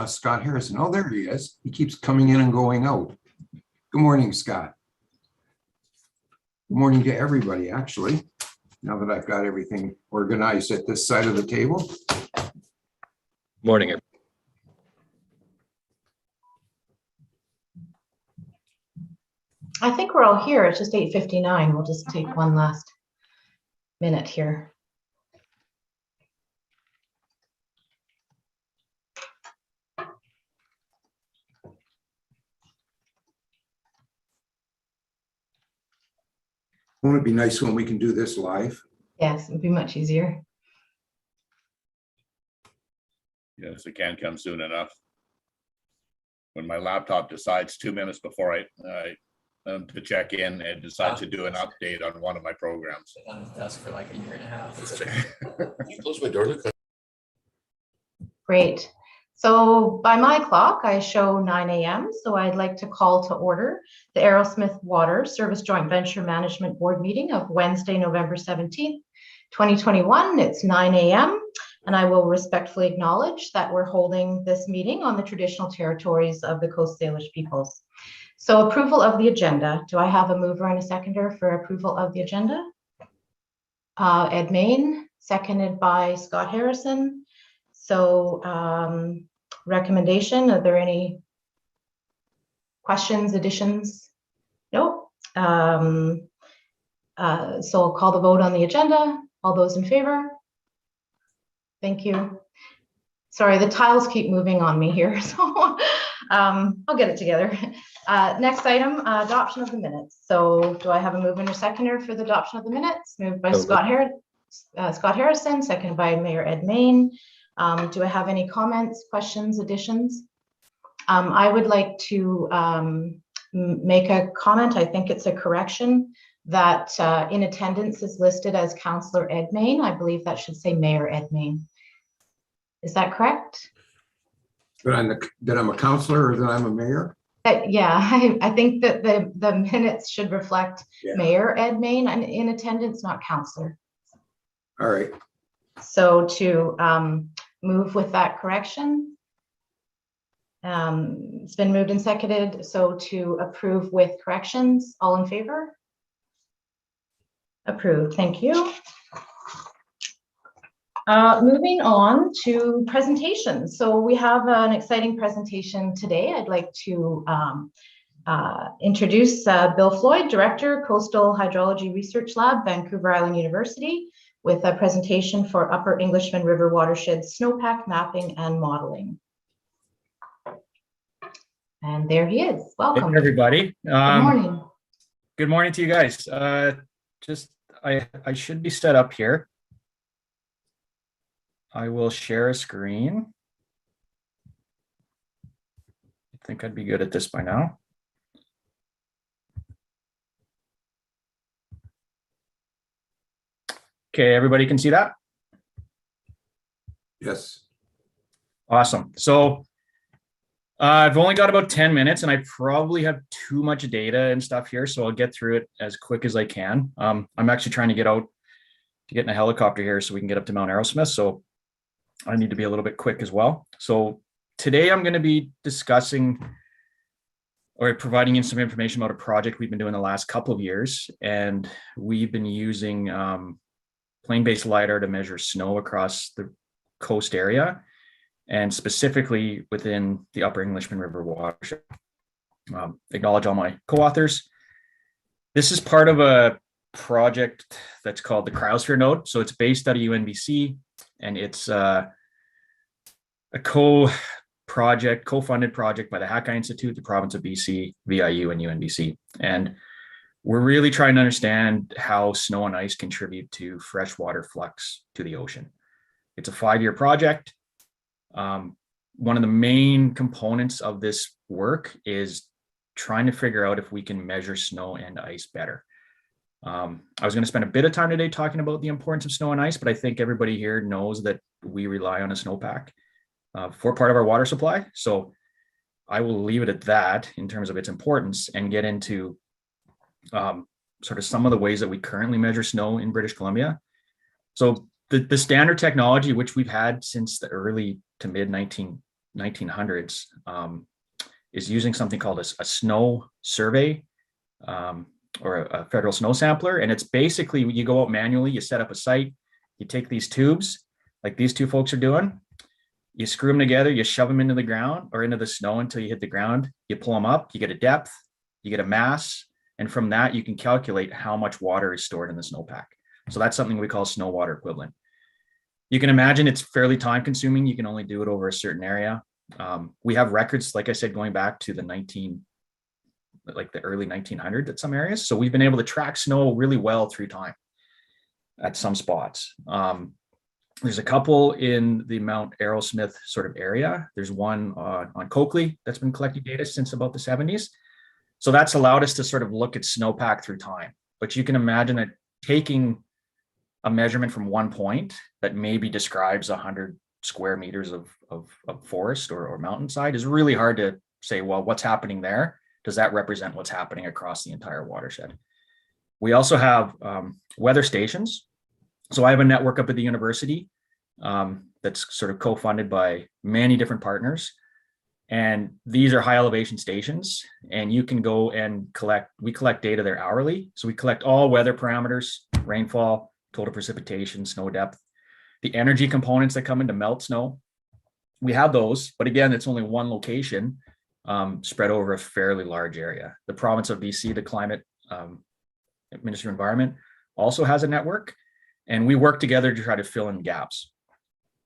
Scott Horrison. Oh, there he is. He keeps coming in and going out. Good morning, Scott. Good morning to everybody, actually, now that I've got everything organized at this side of the table. Morning. I think we're all here. It's just 8:59. We'll just take one last minute here. Won't it be nice when we can do this live? Yes, it'd be much easier. Yes, it can come soon enough. When my laptop decides 2 minutes before to check in, it decides to do an update on one of my programs. On his desk for like a year and a half. You close my door. Great. So by my clock, I show 9 a.m. So I'd like to call to order the Arrowsmith Water Service Joint Venture Management Board meeting of Wednesday, November 17th, 2021. It's 9 a.m. And I will respectfully acknowledge that we're holding this meeting on the traditional territories of the Coast Salish peoples. So approval of the agenda. Do I have a mover and a seconder for approval of the agenda? Ed Mayne, seconded by Scott Horrison. So recommendation, are there any questions, additions? Nope. So I'll call the vote on the agenda. All those in favor? Thank you. Sorry, the tiles keep moving on me here, so I'll get it together. Next item, adoption of the minutes. So do I have a mover and a seconder for the adoption of the minutes? Moved by Scott Horrison, seconded by Mayor Ed Mayne. Do I have any comments, questions, additions? I would like to make a comment. I think it's a correction that in attendance is listed as Councillor Ed Mayne. I believe that should say Mayor Ed Mayne. Is that correct? That I'm a counselor or that I'm a mayor? Yeah, I think that the minutes should reflect Mayor Ed Mayne and in attendance, not Councillor. All right. So to move with that correction. It's been moved and seconded. So to approve with corrections, all in favor? Approved, thank you. Moving on to presentations. So we have an exciting presentation today. I'd like to introduce Bill Floyd, Director, Coastal Hydrology Research Lab, Vancouver Island University, with a presentation for Upper Englishman River Watershed Snowpack Mapping and Modeling. And there he is. Welcome. Hey, everybody. Good morning. Good morning to you guys. I should be set up here. I will share a screen. I think I'd be good at this by now. Okay, everybody can see that? Yes. Awesome. So I've only got about 10 minutes and I probably have too much data and stuff here, so I'll get through it as quick as I can. I'm actually trying to get in a helicopter here so we can get up to Mount Arrowsmith, so I need to be a little bit quick as well. So today I'm going to be discussing or providing you some information about a project we've been doing the last couple of years, and we've been using plane-based LiDAR to measure snow across the coast area, and specifically within the Upper Englishman River watershed. Acknowledge all my co-authors. This is part of a project that's called the Cryosphere Node. So it's based out of UNBC, and it's a co-funded project by the Hakai Institute, the province of BC, VIU, and UNBC. And we're really trying to understand how snow and ice contribute to freshwater flux to the ocean. It's a 5-year project. One of the main components of this work is trying to figure out if we can measure snow and ice better. I was going to spend a bit of time today talking about the importance of snow and ice, but I think everybody here knows that we rely on a snowpack for part of our water supply. So I will leave it at that in terms of its importance and get into sort of some of the ways that we currently measure snow in British Columbia. So the standard technology, which we've had since the early to mid 1900s, is using something called a snow survey, or a federal snow sampler. And it's basically, you go out manually, you set up a site, you take these tubes like these two folks are doing, you screw them together, you shove them into the ground or into the snow until you hit the ground, you pull them up, you get a depth, you get a mass, and from that you can calculate how much water is stored in the snowpack. So that's something we call snow water equivalent. You can imagine it's fairly time consuming. You can only do it over a certain area. We have records, like I said, going back to the early 1900s at some areas. So we've been able to track snow really well through time at some spots. There's a couple in the Mount Arrowsmith sort of area. There's one on Coakley that's been collecting data since about the 70s. So that's allowed us to sort of look at snowpack through time. But you can imagine that taking a measurement from one point that maybe describes 100 square meters of forest or mountainside is really hard to say, well, what's happening there? Does that represent what's happening across the entire watershed? We also have weather stations. So I have a network up at the university that's sort of co-funded by many different partners. And these are high elevation stations, and you can go and we collect data there hourly. So we collect all weather parameters, rainfall, total precipitation, snow depth, the energy components that come into melt snow. We have those, but again, it's only one location spread over a fairly large area. The province of BC, the Climate Ministry of Environment, also has a network, and we work together to try to fill in gaps.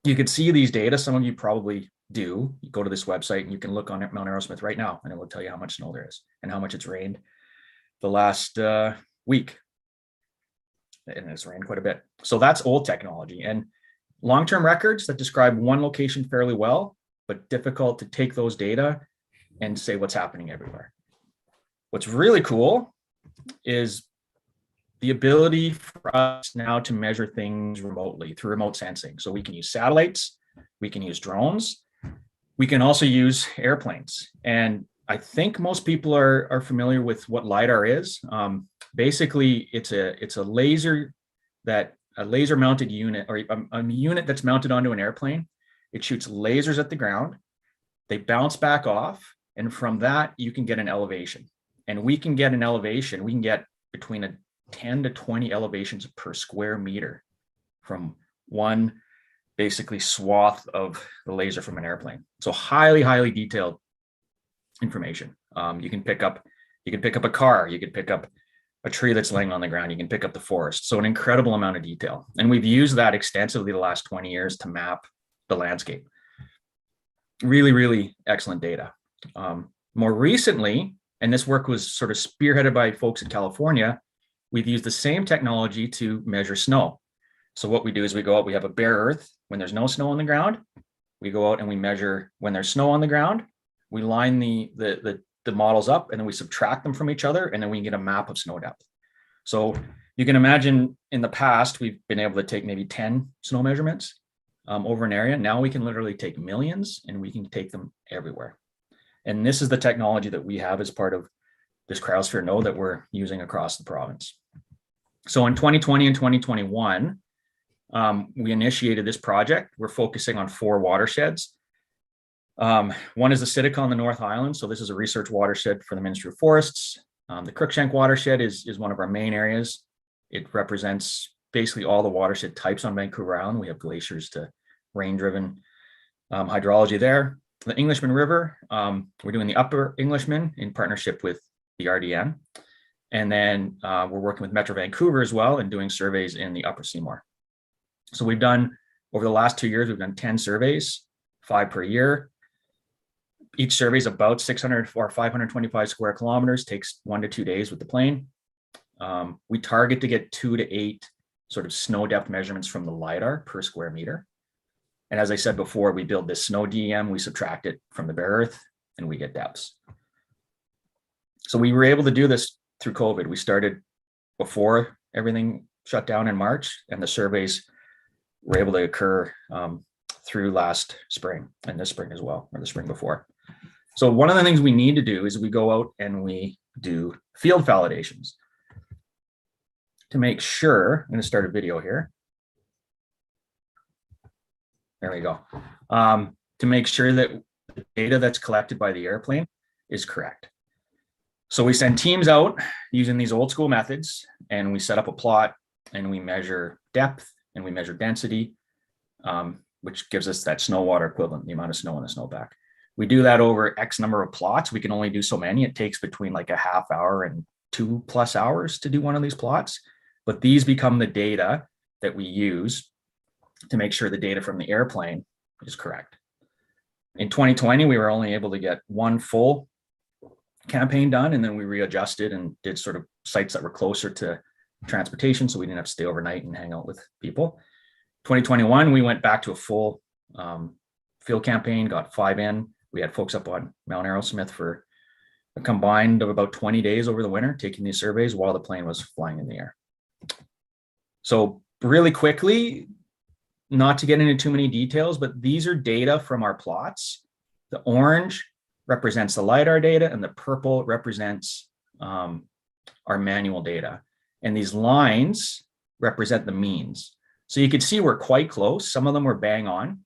You can see these data. Some of you probably do. You go to this website and you can look on Mount Arrowsmith right now, and it will tell you how much snow there is and how much it's rained the last week. And it's rained quite a bit. So that's old technology. And long-term records that describe one location fairly well, but difficult to take those data and say what's happening everywhere. What's really cool is the ability for us now to measure things remotely through remote sensing. So we can use satellites, we can use drones, we can also use airplanes. And I think most people are familiar with what LiDAR is. Basically, it's a laser mounted unit, or a unit that's mounted onto an airplane. It shoots lasers at the ground, they bounce back off, and from that you can get an elevation. And we can get an elevation, we can get between 10 to 20 elevations per square meter from one basically swath of the laser from an airplane. So highly, highly detailed information. You can pick up a car, you could pick up a tree that's laying on the ground, you can pick up the forest. So an incredible amount of detail. And we've used that extensively the last 20 years to map the landscape. Really, really excellent data. More recently, and this work was sort of spearheaded by folks in California, we've used the same technology to measure snow. So what we do is we go out, we have a bare earth when there's no snow on the ground. We go out and we measure when there's snow on the ground. We line the models up, and then we subtract them from each other, and then we can get a map of snow depth. So you can imagine in the past, we've been able to take maybe 10 snow measurements over an area. Now we can literally take millions, and we can take them everywhere. And this is the technology that we have as part of this Cryosphere Node that we're using across the province. So in 2020 and 2021, we initiated this project. We're focusing on 4 watersheds. One is the Sitka on the North Island. So this is a research watershed for the Ministry of Forests. The Cruikshank watershed is one of our main areas. It represents basically all the watershed types on Vancouver Island. We have glaciers to rain-driven hydrology there. The Englishman River, we're doing the Upper Englishman in partnership with the RDN. And then we're working with Metro Vancouver as well and doing surveys in the Upper Seymour. So we've done, over the last 2 years, we've done 10 surveys, 5 per year. Each survey is about 600 or 525 square kilometers, takes 1 to 2 days with the plane. We target to get 2 to 8 sort of snow depth measurements from the LiDAR per square meter. And as I said before, we build this snow DEM, we subtract it from the bare earth, and we get depths. So we were able to do this through COVID. We started before everything shut down in March, and the surveys were able to occur through last spring and this spring as well, or the spring before. So one of the things we need to do is we go out and we do field validations to make sure. I'm going to start a video here. There we go. To make sure that the data that's collected by the airplane is correct. So we send teams out using these old school methods, and we set up a plot, and we measure depth and we measure density, which gives us that snow water equivalent, the amount of snow in the snowpack. We do that over X number of plots. We can only do so many. It takes between like a half hour and 2+ hours to do one of these plots, but these become the data that we use to make sure the data from the airplane is correct. In 2020, we were only able to get one full campaign done, and then we readjusted and did sort of sites that were closer to transportation, so we didn't have to stay overnight and hang out with people. 2021, we went back to a full field campaign, got 5 in. We had folks up on Mount Arrowsmith for a combined of about 20 days over the winter, taking these surveys while the plane was flying in the air. So really quickly, not to get into too many details, but these are data from our plots. The orange represents the LiDAR data, and the purple represents our manual data. And these lines represent the means. So you can see we're quite close. Some of them were bang on.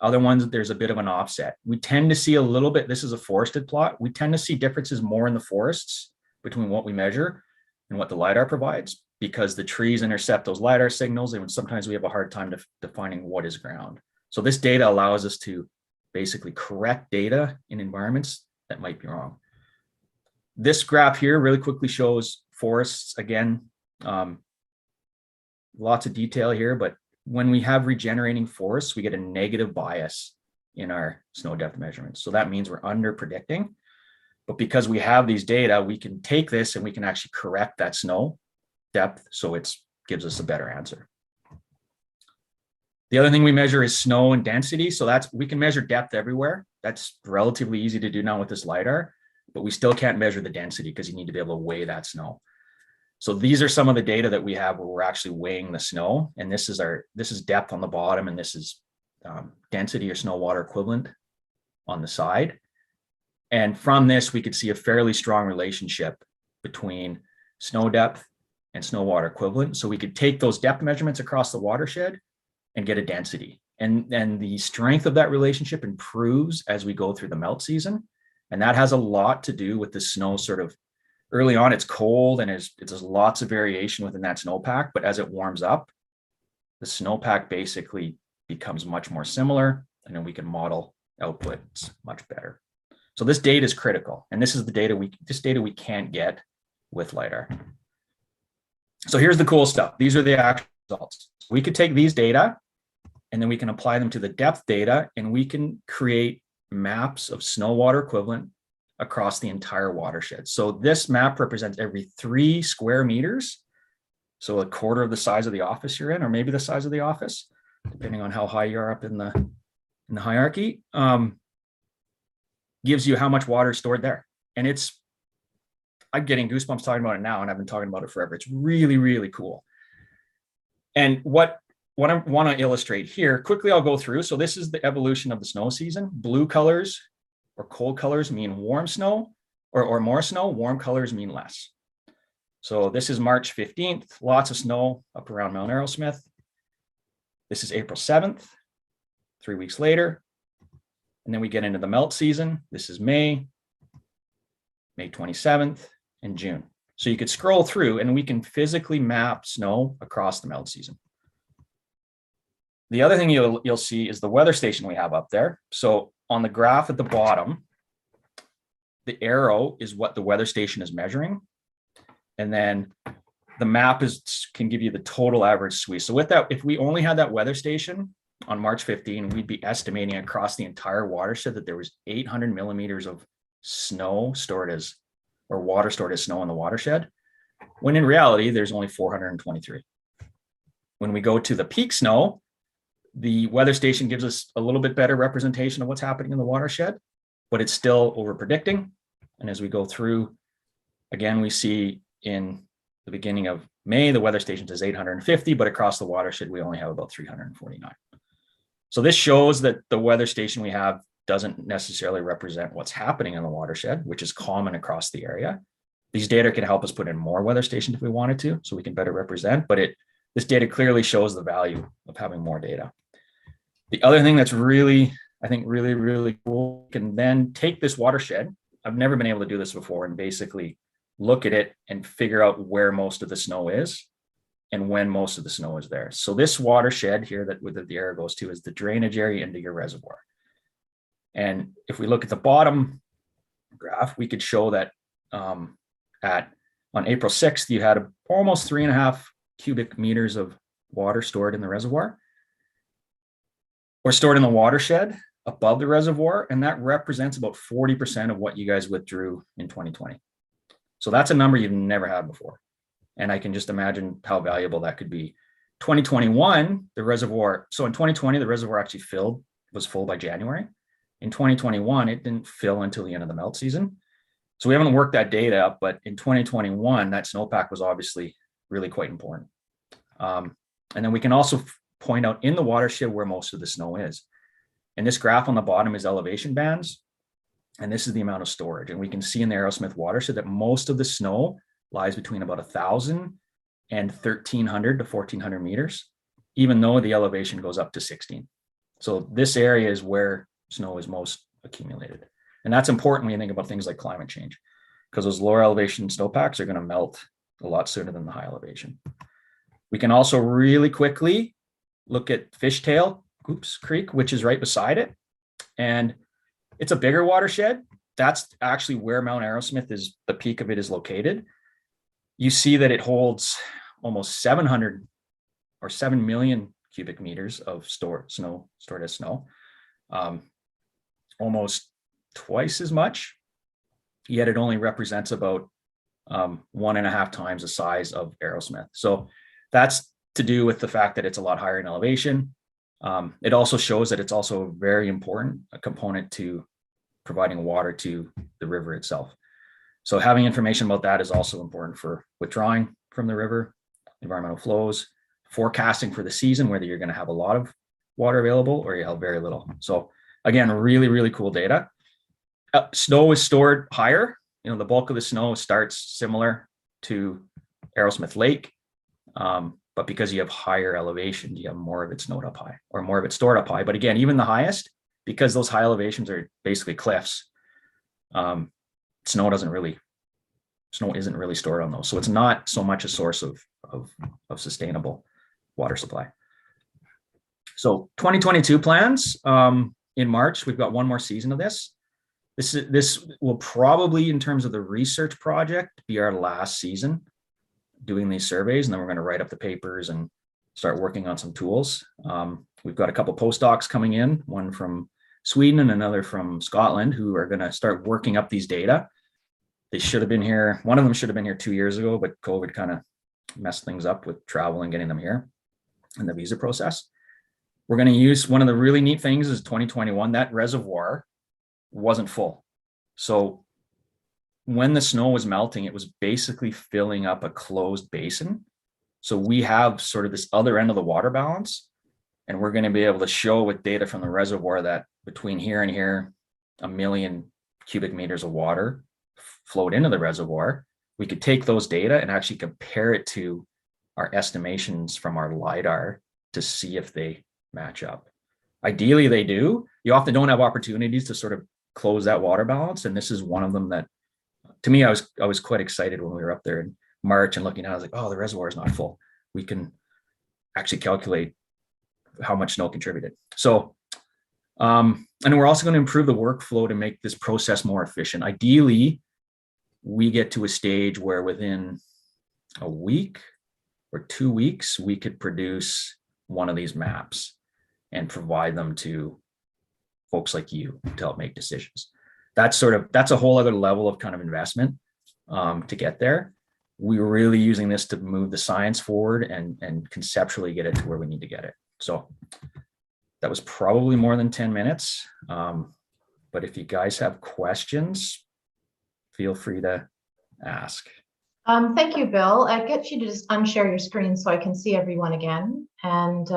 Other ones, there's a bit of an offset. We tend to see a little bit, this is a forested plot. We tend to see differences more in the forests between what we measure and what the LiDAR provides, because the trees intercept those LiDAR signals, and sometimes we have a hard time defining what is ground. So this data allows us to basically correct data in environments that might be wrong. This graph here really quickly shows forests again. Lots of detail here, but when we have regenerating forests, we get a negative bias in our snow depth measurements. So that means we're under predicting, but because we have these data, we can take this and we can actually correct that snow depth, so it gives us a better answer. The other thing we measure is snow and density. So we can measure depth everywhere. That's relatively easy to do now with this LiDAR, but we still can't measure the density because you need to be able to weigh that snow. So these are some of the data that we have where we're actually weighing the snow, and this is depth on the bottom, and this is density or snow water equivalent on the side. And from this, we could see a fairly strong relationship between snow depth and snow water equivalent. So we could take those depth measurements across the watershed and get a density. And the strength of that relationship improves as we go through the melt season. And that has a lot to do with the snow sort of early on, it's cold and there's lots of variation within that snowpack, but as it warms up, the snowpack basically becomes much more similar, and then we can model outputs much better. So this data is critical, and this is the data we can't get with LiDAR. So here's the cool stuff. These are the actual results. We could take these data and then we can apply them to the depth data, and we can create maps of snow water equivalent across the entire watershed. So this map represents every 3 square meters. So a quarter of the size of the office you're in, or maybe the size of the office, depending on how high you are up in the hierarchy, gives you how much water is stored there. And I'm getting goosebumps talking about it now, and I've been talking about it forever. It's really, really cool. And what I want to illustrate here, quickly I'll go through. So this is the evolution of the snow season. Blue colors or cold colors mean warm snow or more snow, warm colors mean less. So this is March 15th, lots of snow up around Mount Arrowsmith. This is April 7th, 3 weeks later. And then we get into the melt season. This is May 27th, and June. So you could scroll through and we can physically map snow across the melt season. The other thing you'll see is the weather station we have up there. So on the graph at the bottom, the arrow is what the weather station is measuring. And then the map can give you the total average squeeze. So with that, if we only had that weather station on March 15, we'd be estimating across the entire watershed that there was 800 millimeters of snow stored as, or water stored as snow in the watershed, when in reality, there's only 423. When we go to the peak snow, the weather station gives us a little bit better representation of what's happening in the watershed, but it's still over predicting. And as we go through, again, we see in the beginning of May, the weather station says 850, but across the watershed, we only have about 349. So this shows that the weather station we have doesn't necessarily represent what's happening in the watershed, which is common across the area. These data can help us put in more weather stations if we wanted to, so we can better represent, but this data clearly shows the value of having more data. The other thing that's really I think really, really cool. You can then take this watershed. I've never been able to do this before, and basically look at it and figure out where most of the snow is and when most of the snow is there. So this watershed here that the arrow goes to is the drainage area into your reservoir. And if we look at the bottom graph, we could show that on April 6th, you had almost 3.5 cubic meters of water stored in the reservoir, or stored in the watershed above the reservoir. And that represents about 40% of what you guys withdrew in 2020. So that's a number you've never had before. And I can just imagine how valuable that could be. 2021, the reservoir, so in 2020, the reservoir actually was full by January. In 2021, it didn't fill until the end of the melt season. So we haven't worked that data up, but in 2021, that snowpack was obviously really quite important. And then we can also point out in the watershed where most of the snow is. And this graph on the bottom is elevation bands. And this is the amount of storage. And we can see in the Arrowsmith watershed that most of the snow lies between about 1,000 and 1,300 to 1,400 meters, even though the elevation goes up to 16. So this area is where snow is most accumulated. And that's important when you think about things like climate change, because those lower elevation snowpacks are going to melt a lot sooner than the high elevation. We can also really quickly look at Fishtail Creek, which is right beside it. And it's a bigger watershed. That's actually where Mount Arrowsmith is, the peak of it is located. You see that it holds almost 700 or 7 million cubic meters of stored as snow, almost twice as much, yet it only represents about 1.5 times the size of Arrowsmith. So that's to do with the fact that it's a lot higher in elevation. It also shows that it's also a very important component to providing water to the river itself. So having information about that is also important for withdrawing from the river, environmental flows, forecasting for the season, whether you're going to have a lot of water available or you have very little. So again, really, really cool data. Snow is stored higher. You know, the bulk of the snow starts similar to Arrowsmith Lake, but because you have higher elevation, you have more of it snowed up high, or more of it stored up high. But again, even the highest, because those high elevations are basically cliffs, snow isn't really stored on those. So it's not so much a source of sustainable water supply. So 2022 plans, in March, we've got one more season of this. This will probably, in terms of the research project, be our last season doing these surveys, and then we're going to write up the papers and start working on some tools. We've got a couple postdocs coming in, one from Sweden and another from Scotland, who are going to start working up these data. They should have been here. One of them should have been here 2 years ago, but COVID kind of messed things up with travel and getting them here and the visa process. We're going to use, one of the really neat things is 2021, that reservoir wasn't full. So when the snow was melting, it was basically filling up a closed basin. So we have sort of this other end of the water balance, and we're going to be able to show with data from the reservoir that between here and here, 1 million cubic meters of water flowed into the reservoir. We could take those data and actually compare it to our estimations from our LiDAR to see if they match up. Ideally, they do. You often don't have opportunities to sort of close that water balance, and this is one of them that, to me, I was quite excited when we were up there in March and looking at it. I was like, oh, the reservoir is not full. We can actually calculate how much snow contributed. So, and we're also going to improve the workflow to make this process more efficient. Ideally, we get to a stage where within a week or 2 weeks, we could produce one of these maps and provide them to folks like you to help make decisions. That's a whole other level of kind of investment to get there. We're really using this to move the science forward and conceptually get it to where we need to get it. So that was probably more than 10 minutes. But if you guys have questions, feel free to ask. Thank you, Bill. I get you to just unshare your screen so I can see everyone again. And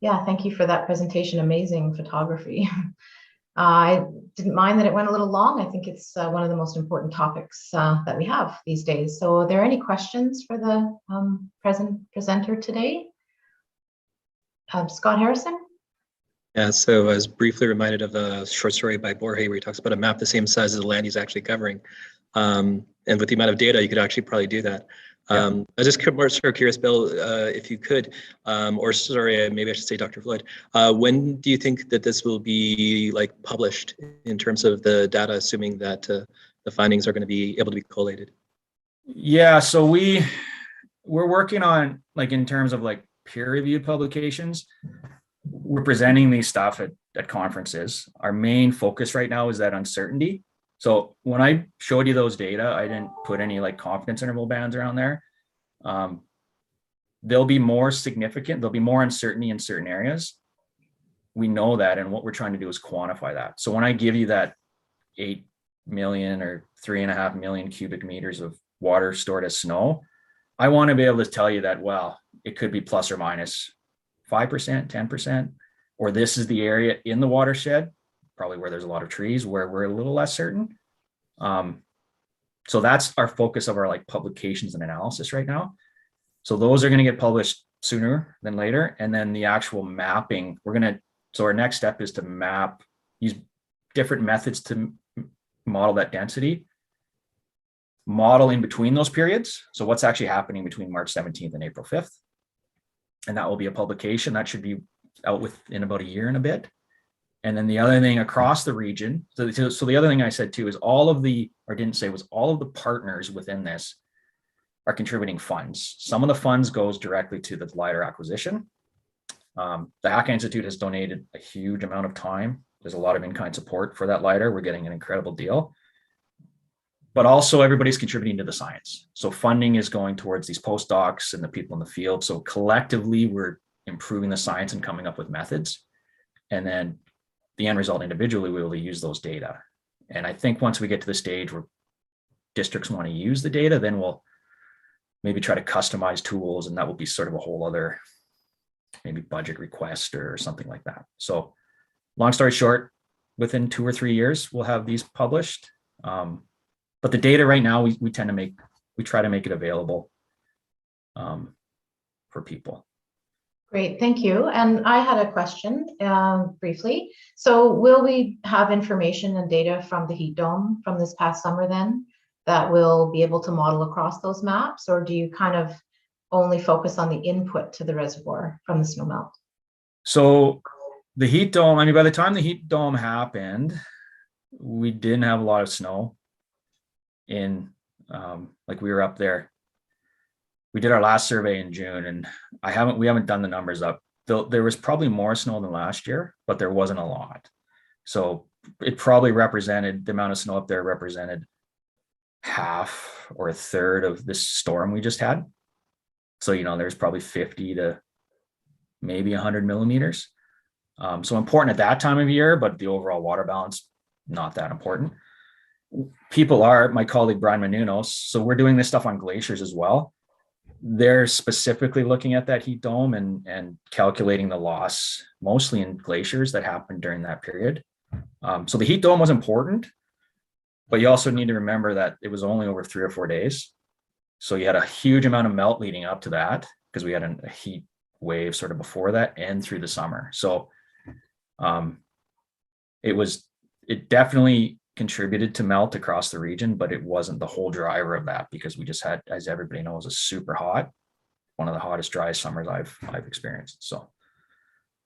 yeah, thank you for that presentation. Amazing photography. I didn't mind that it went a little long. I think it's one of the most important topics that we have these days. So are there any questions for the presenter today? Scott Harrison? Yeah, so I was briefly reminded of a short story by Borges where he talks about a map the same size as the land he's actually covering. And with the amount of data, you could actually probably do that. I was just more sort of curious, Bill, if you could, or sorry, maybe I should say Dr. Floyd, when do you think that this will be like published in terms of the data, assuming that the findings are going to be able to be collated? Yeah, so we're working on, like, in terms of like peer-reviewed publications. We're presenting these stuff at conferences. Our main focus right now is that uncertainty. So when I showed you those data, I didn't put any like confidence interval bands around there. They'll be more significant. There'll be more uncertainty in certain areas. We know that, and what we're trying to do is quantify that. So when I give you that 8 million or 3.5 million cubic meters of water stored as snow, I want to be able to tell you that, well, it could be plus or minus 5%, 10%, or this is the area in the watershed, probably where there's a lot of trees, where we're a little less certain. So that's our focus of our like publications and analysis right now. So those are going to get published sooner than later. And then the actual mapping, so our next step is to use different methods to model that density, model in between those periods. So what's actually happening between March 17th and April 5th. And that will be a publication that should be out within about a year and a bit. And then the other thing across the region, so the other thing I said too is all of the partners within this are contributing funds. Some of the funds goes directly to the LiDAR acquisition. The Hack Institute has donated a huge amount of time. There's a lot of in-kind support for that LiDAR. We're getting an incredible deal. But also everybody's contributing to the science. So funding is going towards these postdocs and the people in the field. So collectively, we're improving the science and coming up with methods. And then the end result individually, we will use those data. And I think once we get to the stage where districts want to use the data, then we'll maybe try to customize tools, and that will be sort of a whole other maybe budget request or something like that. So long story short, within 2 or 3 years, we'll have these published. But the data right now, we try to make it available for people. Great, thank you. And I had a question briefly. So will we have information and data from the heat dome from this past summer then that will be able to model across those maps? Or do you kind of only focus on the input to the reservoir from the snowmelt? So the heat dome, I mean, by the time the heat dome happened, we didn't have a lot of snow in, like we were up there. We did our last survey in June, and we haven't done the numbers up. There was probably more snow than last year, but there wasn't a lot. So it probably represented, the amount of snow up there represented half or a third of this storm we just had. So, there's probably 50 to maybe 100 millimeters. So important at that time of year, but the overall water balance, not that important. My colleague Brian Menounos, so we're doing this stuff on glaciers as well. They're specifically looking at that heat dome and calculating the loss, mostly in glaciers that happened during that period. So the heat dome was important, but you also need to remember that it was only over 3 or 4 days. So you had a huge amount of melt leading up to that because we had a heat wave sort of before that and through the summer. So it definitely contributed to melt across the region, but it wasn't the whole driver of that because we just had, as everybody knows, a super hot, one of the hottest, driest summers I've experienced. So.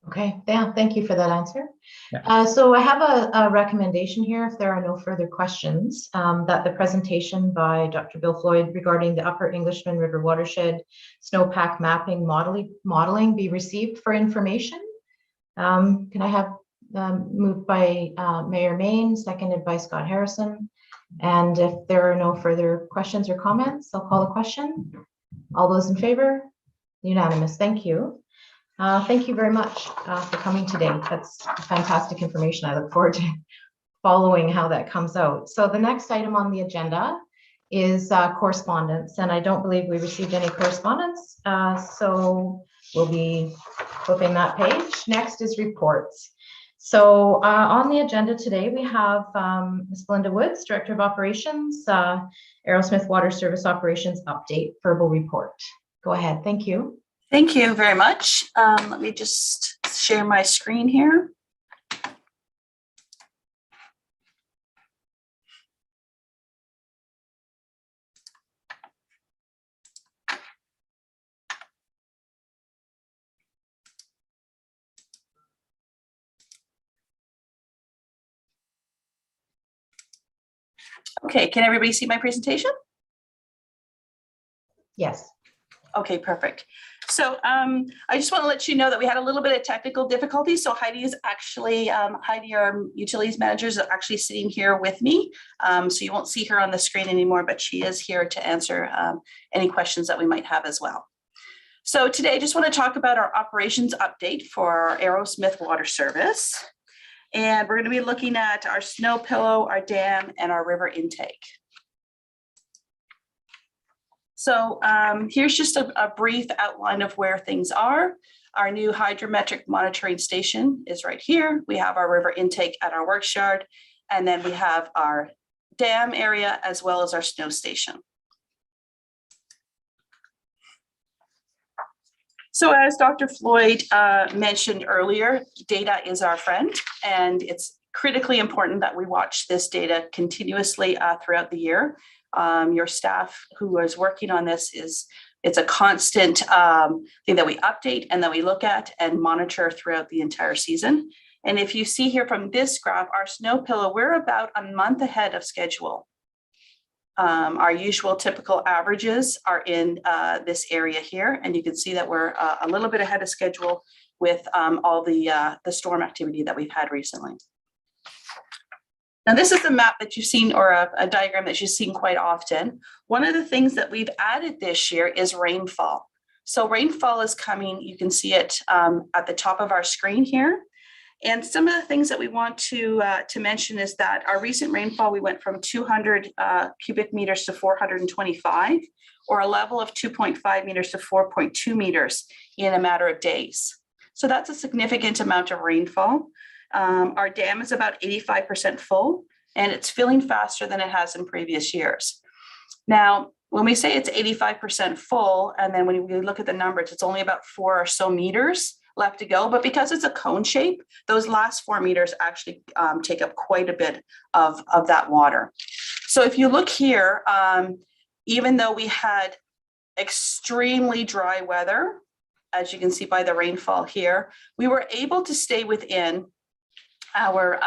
Okay, yeah, thank you for that answer. Yeah. So I have a recommendation here, if there are no further questions, that the presentation by Dr. Bill Floyd regarding the Upper Englishman River Watershed Snowpack mapping modeling be received for information. Can I have moved by Mayor Mayne, seconded by Scott Horrison. And if there are no further questions or comments, I'll call the question. All those in favor? Unanimous, thank you. Thank you very much for coming today. That's fantastic information. I look forward to following how that comes out. So the next item on the agenda is correspondence, and I don't believe we received any correspondence. So we'll be flipping that page. Next is reports. So on the agenda today, we have Ms. Belinda Woods, Director of Operations, Arrowsmith Water Service Operations Update Verbal Report. Go ahead, thank you. Thank you very much. Let me just share my screen here. Okay, can everybody see my presentation? Yes. Okay, perfect. So I just want to let you know that we had a little bit of technical difficulty. So Heidi is actually, Heidi, our utilities manager, is actually sitting here with me. So you won't see her on the screen anymore, but she is here to answer any questions that we might have as well. So today I just want to talk about our operations update for our Arrowsmith water service. And we're going to be looking at our snow pillow, our dam, and our river intake. So here's just a brief outline of where things are. Our new hydrometric monitoring station is right here. We have our river intake at our works yard, and then we have our dam area as well as our snow station. So as Dr. Floyd mentioned earlier, data is our friend, and it's critically important that we watch this data continuously throughout the year. Your staff who is working on this it's a constant thing that we update and that we look at and monitor throughout the entire season. And if you see here from this graph, our snow pillow, we're about a month ahead of schedule. Our usual typical averages are in this area here, and you can see that we're a little bit ahead of schedule with all the storm activity that we've had recently. Now, this is a map that you've seen, or a diagram that you've seen quite often. One of the things that we've added this year is rainfall. So rainfall is coming, you can see it at the top of our screen here. And some of the things that we want to mention is that our recent rainfall, we went from 200 cubic meters to 425, or a level of 2.5 meters to 4.2 meters in a matter of days. So that's a significant amount of rainfall. Our dam is about 85% full, and it's filling faster than it has in previous years. Now, when we say it's 85% full, and then when we look at the numbers, it's only about 4 or so meters left to go. But because it's a cone shape, those last 4 meters actually take up quite a bit of that water. So if you look here, even though we had extremely dry weather, as you can see by the rainfall here, we were able to stay within our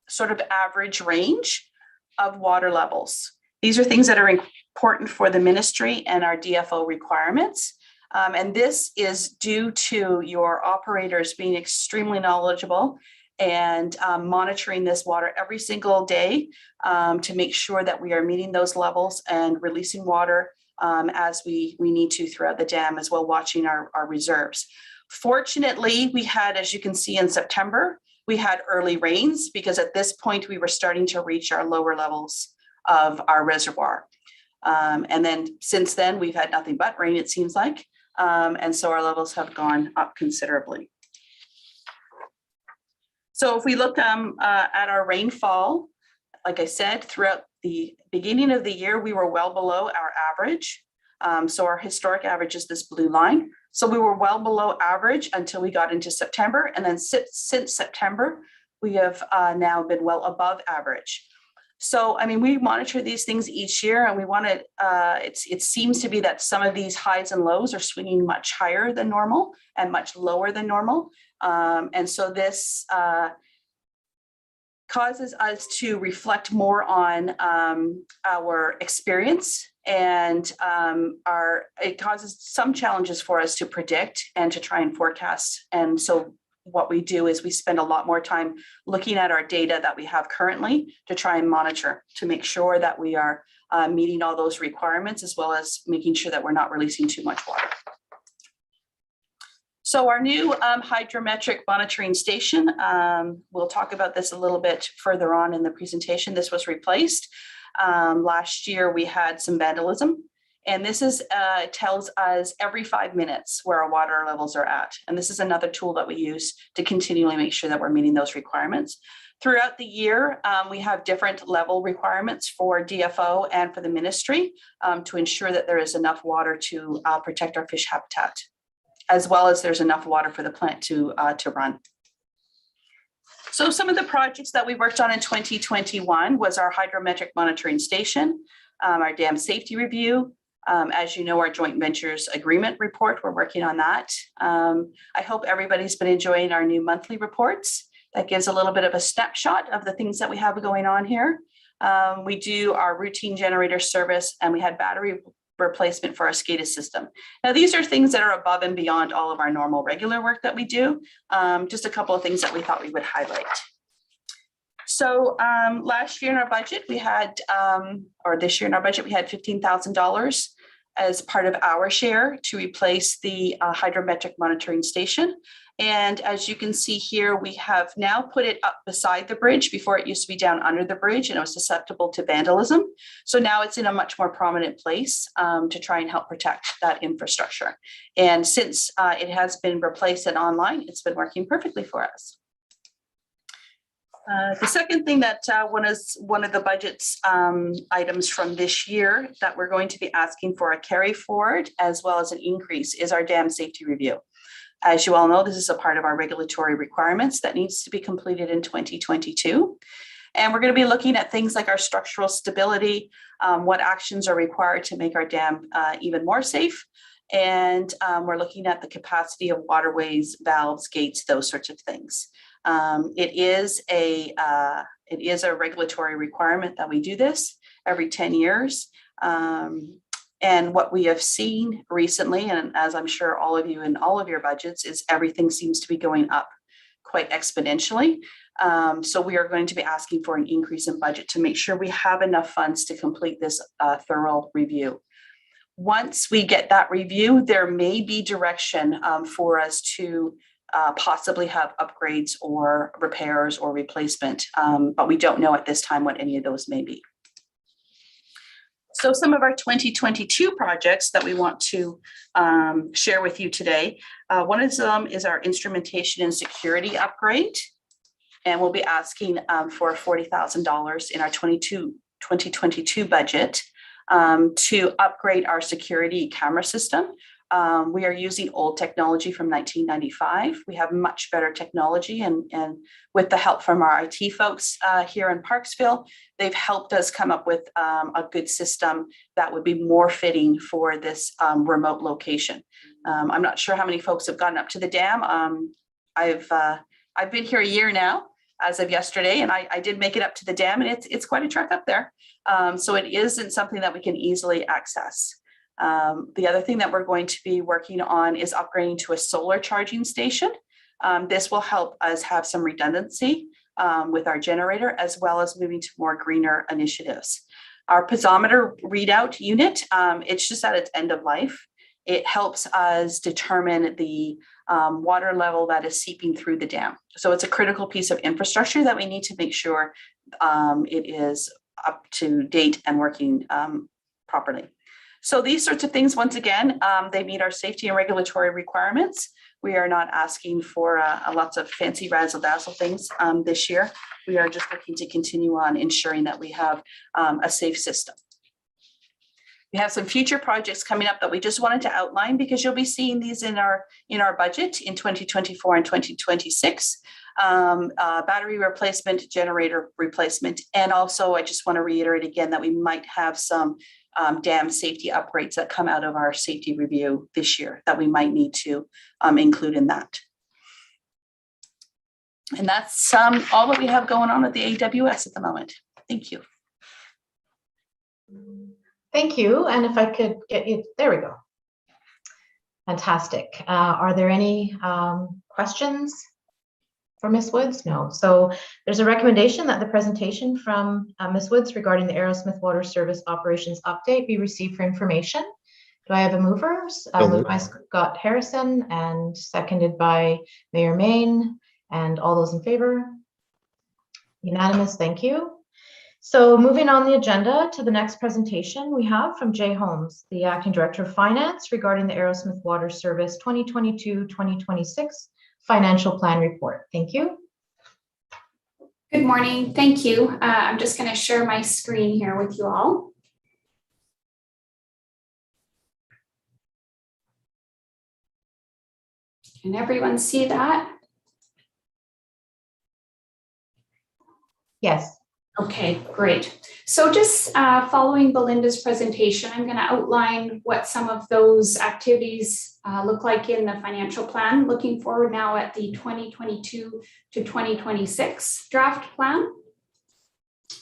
sort of average range of water levels. These are things that are important for the ministry and our DFO requirements. And this is due to your operators being extremely knowledgeable and monitoring this water every single day to make sure that we are meeting those levels and releasing water as we need to throughout the dam, as well watching our reserves. Fortunately, we had, as you can see in September, we had early rains, because at this point we were starting to reach our lower levels of our reservoir. And then since then, we've had nothing but rain, it seems like. And so our levels have gone up considerably. So if we look at our rainfall, like I said, throughout the beginning of the year, we were well below our average. So our historic average is this blue line. So we were well below average until we got into September. And then since September, we have now been well above average. So, I mean, we monitor these things each year, and we want to, it seems to be that some of these highs and lows are swinging much higher than normal and much lower than normal. And so this causes us to reflect more on our experience, and it causes some challenges for us to predict and to try and forecast. And so what we do is we spend a lot more time looking at our data that we have currently to try and monitor, to make sure that we are meeting all those requirements, as well as making sure that we're not releasing too much water. So our new hydrometric monitoring station, we'll talk about this a little bit further on in the presentation. This was replaced. Last year we had some vandalism, and this is tells us every 5 minutes where our water levels are at. And this is another tool that we use to continually make sure that we're meeting those requirements. Throughout the year, we have different level requirements for DFO and for the ministry to ensure that there is enough water to protect our fish habitat, as well as there's enough water for the plant to run. So some of the projects that we worked on in 2021 was our hydrometric monitoring station, our dam safety review. As you know, our joint ventures agreement report, we're working on that. I hope everybody's been enjoying our new monthly reports. That gives a little bit of a snapshot of the things that we have going on here. We do our routine generator service, and we had battery replacement for our SCADA system. Now, these are things that are above and beyond all of our normal regular work that we do. Just a couple of things that we thought we would highlight. So last year in our budget, we had, or this year in our budget, we had $15,000 as part of our share to replace the hydrometric monitoring station. And as you can see here, we have now put it up beside the bridge. Before, it used to be down under the bridge and it was susceptible to vandalism. So now it's in a much more prominent place to try and help protect that infrastructure. And since it has been replaced and online, it's been working perfectly for us. The second thing that one of the budget's items from this year that we're going to be asking for a carry forward as well as an increase is our dam safety review. As you all know, this is a part of our regulatory requirements that needs to be completed in 2022. And we're going to be looking at things like our structural stability, what actions are required to make our dam even more safe. And we're looking at the capacity of waterways, valves, gates, those sorts of things. It is a regulatory requirement that we do this every 10 years. And what we have seen recently, and as I'm sure all of you in all of your budgets, is everything seems to be going up quite exponentially. So we are going to be asking for an increase in budget to make sure we have enough funds to complete this thorough review. Once we get that review, there may be direction for us to possibly have upgrades or repairs or replacement, but we don't know at this time what any of those may be. So some of our 2022 projects that we want to share with you today, one of them is our Instrumentation and Security upgrade. And we'll be asking for $40,000 in our 2022 budget to upgrade our security camera system. We are using old technology from 1995. We have much better technology, and with the help from our IT folks here in Parksville, they've helped us come up with a good system that would be more fitting for this remote location. I'm not sure how many folks have gotten up to the dam. I've been here a year now, as of yesterday, and I did make it up to the dam, and it's quite a trek up there. So it isn't something that we can easily access. The other thing that we're going to be working on is upgrading to a solar charging station. This will help us have some redundancy with our generator, as well as moving to more greener initiatives. Our piezometer readout unit, it's just at its end of life. It helps us determine the water level that is seeping through the dam. So it's a critical piece of infrastructure that we need to make sure it is up to date and working properly. So these sorts of things, once again, they meet our safety and regulatory requirements. We are not asking for lots of fancy razzle-dazzle things this year. We are just looking to continue on ensuring that we have a safe system. We have some future projects coming up that we just wanted to outline because you'll be seeing these in our budget in 2024 and 2026. Battery replacement, generator replacement, and also I just want to reiterate again that we might have some dam safety upgrades that come out of our safety review this year that we might need to include in that. And that's all that we have going on at the AWS at the moment. Thank you. Thank you. And if I could get you, there we go. Fantastic. Are there any questions for Ms. Woods? No. So there's a recommendation that the presentation from Ms. Woods regarding the Arrowsmith Water Service Operations Update be received for information. Do I have a mover? Moved by Scott Horrison and seconded by Mayor Mayne. And all those in favor? Unanimous, thank you. So moving on the agenda to the next presentation we have from Jay Holmes, the Acting Director of Finance regarding the Arrowsmith Water Service 2022-2026 Financial Plan Report. Thank you. Good morning. Thank you. I'm just going to share my screen here with you all. Can everyone see that? Yes. Okay, great. So just following Belinda's presentation, I'm going to outline what some of those activities look like in the financial plan, looking forward now at the 2022 to 2026 draft plan.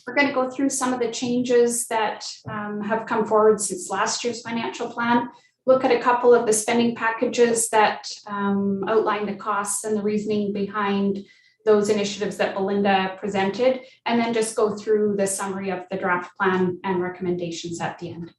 We're going to go through some of the changes that have come forward since last year's financial plan, look at a couple of the spending packages that outline the costs and the reasoning behind those initiatives that Belinda presented, and then just go through the summary of the draft plan and recommendations at the end.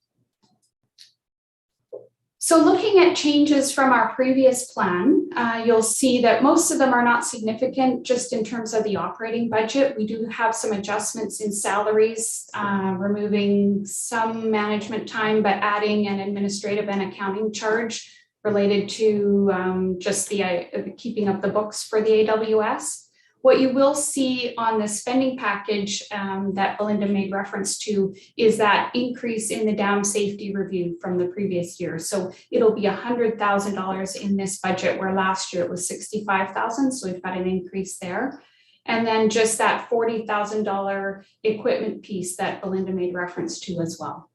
So looking at changes from our previous plan, you'll see that most of them are not significant just in terms of the operating budget. We do have some adjustments in salaries, removing some management time, but adding an administrative and accounting charge related to just the keeping of the books for the AWS. What you will see on the spending package that Belinda made reference to is that increase in the dam safety review from the previous year. So it'll be $100,000 in this budget, where last year it was $65,000. So we've got an increase there. And then just that $40,000 equipment piece that Belinda made reference to as well.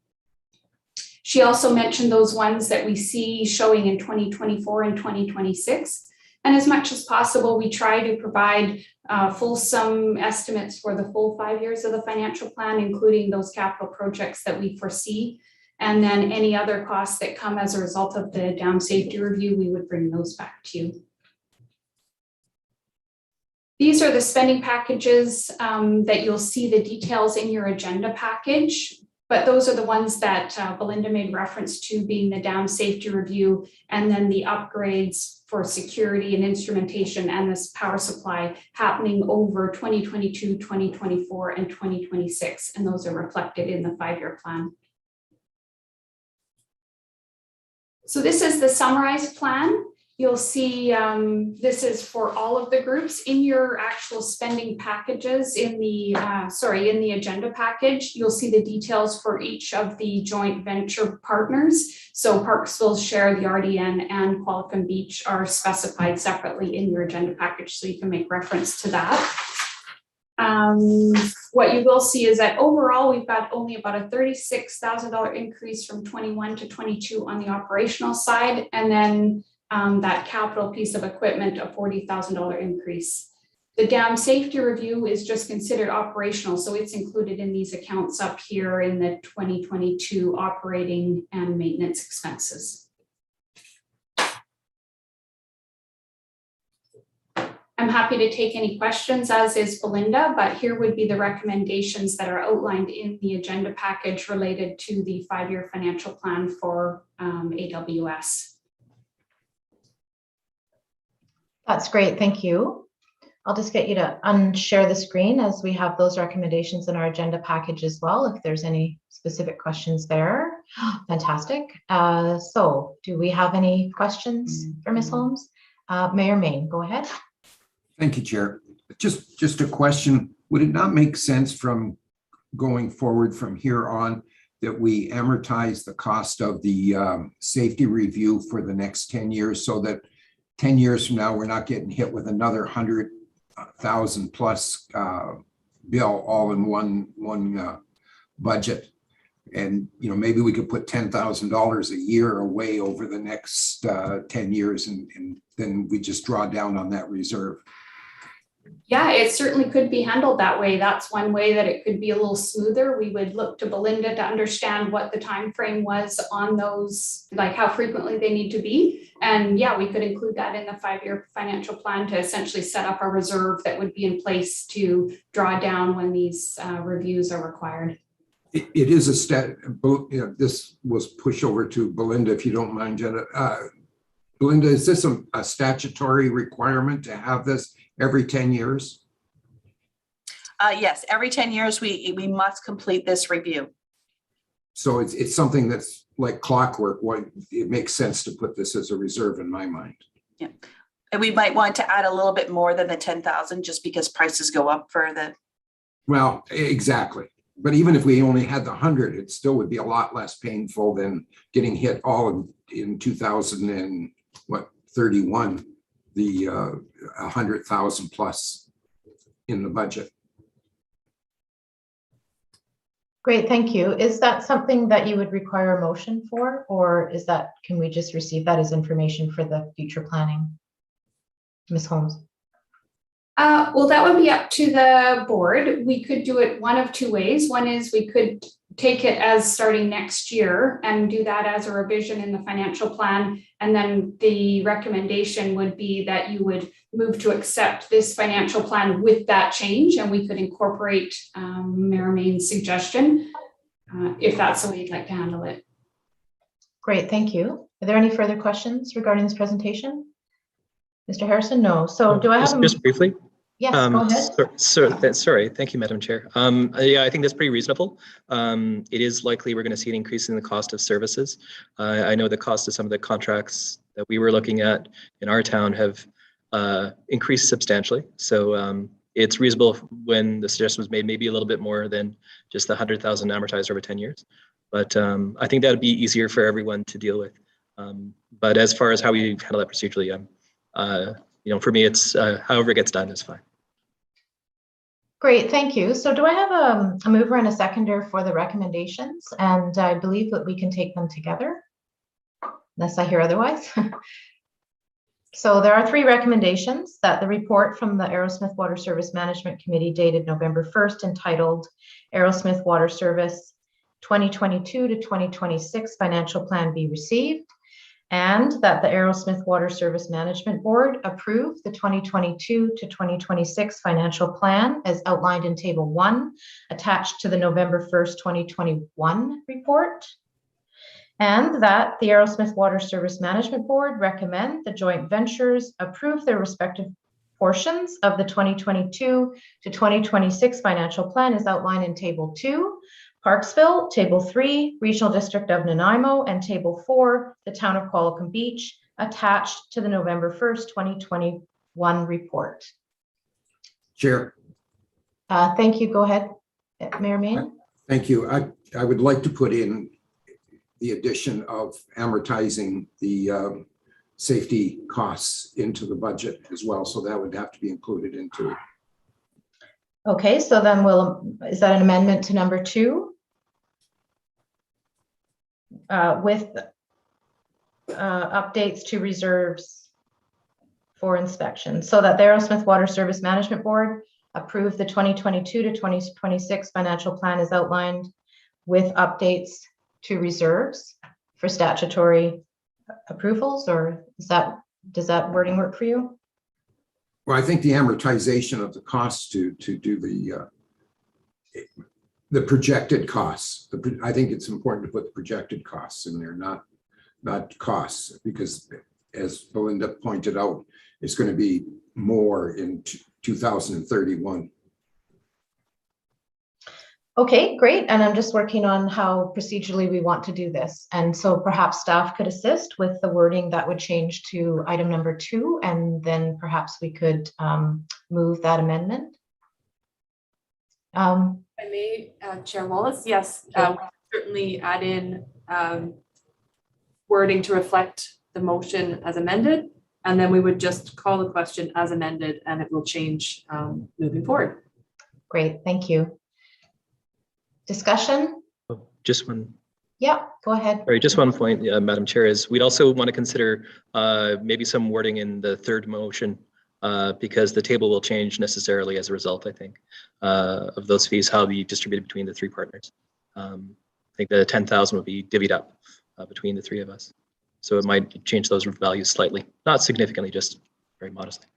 She also mentioned those ones that we see showing in 2024 and 2026. And as much as possible, we try to provide fulsome estimates for the full 5 years of the financial plan, including those capital projects that we foresee. And then any other costs that come as a result of the dam safety review, we would bring those back to you. These are the spending packages that you'll see the details in your agenda package. But those are the ones that Belinda made reference to, being the dam safety review and then the upgrades for security and instrumentation and this power supply happening over 2022, 2024, and 2026. And those are reflected in the 5-year plan. So this is the summarized plan. You'll see this is for all of the groups in your actual spending packages in the, in the agenda package. You'll see the details for each of the joint venture partners. So Parksville Share, the RDN, and Qualicum Beach are specified separately in your agenda package, so you can make reference to that. What you will see is that overall, we've got only about a $36,000 increase from 21 to 22 on the operational side. And then that capital piece of equipment, a $40,000 increase. The dam safety review is just considered operational, so it's included in these accounts up here in the 2022 operating and maintenance expenses. I'm happy to take any questions, as is Belinda, but here would be the recommendations that are outlined in the agenda package related to the 5-year financial plan for AWS. That's great, thank you. I'll just get you to unshare the screen as we have those recommendations in our agenda package as well, if there's any specific questions there. Fantastic. So do we have any questions for Ms. Holmes? Mayor Mayne, go ahead. Thank you, Chair. Just a question. Would it not make sense from going forward from here on that we amortize the cost of the safety review for the next 10 years so that 10 years from now, we're not getting hit with another 100,000 plus bill all in one budget? And maybe we could put $10,000 a year away over the next 10 years, and then we just draw down on that reserve. Yeah, it certainly could be handled that way. That's one way that it could be a little smoother. We would look to Belinda to understand what the time frame was on those, like how frequently they need to be. And yeah, we could include that in the 5-year financial plan to essentially set up a reserve that would be in place to draw down when these reviews are required. It is a this was pushed over to Belinda, if you don't mind, Jenna. Belinda, is this a statutory requirement to have this every 10 years? Yes, every 10 years we must complete this review. So it's something that's like clockwork. It makes sense to put this as a reserve in my mind. Yeah, and we might want to add a little bit more than the 10,000 just because prices go up for the. Well, exactly. But even if we only had the 100, it still would be a lot less painful than getting hit all in 2031. The 100,000 plus in the budget. Great, thank you. Is that something that you would require a motion for, or can we just receive that as information for the future planning? Ms. Holmes. Well, that would be up to the board. We could do it one of two ways. One is we could take it as starting next year and do that as a revision in the financial plan. And then the recommendation would be that you would move to accept this financial plan with that change, and we could incorporate Mayor Mayne's suggestion if that's the way you'd like to handle it. Great, thank you. Are there any further questions regarding this presentation? Mr. Harrison, no. So do I have just briefly? Yes, go ahead. Sorry, thank you, Madam Chair. Yeah, I think that's pretty reasonable. It is likely we're going to see an increase in the cost of services. I know the cost of some of the contracts that we were looking at in our town have increased substantially. So it's reasonable when the suggestion was made, maybe a little bit more than just the 100,000 amortized over 10 years. But I think that would be easier for everyone to deal with. But as far as how we handle that procedurally, for me, it's however it gets done is fine. Great, thank you. So do I have a mover and a seconder for the recommendations? And I believe that we can take them together, unless I hear otherwise. So there are three recommendations: that the report from the Arrowsmith Water Service Management Committee dated November 1st, entitled Arrowsmith Water Service 2022 to 2026 Financial Plan, be received, and that the Arrowsmith Water Service Management Board approve the 2022 to 2026 financial plan as outlined in Table 1, attached to the November 1st, 2021 report, and that the Arrowsmith Water Service Management Board recommend the joint ventures approve their respective portions of the 2022 to 2026 financial plan as outlined in Table 2, Parksville, Table 3, Regional District of Nanaimo, and Table 4, the Town of Qualicum Beach, attached to the November 1st, 2021 report. Chair. Thank you. Go ahead, Mayor Mayne. Thank you. I would like to put in the addition of amortizing the safety costs into the budget as well. So that would have to be included into it. Okay, so then is that an amendment to number 2? With updates to reserves for inspection, so that the Arrowsmith Water Service Management Board approve the 2022 to 2026 financial plan as outlined with updates to reserves for statutory approvals, or does that wording work for you? Well, I think the amortization of the costs to do the projected costs. I think it's important to put the projected costs in there, not costs, because as Belinda pointed out, it's going to be more in 2031. Okay, great. And I'm just working on how procedurally we want to do this. And so perhaps staff could assist with the wording that would change to item number 2, and then perhaps we could move that amendment. I may, Chair Wallace, yes, certainly add in wording to reflect the motion as amended, and then we would just call the question as amended, and it will change moving forward. Great, thank you. Discussion? Just one. Yeah, go ahead. Sorry, just one point, Madam Chair, is we'd also want to consider maybe some wording in the third motion, because the table will change necessarily as a result, I think, of those fees, how they distributed between the 3 partners. I think the 10,000 will be divvied up between the 3 of us. So it might change those values slightly, not significantly, just very modestly.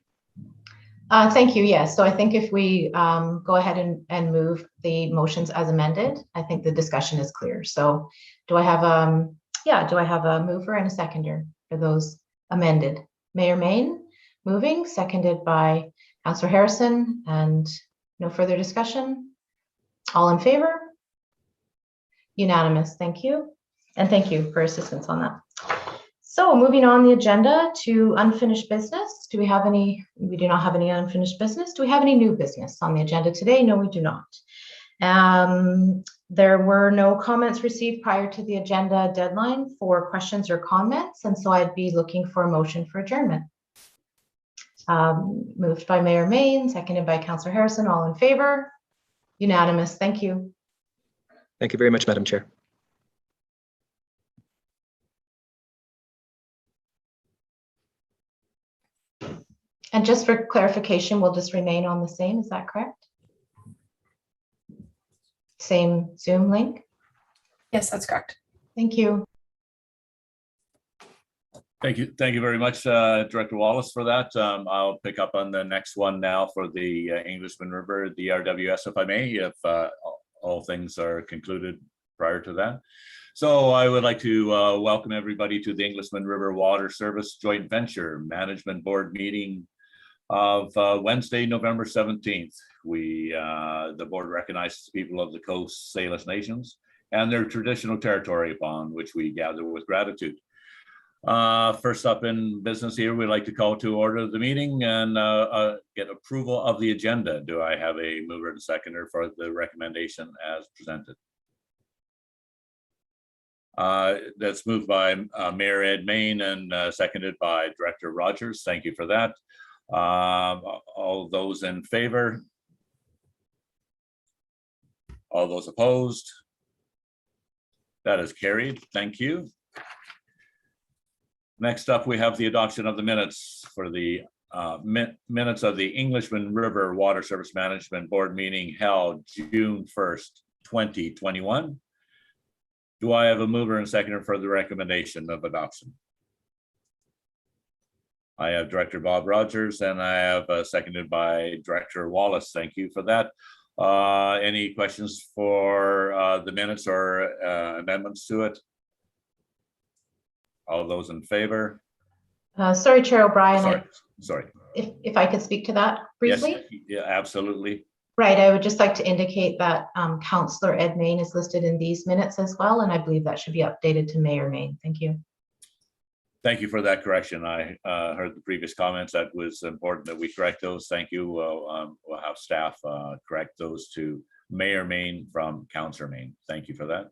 Thank you. Yes. So I think if we go ahead and move the motions as amended, I think the discussion is clear. So do I have a mover and a seconder for those amended? Mayor Mayne moving, seconded by Councillor Horrison, and no further discussion. All in favor? Unanimous. Thank you. And thank you for assistance on that. So moving on the agenda to unfinished business. Do we have any? We do not have any unfinished business. Do we have any new business on the agenda today? No, we do not. There were no comments received prior to the agenda deadline for questions or comments, and so I'd be looking for a motion for adjournment. Moved by Mayor Mayne, seconded by Councillor Horrison. All in favor? Unanimous. Thank you. Thank you very much, Madam Chair. And just for clarification, we'll just remain on the same, is that correct? Same Zoom link? Yes, that's correct. Thank you. Thank you very much, Director Wallace, for that. I'll pick up on the next one now for the Englishman River, the ERWS, if I may, if all things are concluded prior to that. So I would like to welcome everybody to the Englishman River Water Service Joint Venture Management Board meeting of Wednesday, November 17th. The board recognizes people of the Coast Salish Nations and their traditional territory upon which we gather with gratitude. First up in business here, we'd like to call to order the meeting and get approval of the agenda. Do I have a mover and seconder for the recommendation as presented? That's moved by Mayor Ed Mayne and seconded by Director Rogers. Thank you for that. All those in favor? All those opposed? That is carried. Thank you. Next up, we have the adoption of the minutes for the minutes of the Englishman River Water Service Management Board meeting held June 1st, 2021. Do I have a mover and seconder for the recommendation of adoption? I have Director Bob Rogers and I have seconded by Director Wallace. Thank you for that. Any questions for the minutes or amendments to it? All those in favor? Sorry, Chair O'Brien. Sorry. If I could speak to that briefly? Yes, yeah, absolutely. Right, I would just like to indicate that Councillor Ed Mayne is listed in these minutes as well, and I believe that should be updated to Mayor Mayne. Thank you. Thank you for that correction. I heard the previous comments. That was important that we correct those. Thank you. We'll have staff correct those to Mayor Mayne from Councillor Mayne. Thank you for that.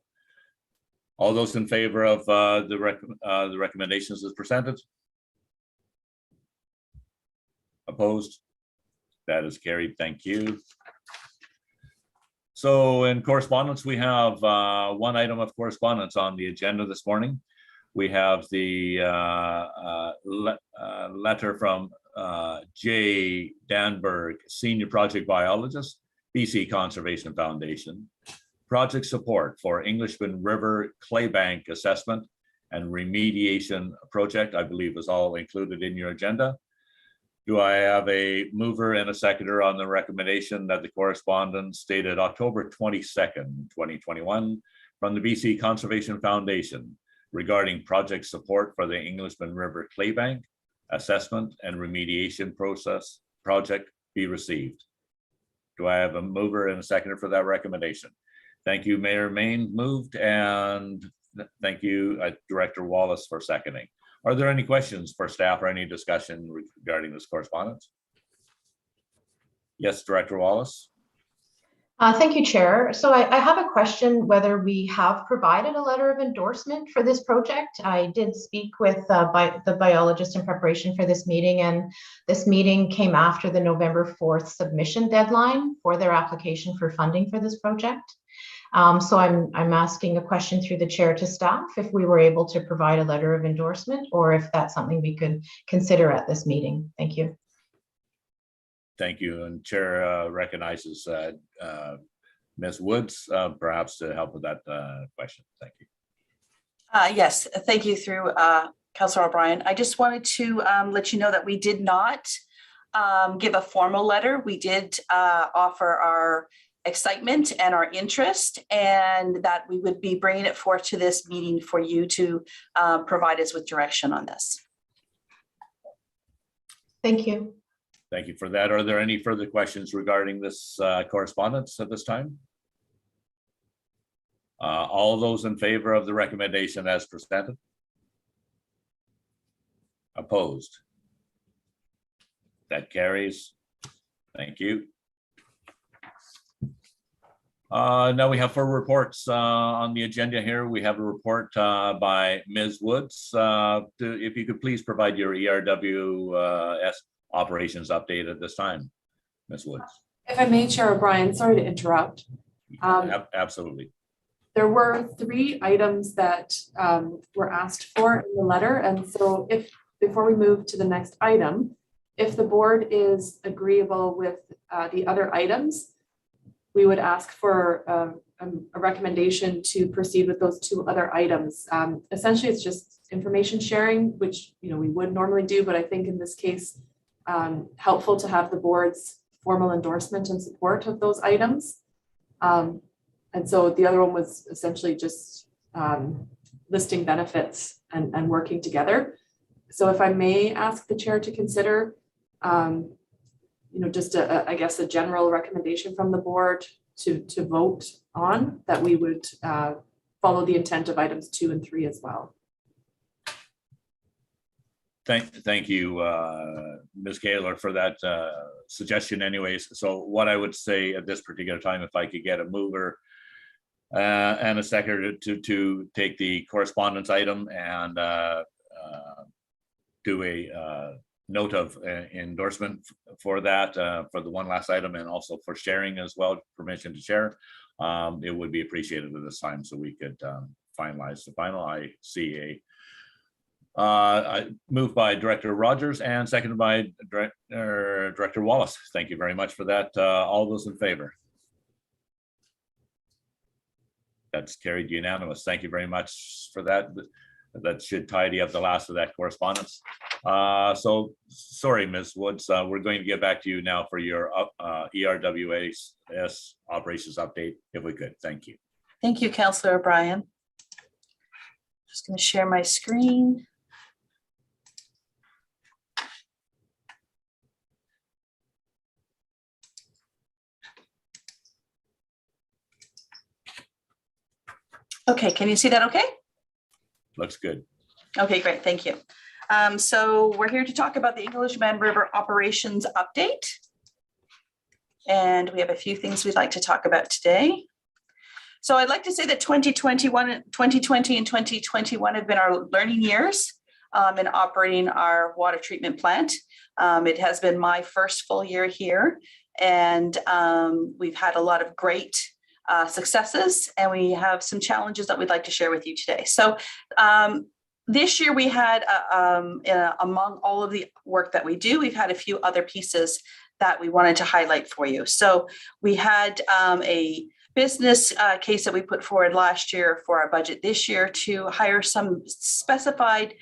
All those in favor of the recommendations as presented? Opposed? That is carried. Thank you. So in correspondence, we have one item of correspondence on the agenda this morning. We have the letter from Jay Danberg, Senior Project Biologist, BC Conservation Foundation. Project support for Englishman River Claybank Assessment and Remediation Project, I believe is all included in your agenda. Do I have a mover and a seconder on the recommendation that the correspondence dated October 22nd, 2021 from the BC Conservation Foundation regarding project support for the Englishman River Claybank Assessment and Remediation project be received? Do I have a mover and a seconder for that recommendation? Thank you, Mayor Mayne moved, and thank you, Director Wallace, for seconding. Are there any questions for staff or any discussion regarding this correspondence? Yes, Director Wallace. Thank you, Chair. So I have a question whether we have provided a letter of endorsement for this project. I did speak with the biologist in preparation for this meeting, and this meeting came after the November 4th submission deadline for their application for funding for this project. So I'm asking a question through the chair to staff if we were able to provide a letter of endorsement or if that's something we could consider at this meeting. Thank you. Thank you. And Chair recognizes Ms. Woods, perhaps to help with that question. Thank you. Yes, thank you through Councillor O'Brien. I just wanted to let you know that we did not give a formal letter. We did offer our excitement and our interest, and that we would be bringing it forth to this meeting for you to provide us with direction on this. Thank you. Thank you for that. Are there any further questions regarding this correspondence at this time? All those in favor of the recommendation as presented? Opposed? That carries. Thank you. Now we have 4 reports on the agenda here. We have a report by Ms. Woods. If you could please provide your ERWS operations update at this time, Ms. Woods. If I may, Chair O'Brien, sorry to interrupt. Absolutely. There were 3 items that were asked for in the letter. And so before we move to the next item, If the board is agreeable with the other items, we would ask for a recommendation to proceed with those 2 other items. Essentially, it's just information sharing, which we would normally do, but I think in this case, helpful to have the board's formal endorsement and support of those items. And so the other one was essentially just listing benefits and working together. So if I may ask the chair to consider, just I guess a general recommendation from the board to vote on, that we would follow the intent of items 2 and 3 as well. Thank you, Ms. Kaler, for that suggestion anyways. So what I would say at this particular time, if I could get a mover and a seconder to take the correspondence item and do a note of endorsement for that, for the one last item, and also for sharing as well, permission to share, it would be appreciated at this time so we could finalize the final. I see I moved by Director Rogers and seconded by Director Wallace. Thank you very much for that. All those in favor? That's carried unanimous. Thank you very much for that. That should tidy up the last of that correspondence. So sorry, Ms. Woods, we're going to get back to you now for your ERWS operations update, if we could. Thank you. Thank you, Councillor O'Brien. Just going to share my screen. Okay, can you see that okay? Looks good. Okay, great, thank you. So we're here to talk about the Englishman River operations update. And we have a few things we'd like to talk about today. So I'd like to say that 2020 and 2021 have been our learning years in operating our water treatment plant. It has been my first full year here, and we've had a lot of great successes, and we have some challenges that we'd like to share with you today. So this year we had, among all of the work that we do, we've had a few other pieces that we wanted to highlight for you. So we had a business case that we put forward last year for our budget this year to hire some specified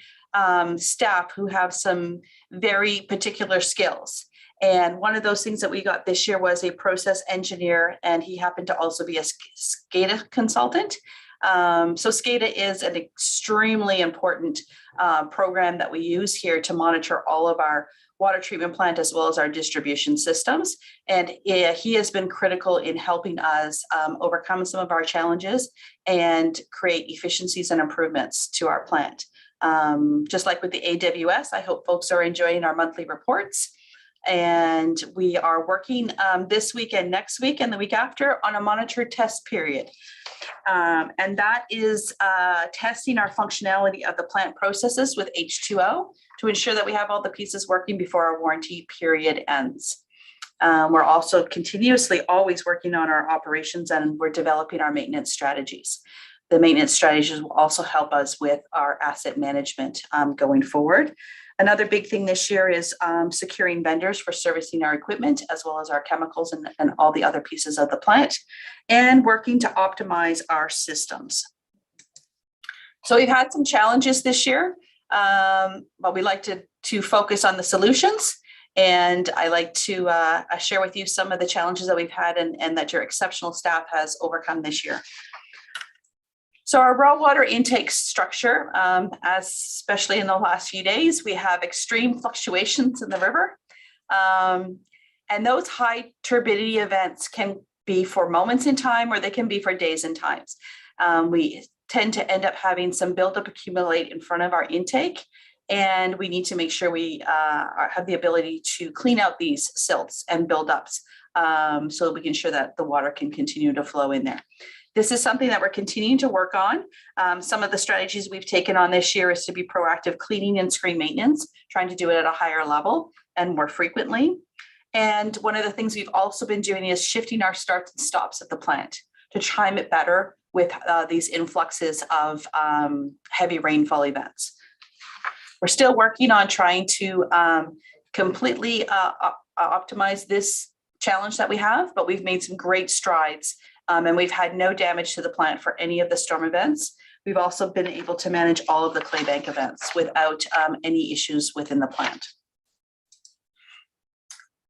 staff who have some very particular skills. And one of those things that we got this year was a process engineer, and he happened to also be a SCADA consultant. So SCADA is an extremely important program that we use here to monitor all of our water treatment plant as well as our distribution systems. And he has been critical in helping us overcome some of our challenges and create efficiencies and improvements to our plant. Just like with the AWS, I hope folks are enjoying our monthly reports. And we are working this week and next week and the week after on a monitored test period. And that is testing our functionality of the plant processes with H2O to ensure that we have all the pieces working before our warranty period ends. We're also continuously always working on our operations, and we're developing our maintenance strategies. The maintenance strategies will also help us with our asset management going forward. Another big thing this year is securing vendors for servicing our equipment, as well as our chemicals and all the other pieces of the plant, and working to optimize our systems. So we've had some challenges this year, but we like to focus on the solutions. And I like to share with you some of the challenges that we've had and that your exceptional staff has overcome this year. So our raw water intake structure, especially in the last few days, we have extreme fluctuations in the river. And those high turbidity events can be for moments in time, or they can be for days and times. We tend to end up having some buildup accumulate in front of our intake, and we need to make sure we have the ability to clean out these silts and buildups so that we can ensure that the water can continue to flow in there. This is something that we're continuing to work on. Some of the strategies we've taken on this year is to be proactive cleaning and screen maintenance, trying to do it at a higher level and more frequently. And one of the things we've also been doing is shifting our starts and stops at the plant to time it better with these influxes of heavy rainfall events. We're still working on trying to completely optimize this challenge that we have, but we've made some great strides, and we've had no damage to the plant for any of the storm events. We've also been able to manage all of the clay bank events without any issues within the plant.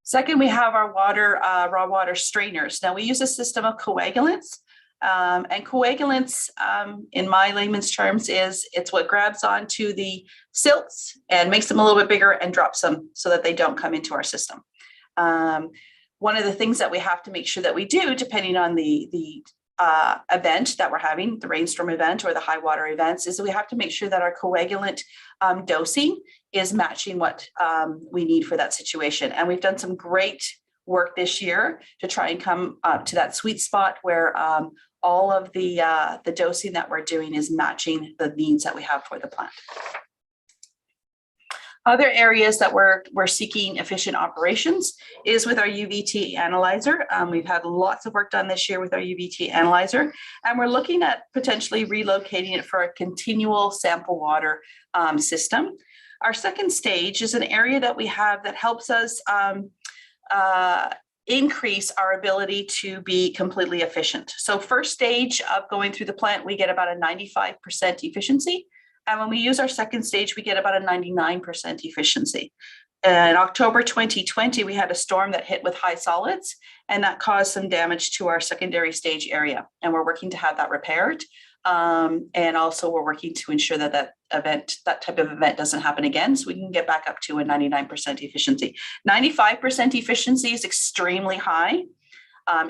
Second, we have our raw water strainers. Now we use a system of coagulants, and coagulants, in my layman's terms, it's what grabs onto the silts and makes them a little bit bigger and drops them so that they don't come into our system. One of the things that we have to make sure that we do, depending on the event that we're having, the rainstorm event or the high water events, is that we have to make sure that our coagulant dosing is matching what we need for that situation. And we've done some great work this year to try and come up to that sweet spot where all of the dosing that we're doing is matching the needs that we have for the plant. Other areas that we're seeking efficient operations is with our UVT analyzer. We've had lots of work done this year with our UVT analyzer, and we're looking at potentially relocating it for a continual sample water system. Our second stage is an area that we have that helps us increase our ability to be completely efficient. So first stage of going through the plant, we get about a 95% efficiency. And when we use our second stage, we get about a 99% efficiency. In October 2020, we had a storm that hit with high solids, and that caused some damage to our secondary stage area. And we're working to have that repaired. And also we're working to ensure that that type of event doesn't happen again, so we can get back up to a 99% efficiency. 95% efficiency is extremely high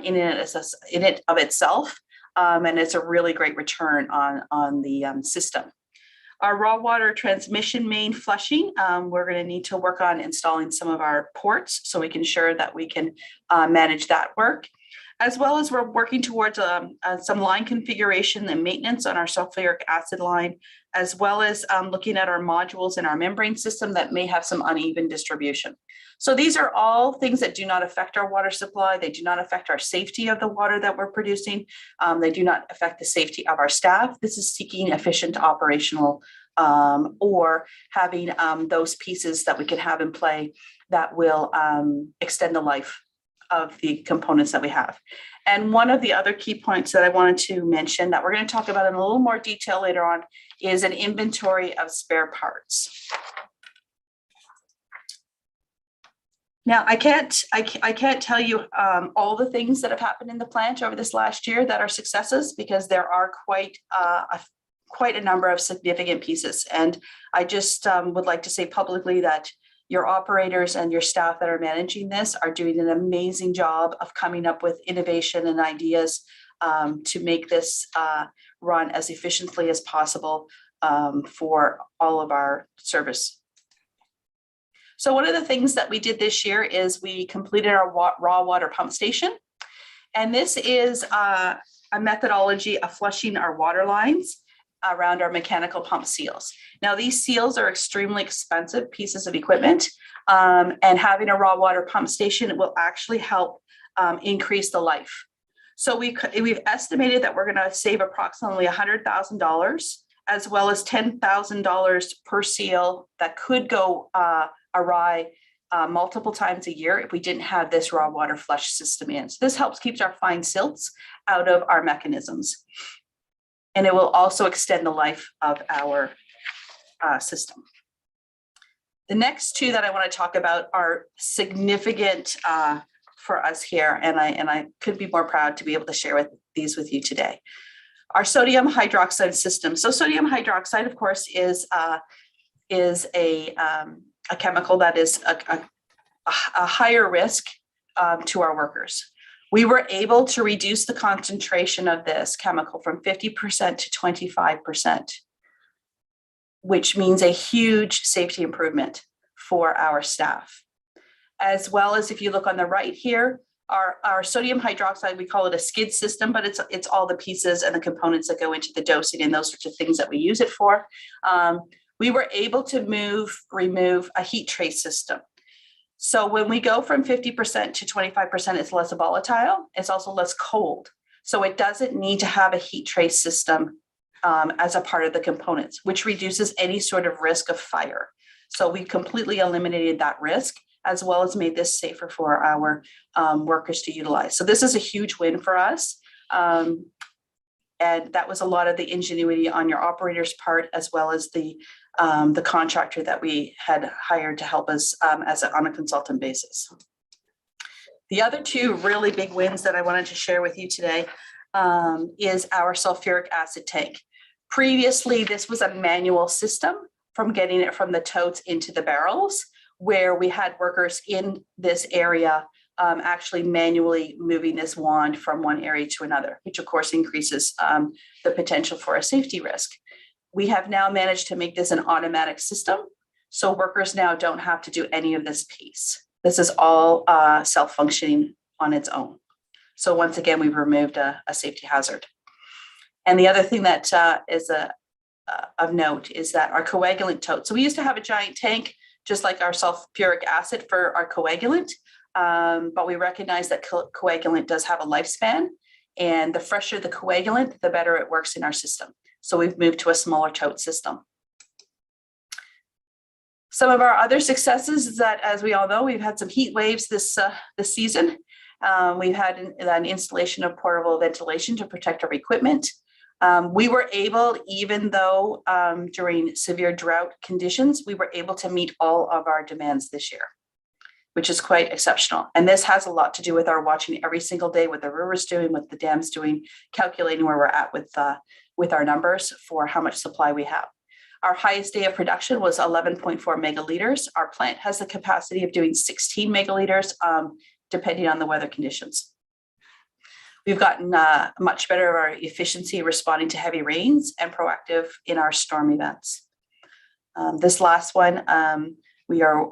in it of itself, and it's a really great return on the system. Our raw water transmission main flushing, we're going to need to work on installing some of our ports so we can ensure that we can manage that work, as well as we're working towards some line configuration and maintenance on our sulfuric acid line, as well as looking at our modules in our membrane system that may have some uneven distribution. So these are all things that do not affect our water supply. They do not affect our safety of the water that we're producing. They do not affect the safety of our staff. This is seeking efficient operational or having those pieces that we can have in play that will extend the life of the components that we have. And one of the other key points that I wanted to mention that we're going to talk about in a little more detail later on is an inventory of spare parts. Now, I can't tell you all the things that have happened in the plant over this last year that are successes, because there are quite a number of significant pieces. And I just would like to say publicly that your operators and your staff that are managing this are doing an amazing job of coming up with innovation and ideas to make this run as efficiently as possible for all of our service. So one of the things that we did this year is we completed our raw water pump station. And this is a methodology of flushing our water lines around our mechanical pump seals. Now, these seals are extremely expensive pieces of equipment, and having a raw water pump station will actually help increase the life. So we've estimated that we're going to save approximately $100,000, as well as $10,000 per seal that could go awry multiple times a year if we didn't have this raw water flush system in. So this helps keep our fine silts out of our mechanisms. And it will also extend the life of our system. The next two that I want to talk about are significant for us here, and I could be more proud to be able to share these with you today. Our sodium hydroxide system. So sodium hydroxide, of course, is a chemical that is a higher risk to our workers. We were able to reduce the concentration of this chemical from 50% to 25%, which means a huge safety improvement for our staff. As well as if you look on the right here, our sodium hydroxide, we call it a skid system, but it's all the pieces and the components that go into the dosing and those sorts of things that we use it for. We were able to remove a heat trace system. So when we go from 50% to 25%, it's less volatile. It's also less cold. So it doesn't need to have a heat trace system as a part of the components, which reduces any sort of risk of fire. So we completely eliminated that risk. as well as made this safer for our workers to utilize. So this is a huge win for us. And that was a lot of the ingenuity on your operator's part, as well as the contractor that we had hired to help us on a consultant basis. The other two really big wins that I wanted to share with you today is our sulfuric acid tank. Previously, this was a manual system from getting it from the totes into the barrels, where we had workers in this area actually manually moving this wand from one area to another, which of course increases the potential for a safety risk. We have now managed to make this an automatic system, so workers now don't have to do any of this piece. This is all self-functioning on its own. So once again, we've removed a safety hazard. And the other thing that is of note is that our coagulant tote. So we used to have a giant tank, just like our sulfuric acid for our coagulant, but we recognize that coagulant does have a lifespan, and the fresher the coagulant, the better it works in our system. So we've moved to a smaller tote system. Some of our other successes is that, as we all know, we've had some heat waves this season. We've had an installation of portable ventilation to protect our equipment. We were able, even though during severe drought conditions, we were able to meet all of our demands this year, which is quite exceptional. And this has a lot to do with our watching every single day what the river's doing, what the dam's doing, calculating where we're at with our numbers for how much supply we have. Our highest day of production was 11.4 megaliters. Our plant has the capacity of doing 16 megaliters, depending on the weather conditions. We've gotten much better at our efficiency responding to heavy rains and proactive in our storm events. This last one, we are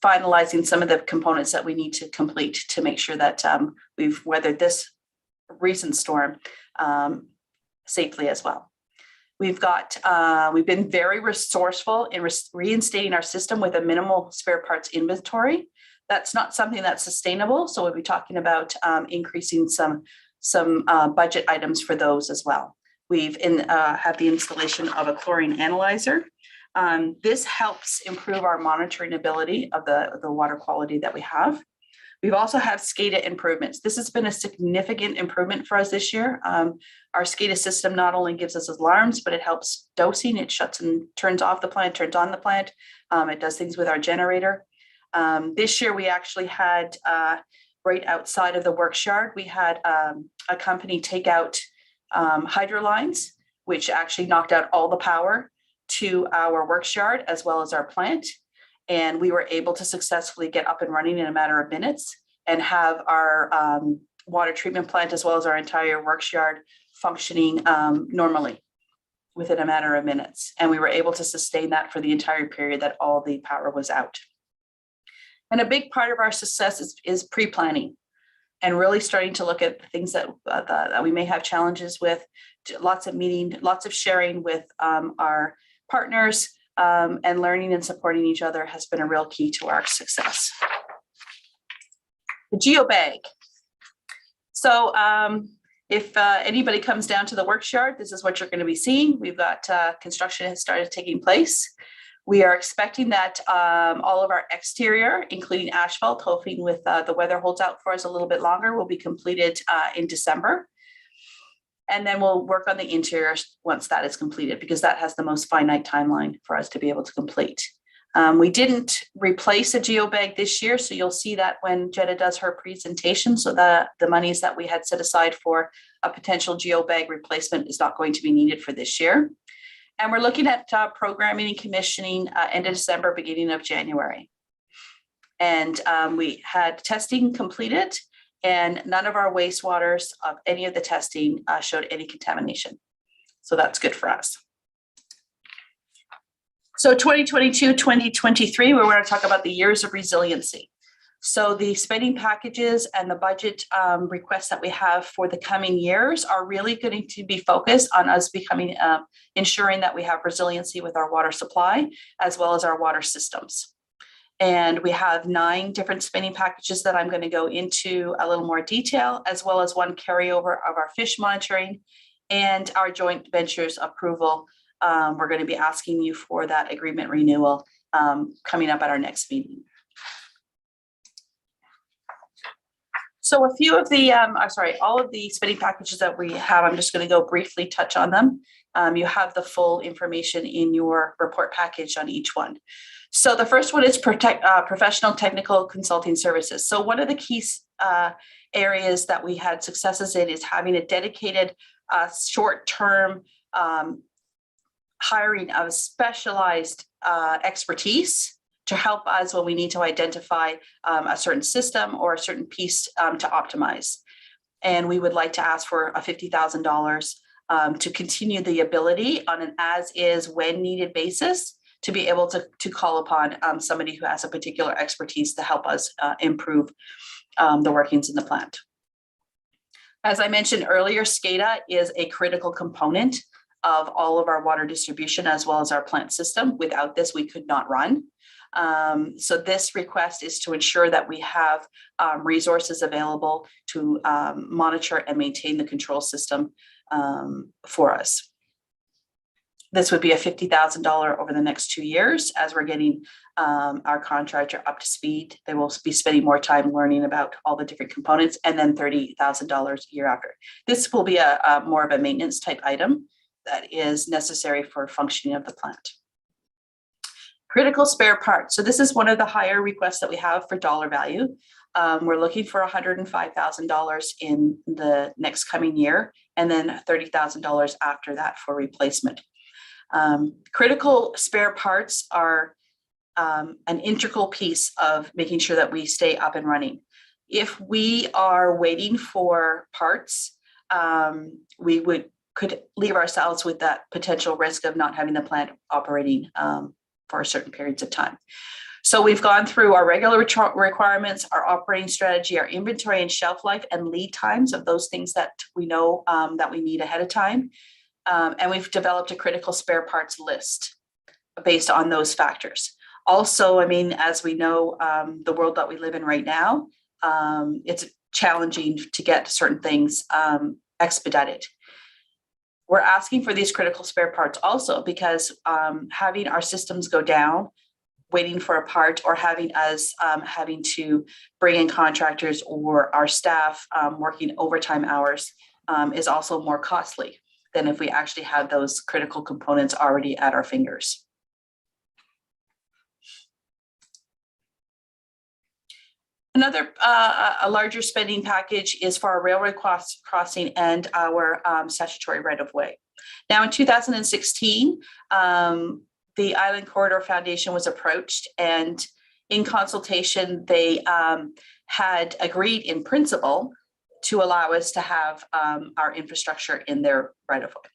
finalizing some of the components that we need to complete to make sure that we've weathered this recent storm safely as well. We've been very resourceful in reinstating our system with a minimal spare parts inventory. That's not something that's sustainable, so we'll be talking about increasing some budget items for those as well. We've had the installation of a chlorine analyzer. This helps improve our monitoring ability of the water quality that we have. We've also had SCADA improvements. This has been a significant improvement for us this year. Our SCADA system not only gives us alarms, but it helps dosing. It shuts and turns off the plant, turns on the plant. It does things with our generator. This year, we actually had, right outside of the works yard, we had a company take out hydro lines, which actually knocked out all the power to our works yard as well as our plant. And we were able to successfully get up and running in a matter of minutes and have our water treatment plant as well as our entire works yard functioning normally within a matter of minutes. And we were able to sustain that for the entire period that all the power was out. And a big part of our success is pre-planning and really starting to look at the things that we may have challenges with, lots of meeting, lots of sharing with our partners, and learning and supporting each other has been a real key to our success. The geobag. So if anybody comes down to the works yard, this is what you're going to be seeing. We've got construction has started taking place. We are expecting that all of our exterior, including asphalt, hoping with the weather holds out for us a little bit longer, will be completed in December. And then we'll work on the interior once that is completed, because that has the most finite timeline for us to be able to complete. We didn't replace a geobag this year, so you'll see that when Jetta does her presentation. So the monies that we had set aside for a potential geobag replacement is not going to be needed for this year. And we're looking at programming and commissioning end of December, beginning of January. And we had testing completed, and none of our wastewaters of any of the testing showed any contamination. So that's good for us. So 2022, 2023, we're going to talk about the years of resiliency. So the spending packages and the budget requests that we have for the coming years are really going to be focused on us ensuring that we have resiliency with our water supply as well as our water systems. And we have 9 different spending packages that I'm going to go into a little more detail, as well as one carryover of our fish monitoring and our joint ventures approval. We're going to be asking you for that agreement renewal coming up at our next meeting. So a few of the, all of the spending packages that we have, I'm just going to go briefly touch on them. You have the full information in your report package on each one. So the first one is professional technical consulting services. So one of the key areas that we had successes in is having a dedicated short-term hiring of specialized expertise to help us when we need to identify a certain system or a certain piece to optimize. And we would like to ask for a $50,000 to continue the ability on an as-is, when-needed basis to be able to call upon somebody who has a particular expertise to help us improve the workings in the plant. As I mentioned earlier, SCADA is a critical component of all of our water distribution as well as our plant system. Without this, we could not run. So this request is to ensure that we have resources available to monitor and maintain the control system for us. This would be a $50,000 over the next 2 years as we're getting our contractor up to speed. They will be spending more time learning about all the different components, and then $30,000 a year after. This will be a more of a maintenance type item that is necessary for functioning of the plant. Critical spare parts. So this is one of the higher requests that we have for dollar value. We're looking for $105,000 in the next coming year, and then $30,000 after that for replacement. Critical spare parts are an integral piece of making sure that we stay up and running. If we are waiting for parts, we could leave ourselves with that potential risk of not having the plant operating for certain periods of time. So we've gone through our regular requirements, our operating strategy, our inventory and shelf life and lead times of those things that we know that we need ahead of time. And we've developed a critical spare parts list based on those factors. Also, I mean, as we know, the world that we live in right now, it's challenging to get certain things expedited. We're asking for these critical spare parts also because having our systems go down, waiting for a part, or having us having to bring in contractors or our staff working overtime hours is also more costly than if we actually have those critical components already at our fingers. Another a larger spending package is for our railroad crossing and our statutory right-of-way. Now in 2016, the Island Corridor Foundation was approached, and in consultation, they had agreed in principle to allow us to have our infrastructure in their right-of-way.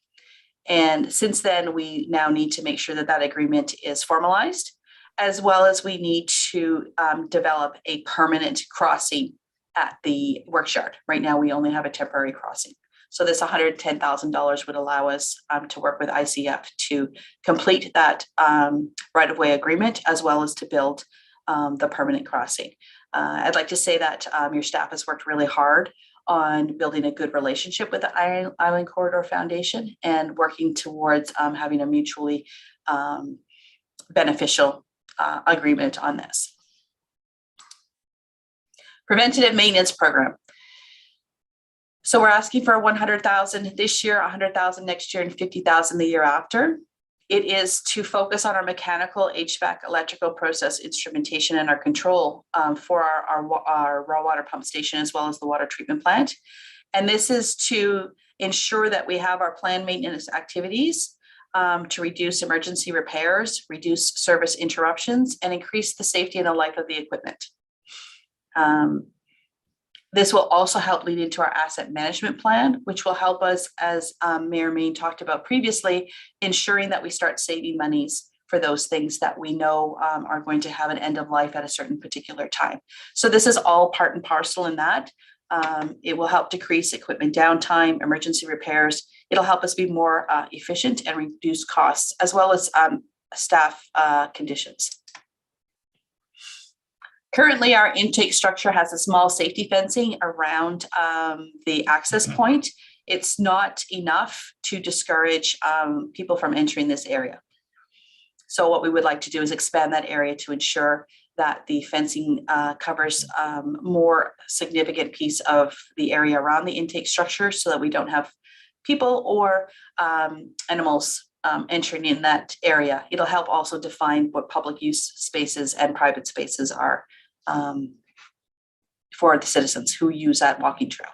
And since then, we now need to make sure that that agreement is formalized, as well as we need to develop a permanent crossing at the works yard. Right now, we only have a temporary crossing. So this $110,000 would allow us to work with ICF to complete that right-of-way agreement, as well as to build the permanent crossing. I'd like to say that your staff has worked really hard on building a good relationship with the Island Corridor Foundation and working towards having a mutually beneficial agreement on this. Preventative maintenance program. So we're asking for 100,000 this year, 100,000 next year, and 50,000 the year after. It is to focus on our mechanical, HVAC, electrical process instrumentation, and our control for our raw water pump station, as well as the water treatment plant. And this is to ensure that we have our planned maintenance activities to reduce emergency repairs, reduce service interruptions, and increase the safety and the life of the equipment. This will also help lead into our asset management plan, which will help us, as Mayor Mayne talked about previously, ensuring that we start saving monies for those things that we know are going to have an end of life at a certain particular time. So this is all part and parcel in that. It will help decrease equipment downtime, emergency repairs. It'll help us be more efficient and reduce costs, as well as staff conditions. Currently, our intake structure has a small safety fencing around the access point. It's not enough to discourage people from entering this area. So what we would like to do is expand that area to ensure that the fencing covers more significant piece of the area around the intake structure so that we don't have people or animals entering in that area. It'll help also define what public use spaces and private spaces are for the citizens who use that walking trail.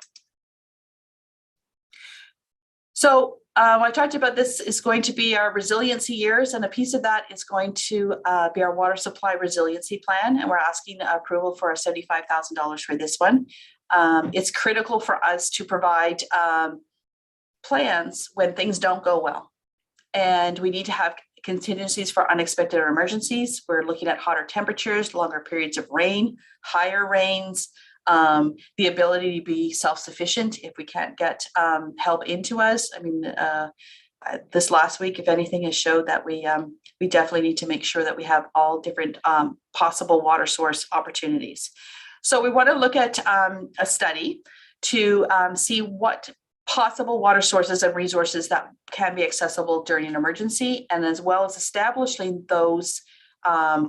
So I talked about this is going to be our resiliency years, and a piece of that is going to be our water supply resiliency plan, and we're asking approval for $75,000 for this one. It's critical for us to provide plans when things don't go well, and we need to have contingencies for unexpected or emergencies. We're looking at hotter temperatures, longer periods of rain, higher rains, the ability to be self-sufficient if we can't get help into us. I mean, this last week, if anything, has showed that we definitely need to make sure that we have all different possible water source opportunities. So we want to look at a study to see what possible water sources and resources that can be accessible during an emergency, and as well as establishing those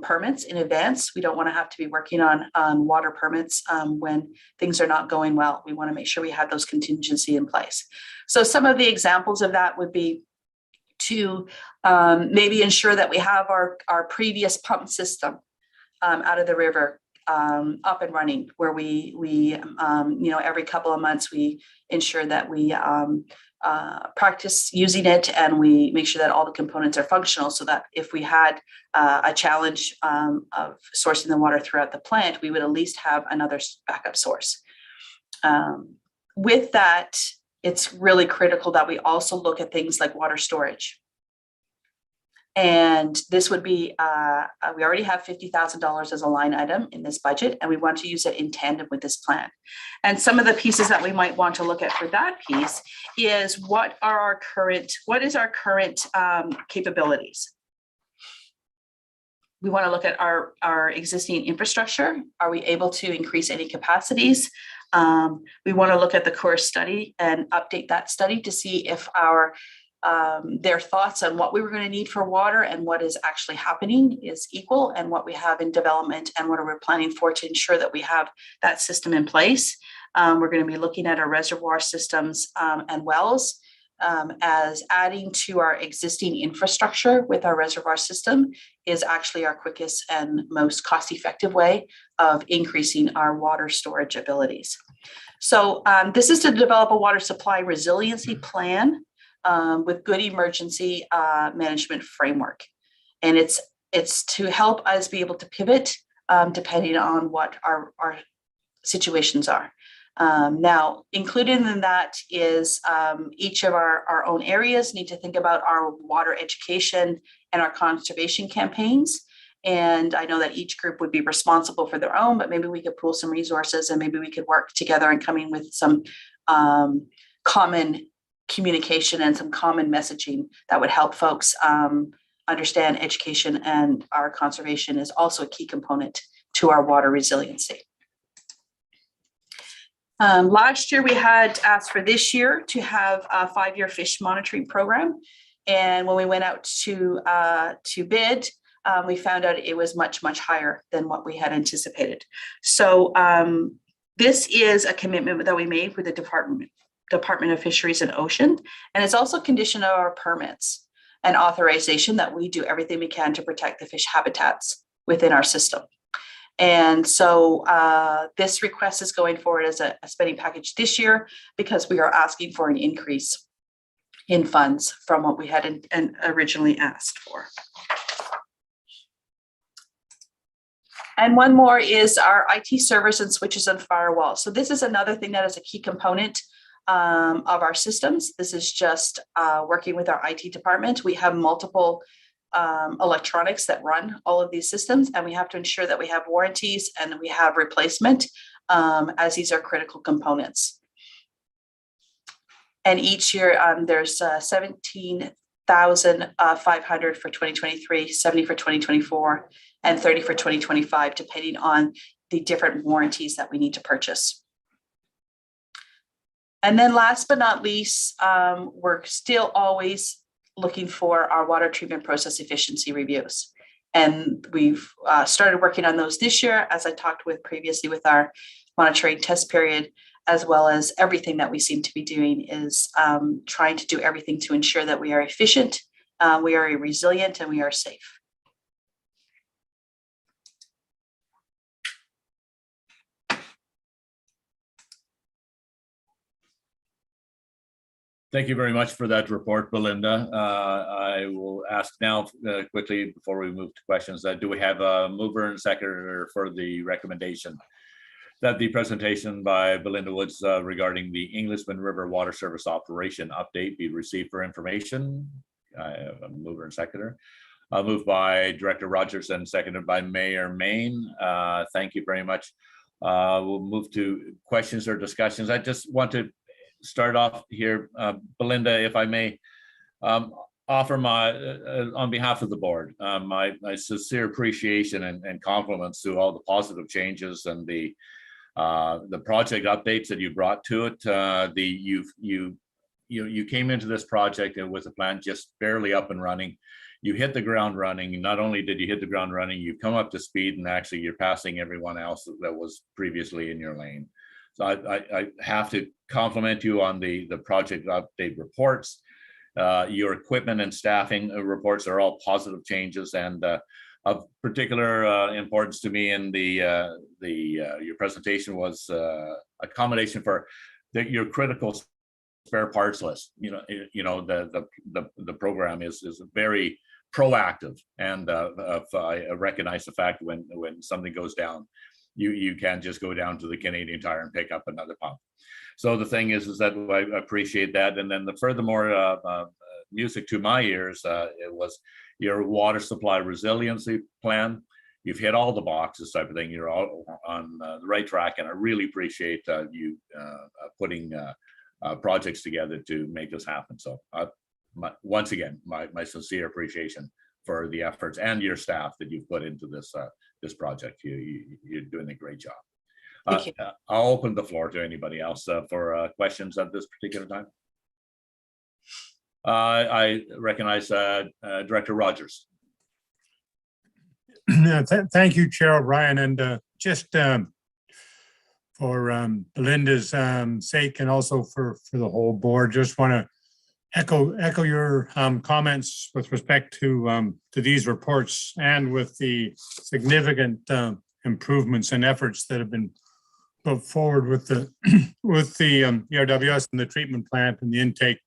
permits in advance. We don't want to have to be working on water permits when things are not going well. We want to make sure we have those contingency in place. So some of the examples of that would be to maybe ensure that we have our previous pump system out of the river up and running, where we every couple of months we ensure that we practice using it, and we make sure that all the components are functional, so that if we had a challenge of sourcing the water throughout the plant, we would at least have another backup source. With that, it's really critical that we also look at things like water storage. And this would be, we already have $50,000 as a line item in this budget, and we want to use it in tandem with this plan. And some of the pieces that we might want to look at for that piece is what is our current capabilities? We want to look at our existing infrastructure. Are we able to increase any capacities? We want to look at the CORRESPONDENCE study and update that study to see if their thoughts on what we were going to need for water and what is actually happening is equal, and what we have in development and what are we planning for to ensure that we have that system in place. We're going to be looking at our reservoir systems and wells as adding to our existing infrastructure with our reservoir system is actually our quickest and most cost-effective way of increasing our water storage abilities. So this is to develop a water supply resiliency plan with good emergency management framework. And it's to help us be able to pivot depending on what our situations are. Now, included in that is each of our own areas need to think about our water education and our conservation campaigns. And I know that each group would be responsible for their own, but maybe we could pool some resources, and maybe we could work together and come in with some common communication and some common messaging that would help folks understand education, and our conservation is also a key component to our water resiliency. Last year we had asked for this year to have a 5-year fish monitoring program, and when we went out to bid, we found out it was much higher than what we had anticipated. So this is a commitment that we made with the Department of Fisheries and Ocean, and it's also a condition of our permits and authorization that we do everything we can to protect the fish habitats within our system. And so this request is going forward as a spending package this year because we are asking for an increase in funds from what we had originally asked for. And one more is our IT servers and switches and firewalls. So this is another thing that is a key component of our systems. This is just working with our IT department. We have multiple electronics that run all of these systems, and we have to ensure that we have warranties and we have replacement as these are critical components. And each year there's 17,500 for 2023, 70 for 2024, and 30 for 2025, depending on the different warranties that we need to purchase. And then last but not least, we're still always looking for our water treatment process efficiency reviews. And we've started working on those this year, as I talked with previously with our monitoring test period, as well as everything that we seem to be doing is trying to do everything to ensure that we are efficient, we are resilient, and we are safe. Thank you very much for that report, Belinda. I will ask now quickly before we move to questions, do we have a mover and seconder for the recommendation that the presentation by Belinda Woods regarding the Englishman River Water Service Operation update be received for information? A mover and seconder. Moved by Director Rogers and seconded by Mayor Mayne. Thank you very much. We'll move to questions or discussions. I just want to start off here, Belinda, if I may, offer my, on behalf of the board, my sincere appreciation and compliments to all the positive changes and the project updates that you brought to it. You came into this project with a plan just barely up and running. You hit the ground running. Not only did you hit the ground running, you've come up to speed, and actually you're passing everyone else that was previously in your lane. So I have to compliment you on the project update reports. Your equipment and staffing reports are all positive changes, and of particular importance to me in your presentation was accommodation for your critical spare parts list. The program is very proactive, and I recognize the fact when something goes down, you can't just go down to the Canadian Tire and pick up another pump. So the thing is that I appreciate that. And then furthermore, music to my ears, it was your water supply resiliency plan. You've hit all the boxes type of thing. You're all on the right track. And I really appreciate you putting projects together to make this happen. So once again, my sincere appreciation for the efforts and your staff that you've put into this project. You're doing a great job. Thank you. I'll open the floor to anybody else for questions at this particular time. I recognize Director Rogers. Thank you, Chair O'Brien, and just for Belinda's sake, and also for the whole board, just want to echo your comments with respect to these reports, and with the significant improvements and efforts that have been put forward with the ERWS and the treatment plant and the intake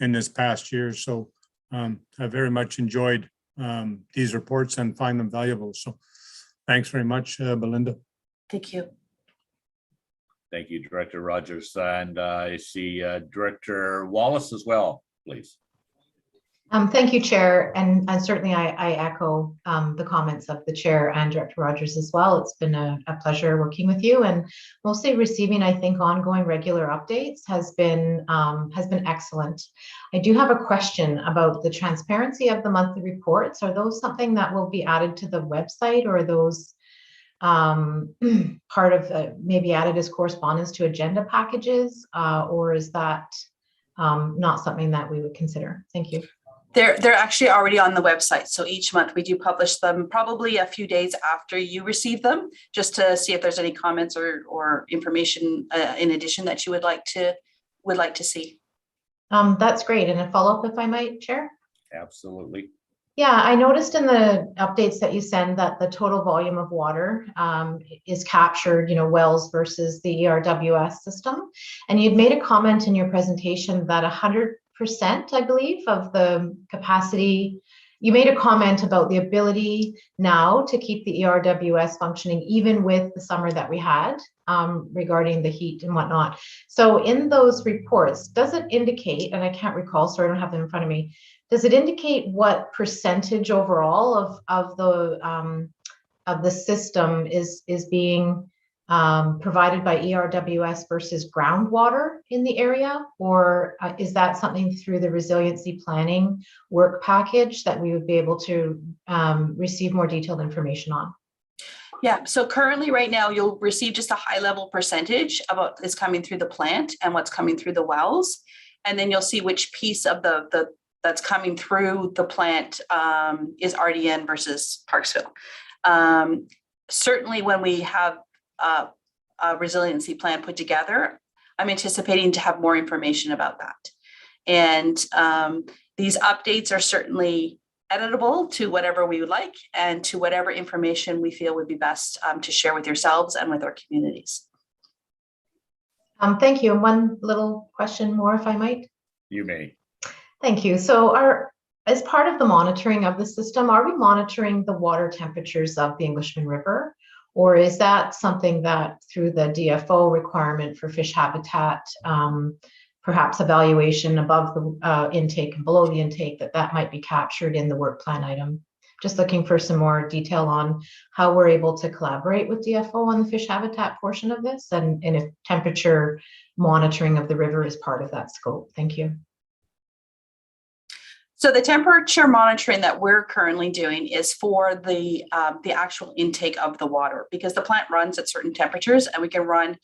in this past year. So I very much enjoyed these reports and find them valuable. So thanks very much, Belinda. Thank you. Thank you, Director Rogers. And I see Director Wallace as well, please. Thank you, Chair. And certainly I echo the comments of the Chair and Director Rogers as well. It's been a pleasure working with you, and mostly receiving, I think, ongoing regular updates has been excellent. I do have a question about the transparency of the monthly reports. Are those something that will be added to the website, or are those part of maybe added as correspondence to agenda packages, or is that not something that we would consider? Thank you. They're actually already on the website. So each month we do publish them, probably a few days after you receive them, just to see if there's any comments or information in addition that you would like to see. That's great. And a follow-up, if I might, Chair? Absolutely. Yeah, I noticed in the updates that you send that the total volume of water is captured, wells versus the ERWS system. And you'd made a comment in your presentation that 100%, I believe, of the capacity, you made a comment about the ability now to keep the ERWS functioning even with the summer that we had regarding the heat and whatnot. So in those reports, does it indicate, and I can't recall, so I don't have them in front of me, does it indicate what percentage overall of the system is being provided by ERWS versus groundwater in the area? Or is that something through the resiliency planning work package that we would be able to receive more detailed information on? Yeah, so currently right now you'll receive just a high level percentage of what is coming through the plant and what's coming through the wells. And then you'll see which piece of the that's coming through the plant is RDN versus Parksville. Certainly when we have a resiliency plan put together, I'm anticipating to have more information about that. And these updates are certainly editable to whatever we would like and to whatever information we feel would be best to share with yourselves and with our communities. Thank you. One little question more, if I might. You may. Thank you. So as part of the monitoring of the system, are we monitoring the water temperatures of the Englishman River? Or is that something that through the DFO requirement for fish habitat, perhaps evaluation above the intake and below the intake, that might be captured in the work plan item? Just looking for some more detail on how we're able to collaborate with DFO on the fish habitat portion of this, and if temperature monitoring of the river is part of that scope. Thank you. So the temperature monitoring that we're currently doing is for the actual intake of the water, because the plant runs at certain temperatures, and we can run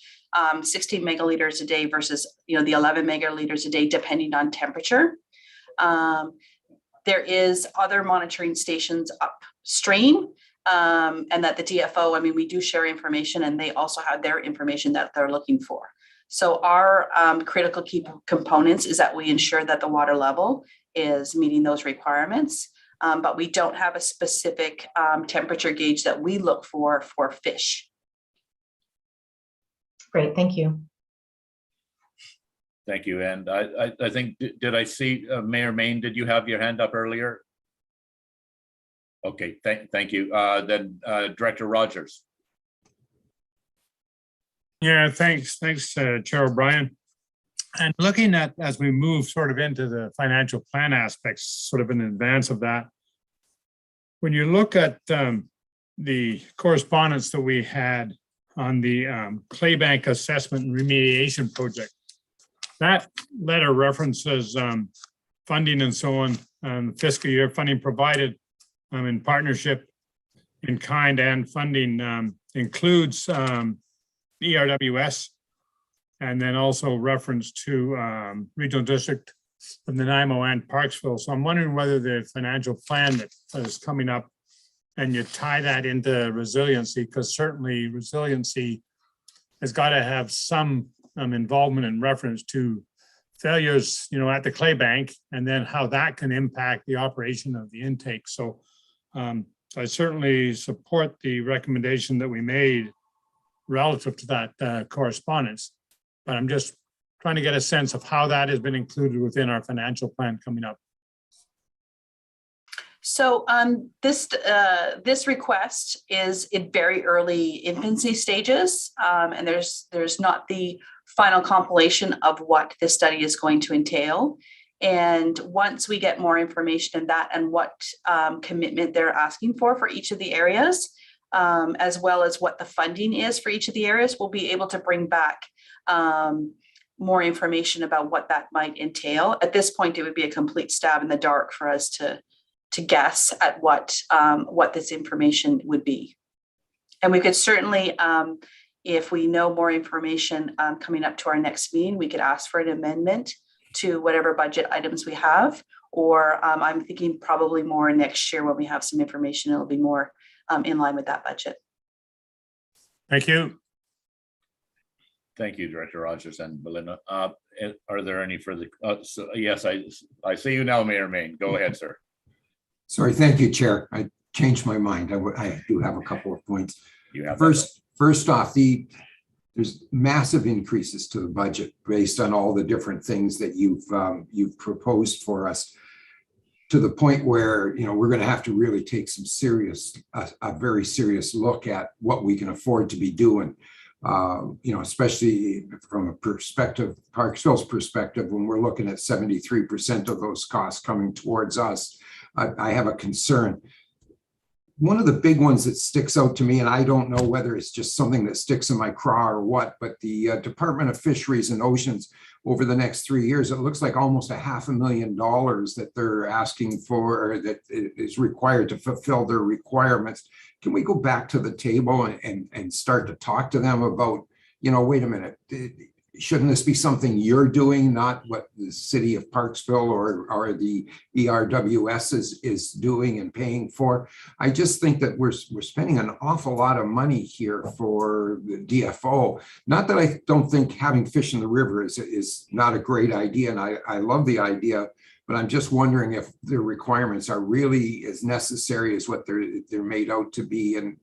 16 megaliters a day versus the 11 megaliters a day depending on temperature. There is other monitoring stations upstream, and that the DFO, we do share information, and they also have their information that they're looking for. So our critical key components is that we ensure that the water level is meeting those requirements, but we don't have a specific temperature gauge that we look for fish. Great, thank you. Thank you. And I think, did I see Mayor Mayne, did you have your hand up earlier? Okay, thank you. Then Director Rogers. Yeah, thanks, Chair O'Brien. And looking at, as we move sort of into the financial plan aspects, sort of in advance of that, when you look at the correspondence that we had on the clay bank assessment and remediation project, that letter references funding and so on, fiscal year funding provided in partnership in kind, and funding includes ERWS, and then also reference to regional district of Nanaimo and Parksville. So I'm wondering whether the financial plan that is coming up, and you tie that into resiliency, because certainly resiliency has got to have some involvement in reference to failures, at the clay bank, and then how that can impact the operation of the intake. So I certainly support the recommendation that we made relative to that correspondence, but I'm just trying to get a sense of how that has been included within our financial plan coming up. So this request is in very early infancy stages, and there's not the final compilation of what this study is going to entail. And once we get more information on that and what commitment they're asking for each of the areas, as well as what the funding is for each of the areas, we'll be able to bring back more information about what that might entail. At this point, it would be a complete stab in the dark for us to guess at what this information would be. And we could certainly, if we know more information coming up to our next meeting, we could ask for an amendment to whatever budget items we have, or I'm thinking probably more next year when we have some information, it'll be more in line with that budget. Thank you. Thank you, Director Rogers and Belinda. Are there any further? So yes, I see you now, Mayor Mayne. Go ahead, sir. Sorry, thank you, Chair. I changed my mind. I do have a couple of points. You have first off, there's massive increases to the budget based on all the different things that you've proposed for us, to the point where we're going to have to really take some a very serious look at what we can afford to be doing. Especially from a perspective, Parksville's perspective, when we're looking at 73% of those costs coming towards us, I have a concern. One of the big ones that sticks out to me, and I don't know whether it's just something that sticks in my craw or what, but the Department of Fisheries and Oceans over the next 3 years, it looks like almost $500,000 that they're asking for, or that is required to fulfill their requirements. Can we go back to the table and start to talk to them about, wait a minute, shouldn't this be something you're doing, not what the city of Parksville or the ERWS is doing and paying for? I just think that we're spending an awful lot of money here for the DFO. Not that I don't think having fish in the river is not a great idea, and I love the idea, but I'm just wondering if the requirements are really as necessary as what they're made out to be, and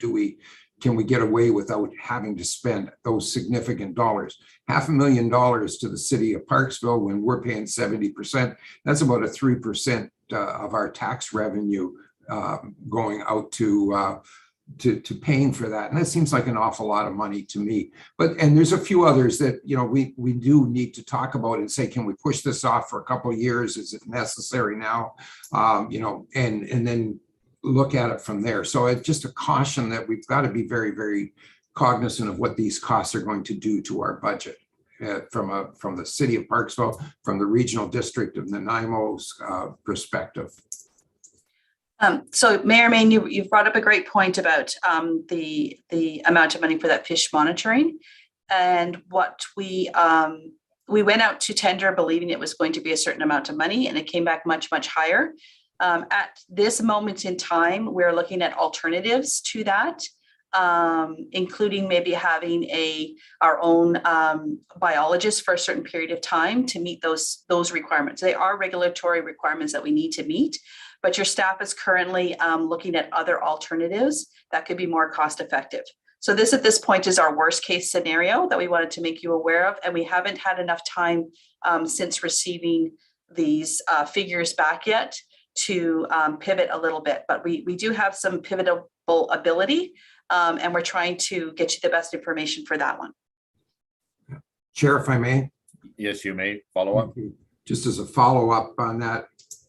can we get away without having to spend those significant dollars? $500,000 to the city of Parksville when we're paying 70%. That's about a 3% of our tax revenue going out to paying for that. And that seems like an awful lot of money to me. And there's a few others that, we do need to talk about and say, can we push this off for a couple of years? Is it necessary now? And then look at it from there. So it's just a caution that we've got to be very, very cognizant of what these costs are going to do to our budget from the city of Parksville, from the regional district of Nanaimo's perspective. So Mayor Mayne, you've brought up a great point about the amount of money for that fish monitoring, and what we went out to tender believing it was going to be a certain amount of money, and it came back much, much higher. At this moment in time, we're looking at alternatives to that, including maybe having our own biologist for a certain period of time to meet those requirements. They are regulatory requirements that we need to meet, but your staff is currently looking at other alternatives that could be more cost effective. So this at this point is our worst case scenario that we wanted to make you aware of, and we haven't had enough time since receiving these figures back yet to pivot a little bit, but we do have some pivotable ability, and we're trying to get you the best information for that one. Chair, if I may. Yes, you may follow up. Just as a follow up on that,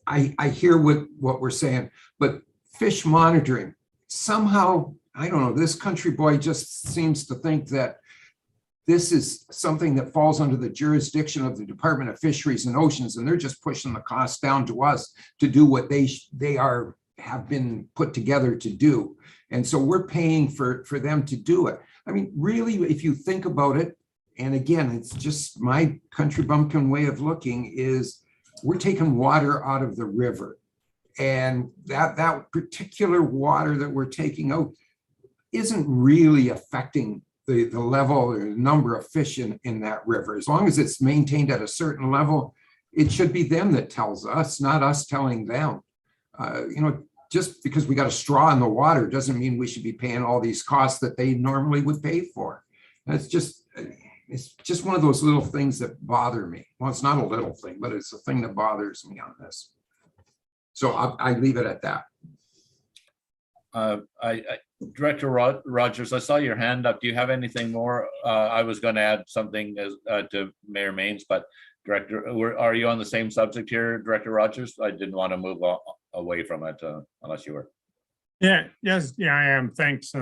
I hear what we're saying, but fish monitoring, somehow, I don't know, this country boy just seems to think that this is something that falls under the jurisdiction of the Department of Fisheries and Oceans, and they're just pushing the cost down to us to do what they have been put together to do. And so we're paying for them to do it. I mean, really, if you think about it, and again, it's just my country bumpkin way of looking, is we're taking water out of the river. And that particular water that we're taking out isn't really affecting the level or number of fish in that river. As long as it's maintained at a certain level, it should be them that tells us, not us telling them. Just because we got a straw in the water doesn't mean we should be paying all these costs that they normally would pay for. And it's just one of those little things that bother me. Well, it's not a little thing, but it's a thing that bothers me on this. So I leave it at that. Director Rogers, I saw your hand up. Do you have anything more? I was going to add something to Mayor Mayne's, but Director, are you on the same subject here, Director Rogers? I didn't want to move away from it unless you were. Yeah, I am. Thanks.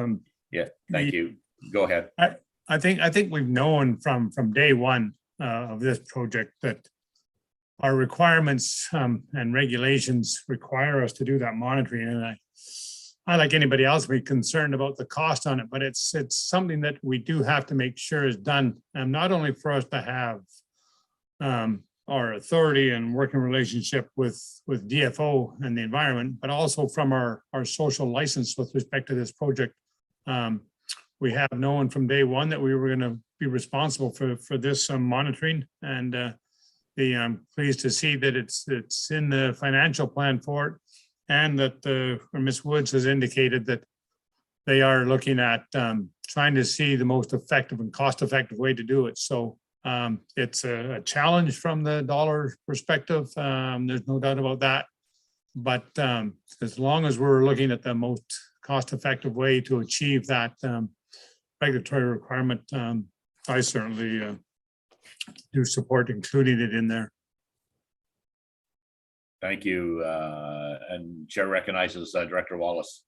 Yeah, thank you. Go ahead. I think we've known from day one of this project that our requirements and regulations require us to do that monitoring, and I like anybody else, be concerned about the cost on it, but it's something that we do have to make sure is done, and not only for us to have our authority and working relationship with DFO and the environment, but also from our social license with respect to this project. We have known from day one that we were going to be responsible for this monitoring, and I'm pleased to see that it's in the financial plan for it, and that Ms. Woods has indicated that they are looking at trying to see the most effective and cost-effective way to do it. So it's a challenge from the dollar perspective. There's no doubt about that. But as long as we're looking at the most cost-effective way to achieve that regulatory requirement, I certainly do support including it in there. Thank you. And Chair recognizes Director Wallace.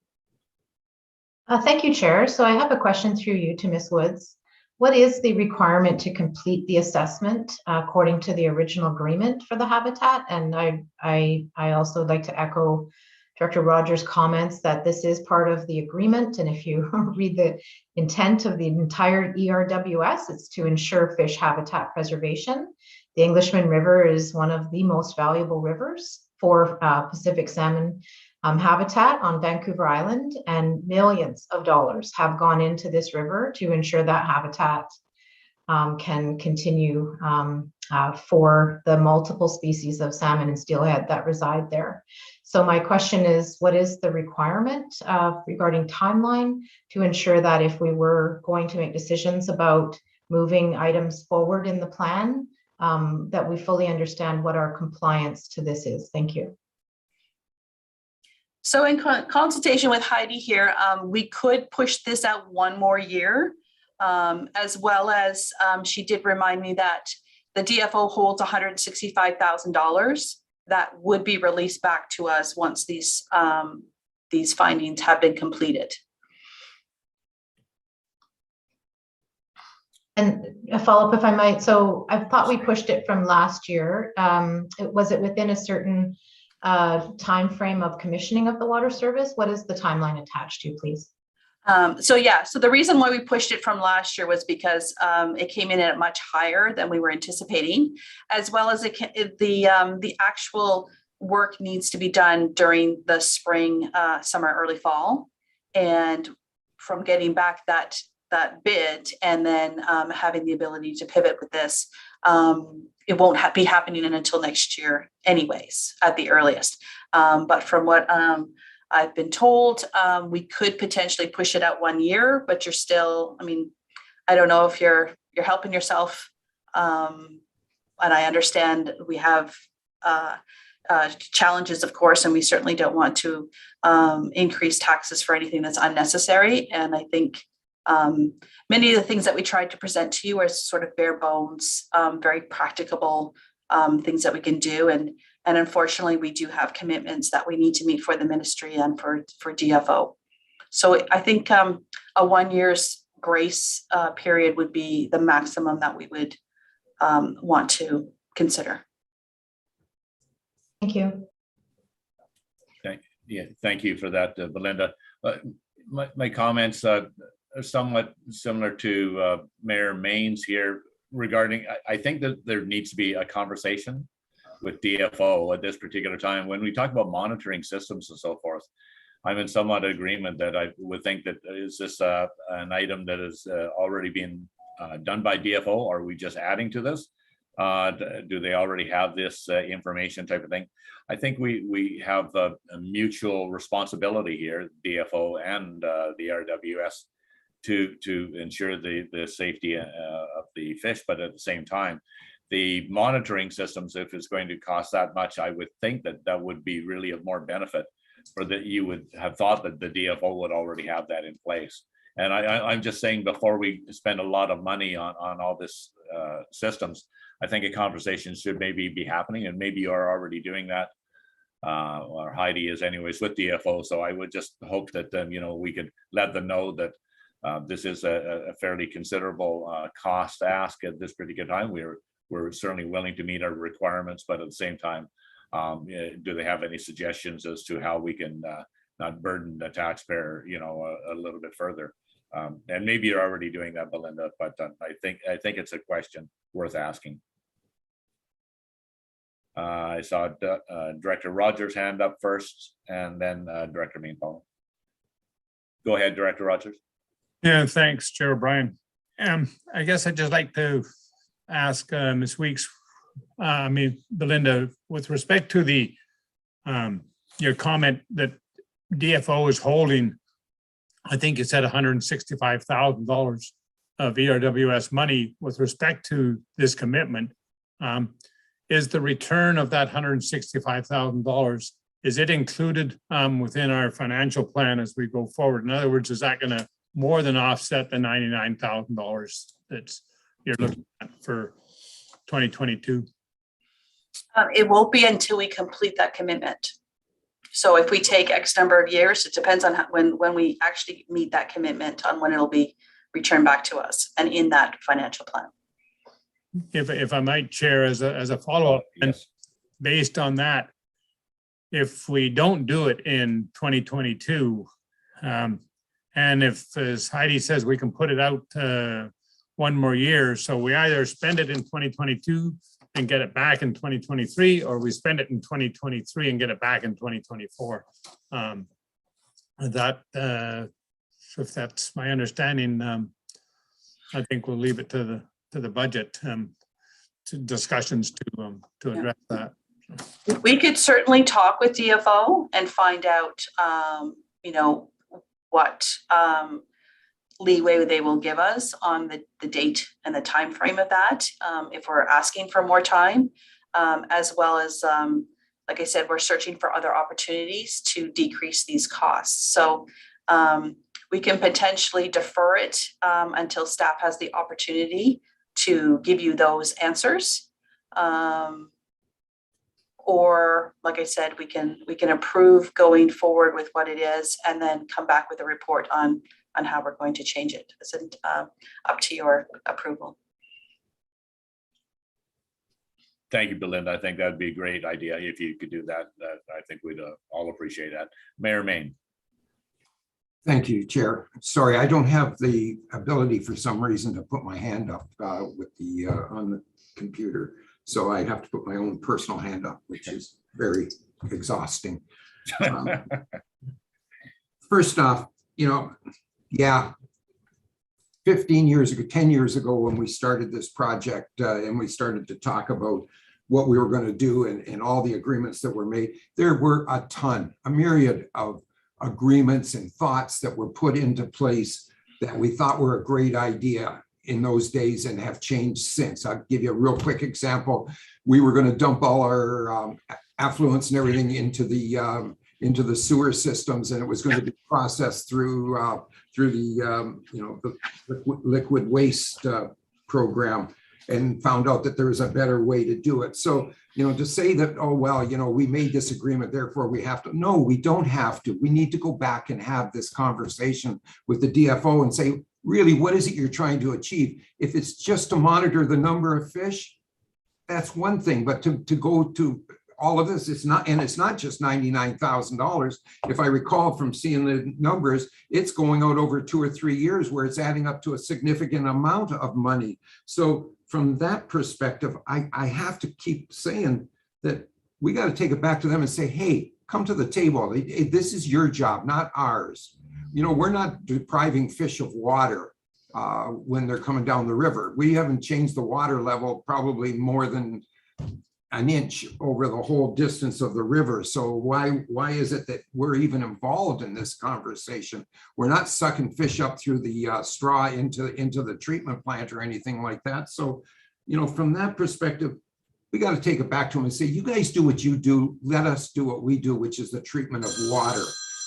Thank you, Chair. So I have a question through you to Ms. Woods. What is the requirement to complete the assessment according to the original agreement for the habitat? And I also like to echo Director Rogers comments that this is part of the agreement. And if you read the intent of the entire ERWS, it's to ensure fish habitat preservation. The Englishman River is one of the most valuable rivers for Pacific salmon habitat on Vancouver Island, and millions of dollars have gone into this river to ensure that habitat can continue for the multiple species of salmon and steelhead that reside there. So my question is, what is the requirement regarding timeline to ensure that if we were going to make decisions about moving items forward in the plan, that we fully understand what our compliance to this is? Thank you. So in consultation with Heidi here, we could push this out one more year, as well as she did remind me that the DFO holds $165,000 that would be released back to us once these findings have been completed. And a follow-up, if I might. So I thought we pushed it from last year. Was it within a certain time frame of commissioning of the water service? What is the timeline attached to, please? So the reason why we pushed it from last year was because it came in at much higher than we were anticipating, as well as the actual work needs to be done during the spring, summer, early fall, and from getting back that bid and then having the ability to pivot with this, it won't be happening until next year, anyways, at the earliest. But from what I've been told, we could potentially push it out 1 year, but you're still, I mean, I don't know if you're helping yourself. And I understand we have challenges, of course, and we certainly don't want to increase taxes for anything that's unnecessary. And I think many of the things that we tried to present to you are sort of bare bones, very practicable things that we can do. And unfortunately, we do have commitments that we need to meet for the ministry and for DFO. So I think a 1 year's grace period would be the maximum that we would want to consider. Thank you. Thank you for that, Belinda. My comments are somewhat similar to Mayor Mayne's here regarding, I think that there needs to be a conversation with DFO at this particular time. When we talk about monitoring systems and so forth, I'm in somewhat agreement that I would think that is this an item that is already being done by DFO, or are we just adding to this? Do they already have this information type of thing? I think we have a mutual responsibility here, DFO and the ERWS, to ensure the safety of the fish, but at the same time, the monitoring systems, if it's going to cost that much, I would think that would be really of more benefit, or that you would have thought that the DFO would already have that in place. And I'm just saying, before we spend a lot of money on all this systems, I think a conversation should maybe be happening, and maybe you're already doing that, or Heidi is anyways with DFO. So I would just hope that we could let them know that this is a fairly considerable cost ask at this particular time. We're certainly willing to meet our requirements, but at the same time, do they have any suggestions as to how we can not burden the taxpayer, a little bit further? And maybe you're already doing that, Belinda, but I think it's a question worth asking. I saw Director Rogers' hand up first, and then Director Mayne following. Go ahead, Director Rogers. Yeah, thanks, Chair O'Brien. I guess I'd just like to ask Ms. Weeks, Belinda, with respect to the your comment that DFO is holding, I think you said $165,000 of ERWS money with respect to this commitment. Is the return of that $165,000, is it included within our financial plan as we go forward? In other words, is that going to more than offset the $99,000 that's you're looking at for 2022? It won't be until we complete that commitment. So if we take X number of years, it depends on when we actually meet that commitment on when it'll be returned back to us and in that financial plan. If I might, Chair, as a follow-up, and based on that, if we don't do it in 2022, and if, as Heidi says, we can put it out one more year, so we either spend it in 2022 and get it back in 2023, or we spend it in 2023 and get it back in 2024. If that's my understanding, I think we'll leave it to the budget to discussions to address that. We could certainly talk with DFO and find out, you know, what leeway they will give us on the date and the time frame of that, if we're asking for more time, as well as, like I said, we're searching for other opportunities to decrease these costs. So we can potentially defer it until staff has the opportunity to give you those answers. Or, like I said, we can approve going forward with what it is and then come back with a report on how we're going to change it. It's up to your approval. Thank you, Belinda. I think that'd be a great idea if you could do that. I think we'd all appreciate that. Mayor Mayne. Thank you, Chair. Sorry, I don't have the ability for some reason to put my hand up with the on the computer. So I have to put my own personal hand up, which is very exhausting. First off, you know, yeah, 15 years ago, 10 years ago, when we started this project and we started to talk about what we were going to do and all the agreements that were made, there were a myriad of agreements and thoughts that were put into place that we thought were a great idea in those days and have changed since. I'll give you a real quick example. We were going to dump all our affluents and everything into the sewer systems, and it was going to be processed through the the liquid waste program, and found out that there was a better way to do it. So, you know, to say that, oh, well, you know, we made this agreement, therefore we have to. No, we don't have to. We need to go back and have this conversation with the DFO and say, really, what is it you're trying to achieve? If it's just to monitor the number of fish, that's one thing. But to go to all of this, it's not, and it's not just $99,000. If I recall from seeing the numbers, it's going out over 2 or 3 years where it's adding up to a significant amount of money. So from that perspective, I have to keep saying that we got to take it back to them and say, hey, come to the table. This is your job, not ours. You know, we're not depriving fish of water when they're coming down the river. We haven't changed the water level probably more than an inch over the whole distance of the river. So why is it that we're even involved in this conversation? We're not sucking fish up through the straw into the treatment plant or anything like that. So, you know, from that perspective, we got to take it back to them and say, you guys do what you do. Let us do what we do, which is the treatment of water.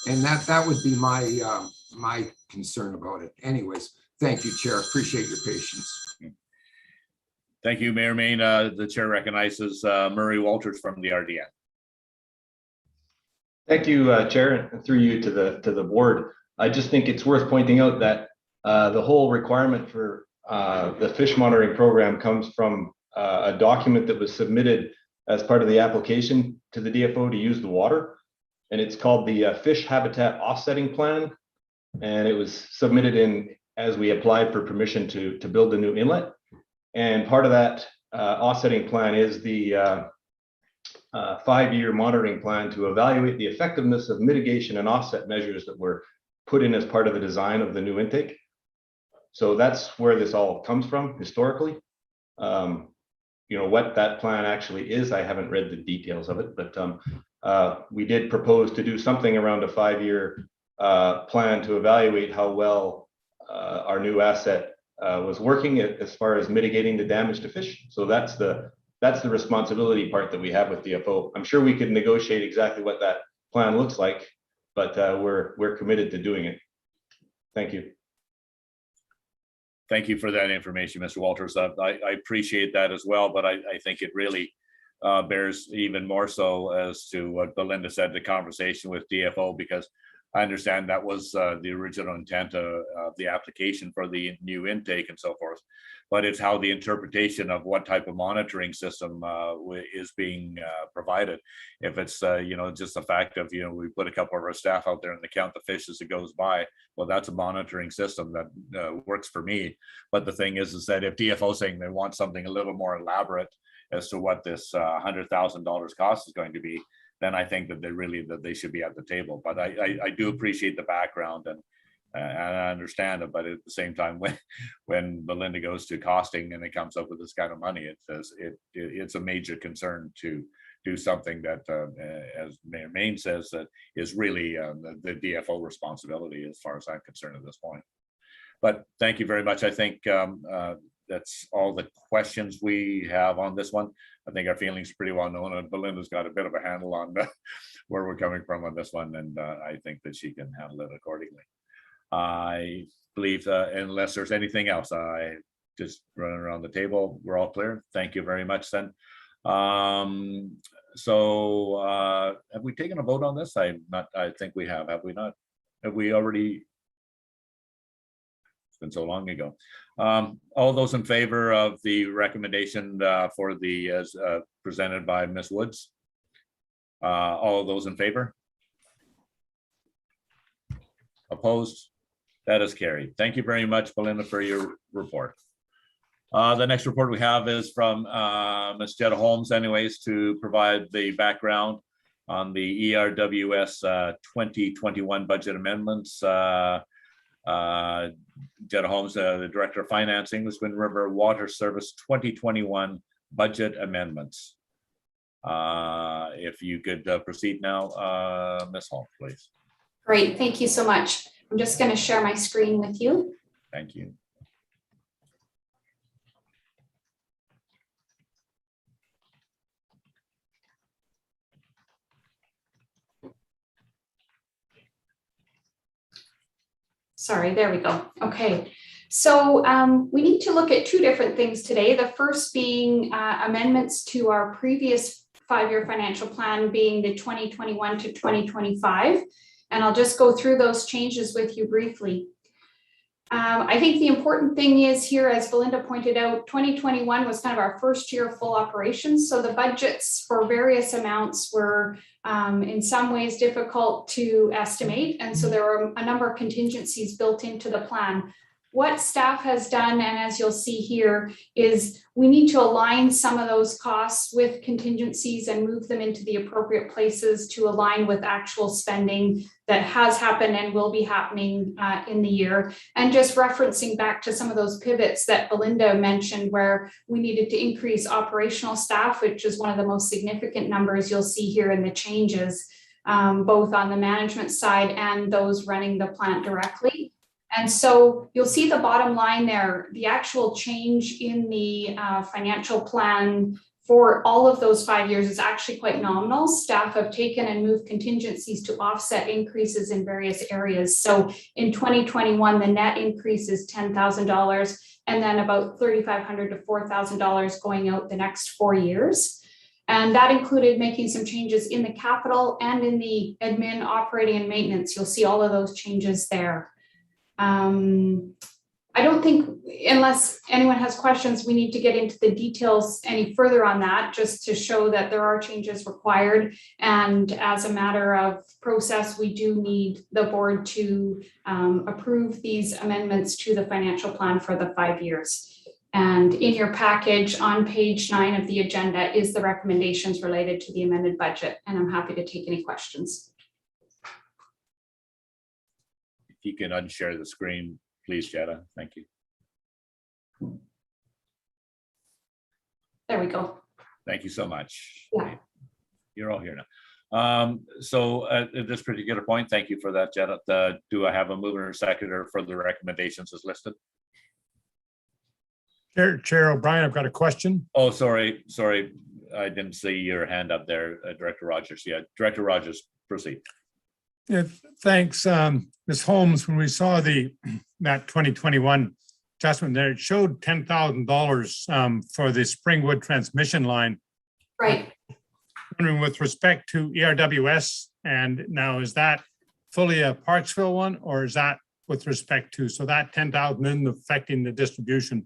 And that would be my my concern about it. Anyways, thank you, Chair. Appreciate your patience. Thank you, Mayor Mayne. The chair recognizes Murray Walters from the RDN. Thank you, Chair, and through you to the board. I just think it's worth pointing out that the whole requirement for the fish monitoring program comes from a document that was submitted as part of the application to the DFO to use the water. And it's called the Fish Habitat Offsetting Plan. And it was submitted as we applied for permission to build a new inlet. And part of that offsetting plan is the 5-year monitoring plan to evaluate the effectiveness of mitigation and offset measures that were put in as part of the design of the new intake. So that's where this all comes from historically. You know, what that plan actually is, I haven't read the details of it, but we did propose to do something around a 5-year plan to evaluate how well our new asset was working as far as mitigating the damage to fish. So that's the responsibility part that we have with DFO. I'm sure we could negotiate exactly what that plan looks like, but we're committed to doing it. Thank you. Thank you for that information, Mr. Walters. I appreciate that as well, but I think it really bears even more so as to what Belinda said, the conversation with DFO, because I understand that was the original intent of the application for the new intake and so forth. but it's how the interpretation of what type of monitoring system is being provided. If it's, just the fact of, we put a couple of our staff out there and they count the fish as it goes by, well, that's a monitoring system that works for me. But the thing is that if DFO is saying they want something a little more elaborate as to what this $100,000 cost is going to be, then I think that they should be at the table. But I do appreciate the background and I understand it, but at the same time, when Belinda goes to costing and it comes up with this kind of money, it's a major concern to do something that, as Mayor Mayne says, that is really the DFO responsibility as far as I'm concerned at this point. But thank you very much. I think that's all the questions we have on this one. I think our feelings are pretty well known, and Belinda's got a bit of a handle on where we're coming from on this one, and I think that she can handle it accordingly. I believe, unless there's anything else, I just running around the table. We're all clear. Thank you very much then. So have we taken a vote on this? I think we have we not? Have we already? It's been so long ago. All those in favor of the recommendation for the as presented by Ms. Woods? All those in favor? Opposed? That is carried. Thank you very much, Belinda, for your report. The next report we have is from Ms. Jetta Holmes, anyways, to provide the background on the ERWS 2021 budget amendments. Jetta Holmes, the Director of Finance, Englishman River Water Service 2021 budget amendments. If you could proceed now, Ms. Holmes, please. Great, thank you so much. I'm just going to share my screen with you. Thank you. Sorry, there we go. Okay, so we need to look at two different things today. The first being amendments to our previous 5-year financial plan, being the 2021 to 2025. And I'll just go through those changes with you briefly. I think the important thing is here, as Belinda pointed out, 2021 was kind of our first year of full operations. So the budgets for various amounts were in some ways difficult to estimate. And so there were a number of contingencies built into the plan. What staff has done, and as you'll see here, is we need to align some of those costs with contingencies and move them into the appropriate places to align with actual spending that has happened and will be happening in the year. And just referencing back to some of those pivots that Belinda mentioned, where we needed to increase operational staff, which is one of the most significant numbers you'll see here in the changes, both on the management side and those running the plant directly. And so you'll see the bottom line there, the actual change in the financial plan for all of those 5 years is actually quite nominal. Staff have taken and moved contingencies to offset increases in various areas. So in 2021, the net increase is $10,000 and then about $3,500 to $4,000 going out the next 4 years. And that included making some changes in the capital and in the admin, operating and maintenance. You'll see all of those changes there. I don't think, unless anyone has questions, we need to get into the details any further on that, just to show that there are changes required. And as a matter of process, we do need the board to approve these amendments to the financial plan for the 5 years. And in your package on page 9 of the agenda is the recommendations related to the amended budget. And I'm happy to take any questions. If you can unshare the screen, please, Jetta. Thank you. There we go. Thank you so much. Yeah. You're all here now. So at this particular point, thank you for that, Jetta. Do I have a mover or seconder for the recommendations as listed? Chair O'Brien, I've got a question. Oh, sorry. I didn't see your hand up there, Director Rogers. Yeah, Director Rogers, proceed. Yeah, thanks, Ms. Holmes. When we saw that 2021 adjustment there, it showed $10,000 for the Springwood transmission line. Right. Wondering with respect to ERWS, and now is that fully a Parksville one, or is that with respect to, so that 10,000 isn't affecting the distribution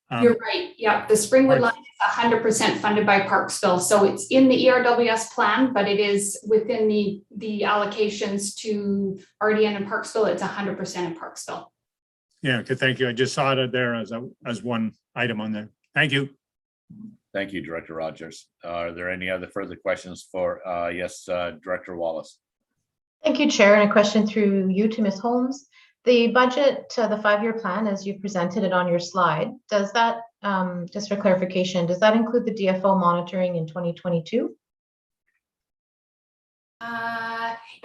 You're right. Yeah, the Springwood line is 100% funded by Parksville. So it's in the ERWS plan, but it is within the allocations to RDN and Parksville. It's 100% in Parksville. Yeah, okay, thank you. I just saw it there as one item on there. Thank you. Thank you, Director Rogers. Are there any other further questions for, Director Wallace? Thank you, Chair. And a question through you to Ms. Holmes. The budget, the 5-year plan, as you presented it on your slide, does that, just for clarification, does that include the DFO monitoring in 2022?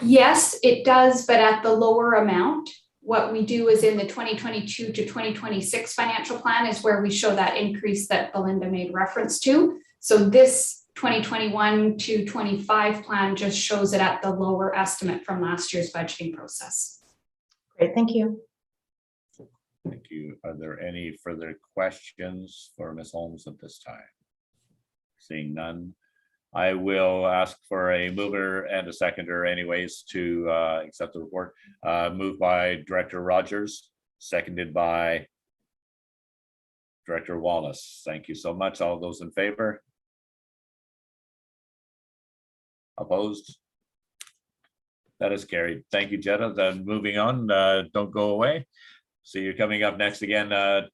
Yes, it does, but at the lower amount. What we do is in the 2022 to 2026 financial plan is where we show that increase that Belinda made reference to. So this 2021 to 25 plan just shows it at the lower estimate from last year's budgeting process. Great, thank you. Thank you. Are there any further questions for Ms. Holmes at this time? Seeing none, I will ask for a mover and a seconder anyways to accept the report. Moved by Director Rogers, seconded by Director Wallace. Thank you so much. All those in favor? Opposed? That is carried. Thank you, Jetta. Then moving on, don't go away. So you're coming up next again at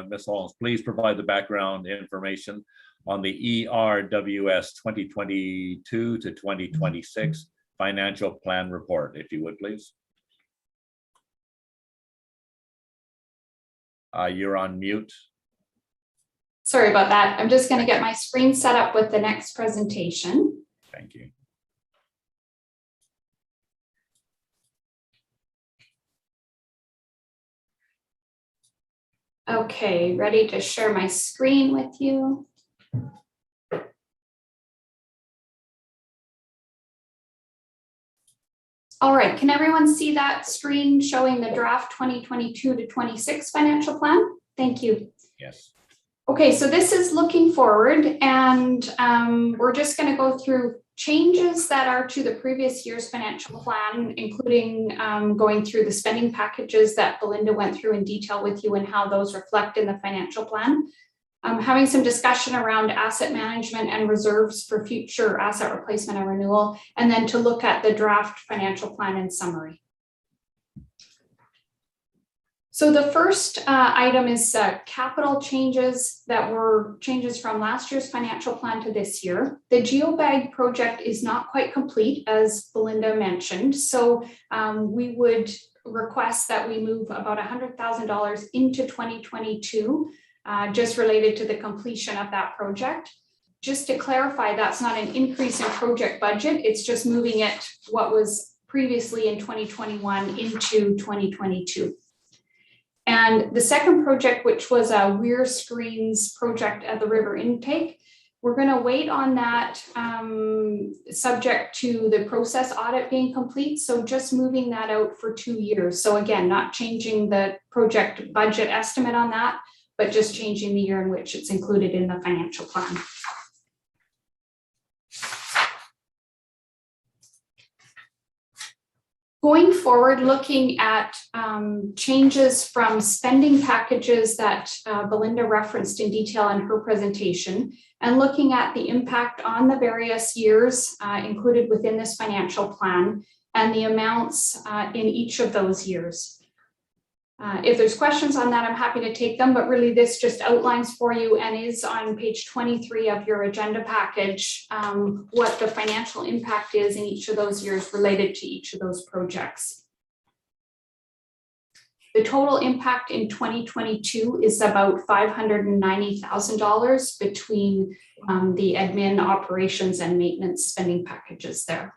Ms. Holmes. Please provide the background information on the ERWS 2022 to 2026 financial plan report, if you would, please. You're on mute. Sorry about that. I'm just going to get my screen set up with the next presentation. Thank you. Okay, ready to share my screen with you. All right, can everyone see that screen showing the draft 2022 to 26 financial plan? Thank you. Yes. Okay, so this is looking forward, and we're just going to go through changes that are to the previous year's financial plan, including going through the spending packages that Belinda went through in detail with you and how those reflect in the financial plan. Having some discussion around asset management and reserves for future asset replacement and renewal, and then to look at the draft financial plan in summary. So the first item is capital changes that were changes from last year's financial plan to this year. The GeoBag project is not quite complete, as Belinda mentioned. So we would request that we move about $100,000 into 2022, just related to the completion of that project. Just to clarify, that's not an increase in project budget. It's just moving it what was previously in 2021 into 2022. And the second project, which was a weir screens project at the river intake, we're going to wait on that subject to the process audit being complete. So just moving that out for 2 years. So again, not changing the project budget estimate on that, but just changing the year in which it's included in the financial plan. Going forward, looking at changes from spending packages that Belinda referenced in detail in her presentation, and looking at the impact on the various years included within this financial plan and the amounts in each of those years. If there's questions on that, I'm happy to take them, but really this just outlines for you and is on page 23 of your agenda package, what the financial impact is in each of those years related to each of those projects. The total impact in 2022 is about $590,000 between the admin, operations, and maintenance spending packages there.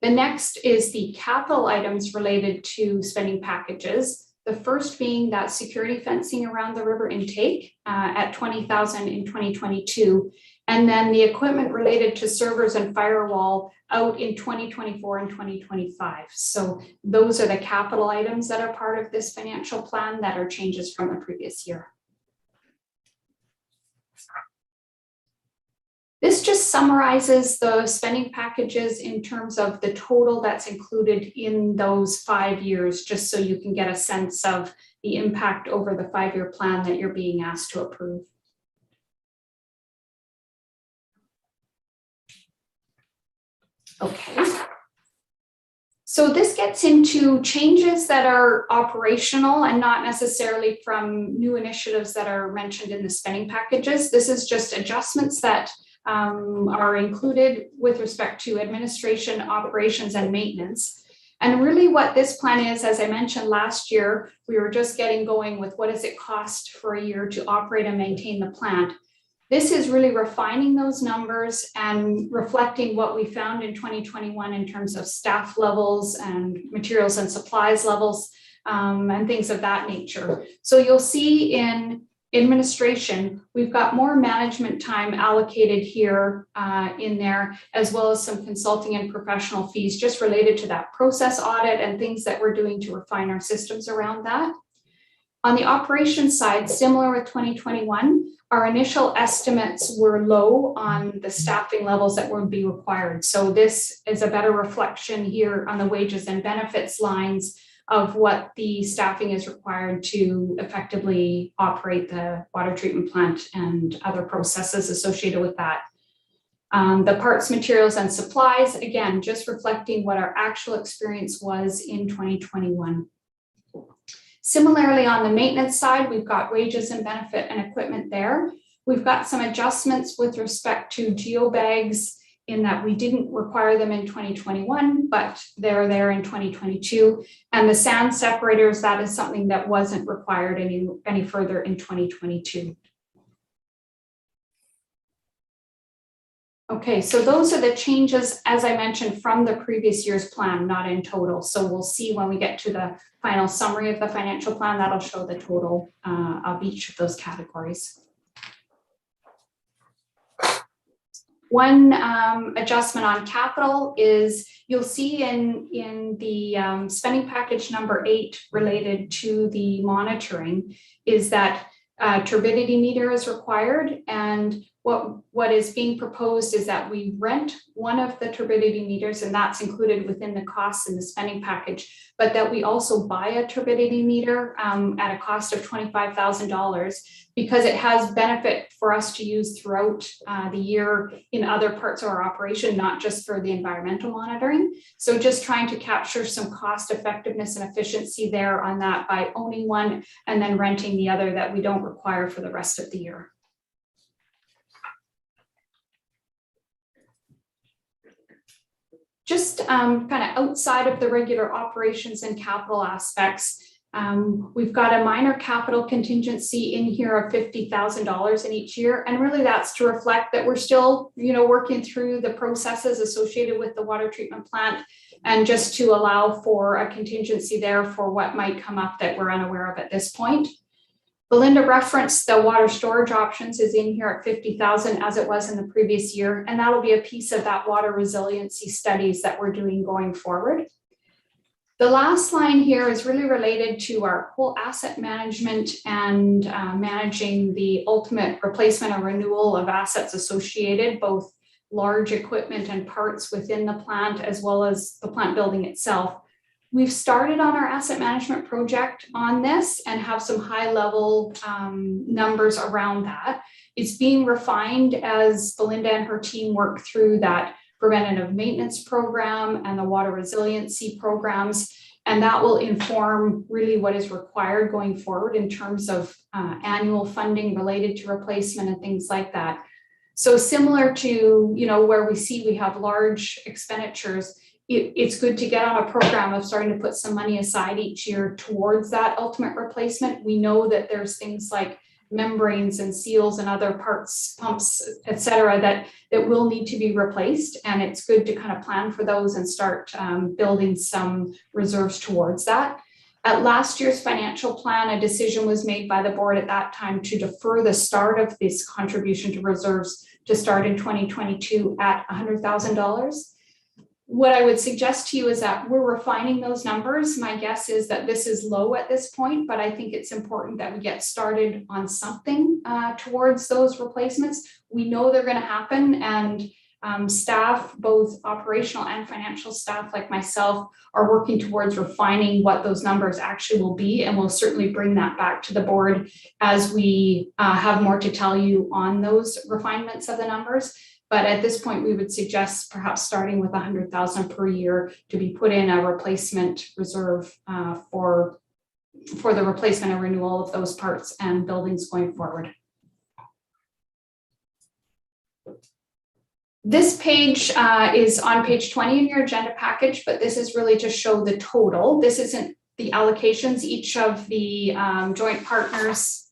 The next is the capital items related to spending packages. The first being that security fencing around the river intake at $20,000 in 2022, and then the equipment related to servers and firewall out in 2024 and 2025. So those are the capital items that are part of this financial plan that are changes from the previous year. This just summarizes the spending packages in terms of the total that's included in those 5 years, just so you can get a sense of the impact over the 5-year plan that you're being asked to approve. Okay. So this gets into changes that are operational and not necessarily from new initiatives that are mentioned in the spending packages. This is just adjustments that are included with respect to administration, operations, and maintenance. And really what this plan is, as I mentioned last year, we were just getting going with what does it cost for a year to operate and maintain the plant. This is really refining those numbers and reflecting what we found in 2021 in terms of staff levels and materials and supplies levels and things of that nature. So you'll see in administration, we've got more management time allocated here in there, as well as some consulting and professional fees just related to that process audit and things that we're doing to refine our systems around that. On the operations side, similar with 2021, our initial estimates were low on the staffing levels that would be required. So this is a better reflection here on the wages and benefits lines of what the staffing is required to effectively operate the water treatment plant and other processes associated with that. The parts, materials, and supplies, again, just reflecting what our actual experience was in 2021. Similarly, on the maintenance side, we've got wages and benefit and equipment there. We've got some adjustments with respect to geobags in that we didn't require them in 2021, but they're there in 2022. And the sand separators, that is something that wasn't required any further in 2022. Okay, so those are the changes, as I mentioned, from the previous year's plan, not in total. So we'll see when we get to the final summary of the financial plan, that'll show the total of each of those categories. One adjustment on capital is you'll see in the spending package number 8 related to the monitoring is that turbidity meter is required, and what is being proposed is that we rent one of the turbidity meters, and that's included within the costs in the spending package, but that we also buy a turbidity meter at a cost of $25,000 because it has benefit for us to use throughout the year in other parts of our operation, not just for the environmental monitoring. So just trying to capture some cost effectiveness and efficiency there on that by owning one and then renting the other that we don't require for the rest of the year. Just kind of outside of the regular operations and capital aspects, we've got a minor capital contingency in here of $50,000 in each year. And really that's to reflect that we're still, working through the processes associated with the water treatment plant and just to allow for a contingency there for what might come up that we're unaware of at this point. Belinda referenced the water storage options is in here at $50,000 as it was in the previous year, and that'll be a piece of that water resiliency studies that we're doing going forward. The last line here is really related to our whole asset management and managing the ultimate replacement or renewal of assets associated, both large equipment and parts within the plant as well as the plant building itself. We've started on our asset management project on this and have some high level numbers around that. It's being refined as Belinda and her team work through that preventative maintenance program and the water resiliency programs. And that will inform really what is required going forward in terms of annual funding related to replacement and things like that. So similar to, where we have large expenditures, it's good to get on a program of starting to put some money aside each year towards that ultimate replacement. We know that there's things like membranes and seals and other parts, pumps, et cetera, that will need to be replaced. And it's good to kind of plan for those and start building some reserves towards that. At last year's financial plan, a decision was made by the board at that time to defer the start of this contribution to reserves to start in 2022 at $100,000. What I would suggest to you is that we're refining those numbers. My guess is that this is low at this point, but I think it's important that we get started on something towards those replacements. We know they're going to happen, and staff, both operational and financial staff like myself, are working towards refining what those numbers actually will be, and we'll certainly bring that back to the board as we have more to tell you on those refinements of the numbers. But at this point, we would suggest perhaps starting with 100,000 per year to be put in a replacement reserve for the replacement and renewal of those parts and buildings going forward. This page is on page 20 in your agenda package, but this is really to show the total. This isn't the allocations. Each of the joint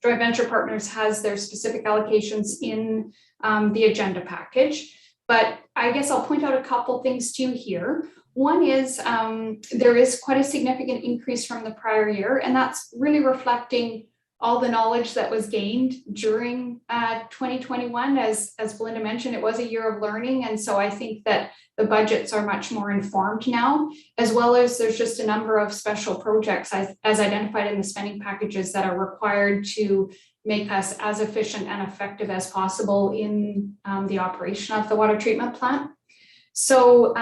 venture partners has their specific allocations in the agenda package. But I guess I'll point out a couple things to you here. One is there is quite a significant increase from the prior year, and that's really reflecting all the knowledge that was gained during 2021. As Belinda mentioned, it was a year of learning. And so I think that the budgets are much more informed now, as well as there's just a number of special projects as identified in the spending packages that are required to make us as efficient and effective as possible in the operation of the water treatment plant. So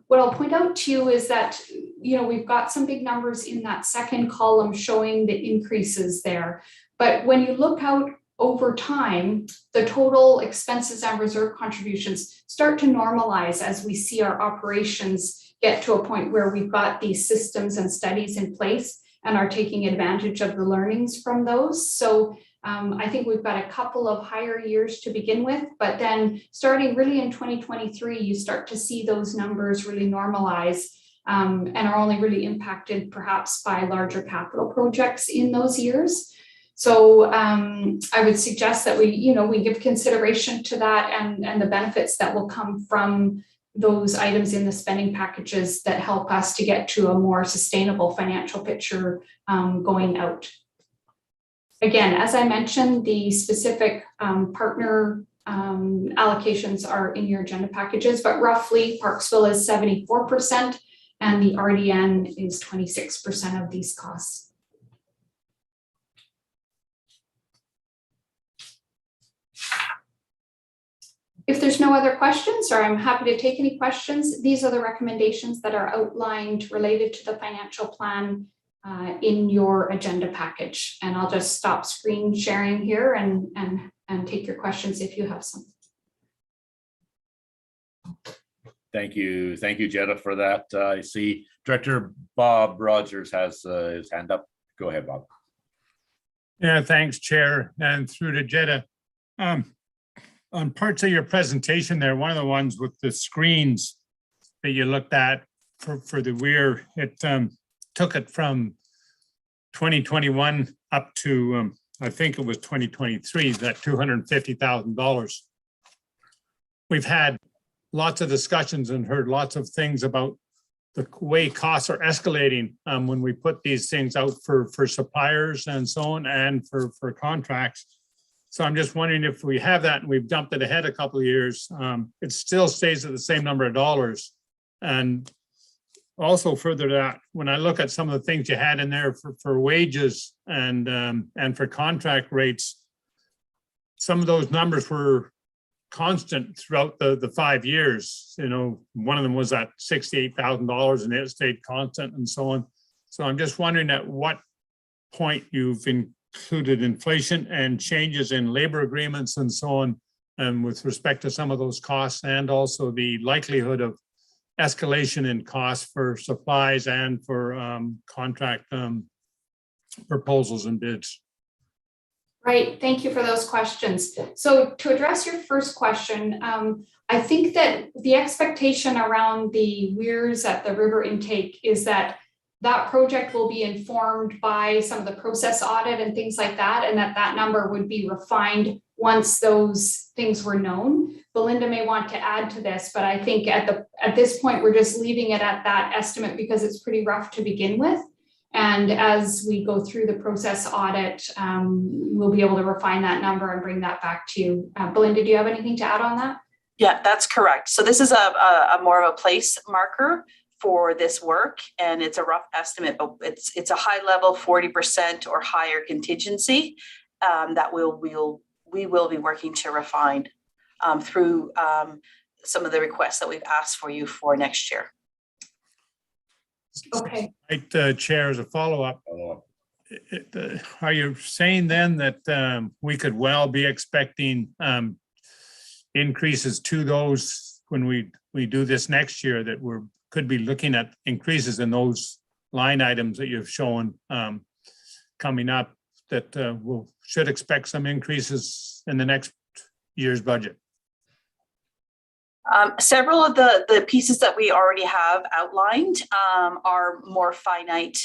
what I'll point out to you is that, we've got some big numbers in that second column showing the increases there. But when you look out over time, the total expenses and reserve contributions start to normalize as we see our operations get to a point where we've got these systems and studies in place and are taking advantage of the learnings from those. So I think we've got a couple of higher years to begin with, but then starting really in 2023, you start to see those numbers really normalize and are only really impacted perhaps by larger capital projects in those years. So I would suggest that we give consideration to that and the benefits that will come from those items in the spending packages that help us to get to a more sustainable financial picture going out. Again, as I mentioned, the specific partner allocations are in your agenda packages, but roughly Parksville is 74% and the RDN is 26% of these costs. If there's no other questions, or I'm happy to take any questions, these are the recommendations that are outlined related to the financial plan in your agenda package. And I'll just stop screen sharing here and take your questions if you have some. Thank you, Jetta, for that. I see Director Bob Rogers has his hand up. Go ahead, Bob. Yeah, thanks, Chair, and through to Jetta. On parts of your presentation there, one of the ones with the screens that you looked at for the weir, it took it from 2021 up to, I think it was 2023, that $250,000. We've had lots of discussions and heard lots of things about the way costs are escalating when we put these things out for suppliers and so on, and for contracts. So I'm just wondering if we have that and we've dumped it ahead a couple of years, it still stays at the same number of dollars. And also further to that, when I look at some of the things you had in there for wages and for contract rates, some of those numbers were constant throughout the 5 years. One of them was at $68,000 and it stayed constant and so on. So I'm just wondering at what point you've included inflation and changes in labor agreements and so on, and with respect to some of those costs, and also the likelihood of escalation in costs for supplies and for contract proposals and bids. Right, thank you for those questions. So to address your first question, I think that the expectation around the weirs at the river intake is that that project will be informed by some of the process audit and things like that, and that number would be refined once those things were known. Belinda may want to add to this, but I think at this point, we're just leaving it at that estimate because it's pretty rough to begin with. And as we go through the process audit, we'll be able to refine that number and bring that back to you. Belinda, do you have anything to add on that? Yeah, that's correct. So this is a more of a place marker for this work, and it's a rough estimate, but it's a high level 40% or higher contingency that we will be working to refine through some of the requests that we've asked for you for next year. Okay. Right, Chair, as a follow-up, are you saying then that we could well be expecting increases to those when we do this next year, that could be looking at increases in those line items that you've shown coming up, that should expect some increases in the next year's budget? Several of the pieces that we already have outlined are more finite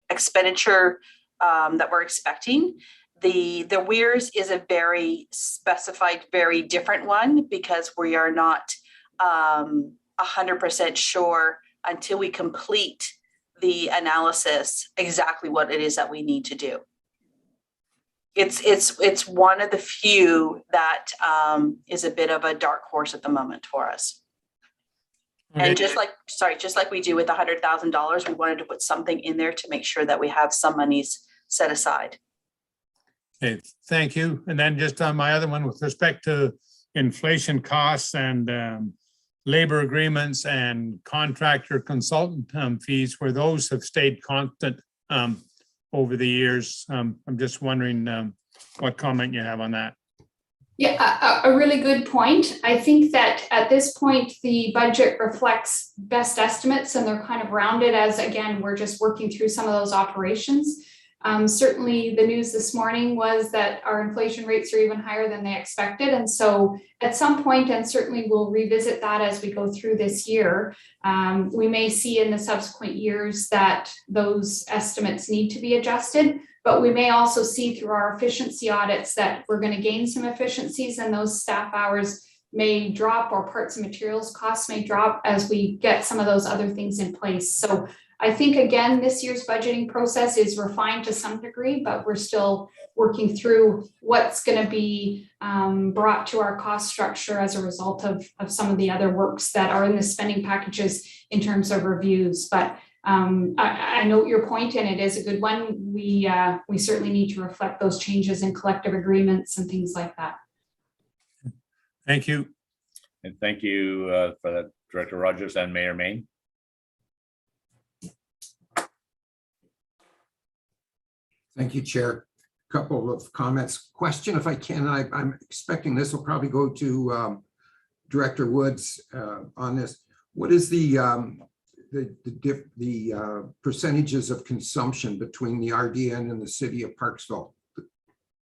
expenditure that we're expecting. The WEIRS is a very specified, very different one, because we are not 100% sure until we complete the analysis exactly what it is that we need to do. It's one of the few that is a bit of a dark horse at the moment for us. Okay. And just like we do with the $100,000, we wanted to put something in there to make sure that we have some monies set aside. Okay, thank you. And then just on my other one, with respect to inflation costs and labor agreements and contractor consultant fees, where those have stayed constant over the years. I'm just wondering what comment you have on that. Yeah, a really good point. I think that at this point, the budget reflects best estimates, and they're kind of rounded as, again, we're just working through some of those operations. Certainly the news this morning was that our inflation rates are even higher than they expected. And so at some point, and certainly we'll revisit that as we go through this year, we may see in the subsequent years that those estimates need to be adjusted, but we may also see through our efficiency audits that we're going to gain some efficiencies, and those staff hours may drop, or parts and materials costs may drop as we get some of those other things in place. So I think, again, this year's budgeting process is refined to some degree, but we're still working through what's going to be brought to our cost structure as a result of some of the other works that are in the spending packages in terms of reviews. But I note your point, and it is a good one. We certainly need to reflect those changes in collective agreements and things like that. Thank you. And thank you for that, Director Rogers and Mayor Mayne. Thank you, Chair. Couple of comments. Question, if I can. I'm expecting this will probably go to Director Woods on this. What is the percentages of consumption between the RDN and the city of Parksville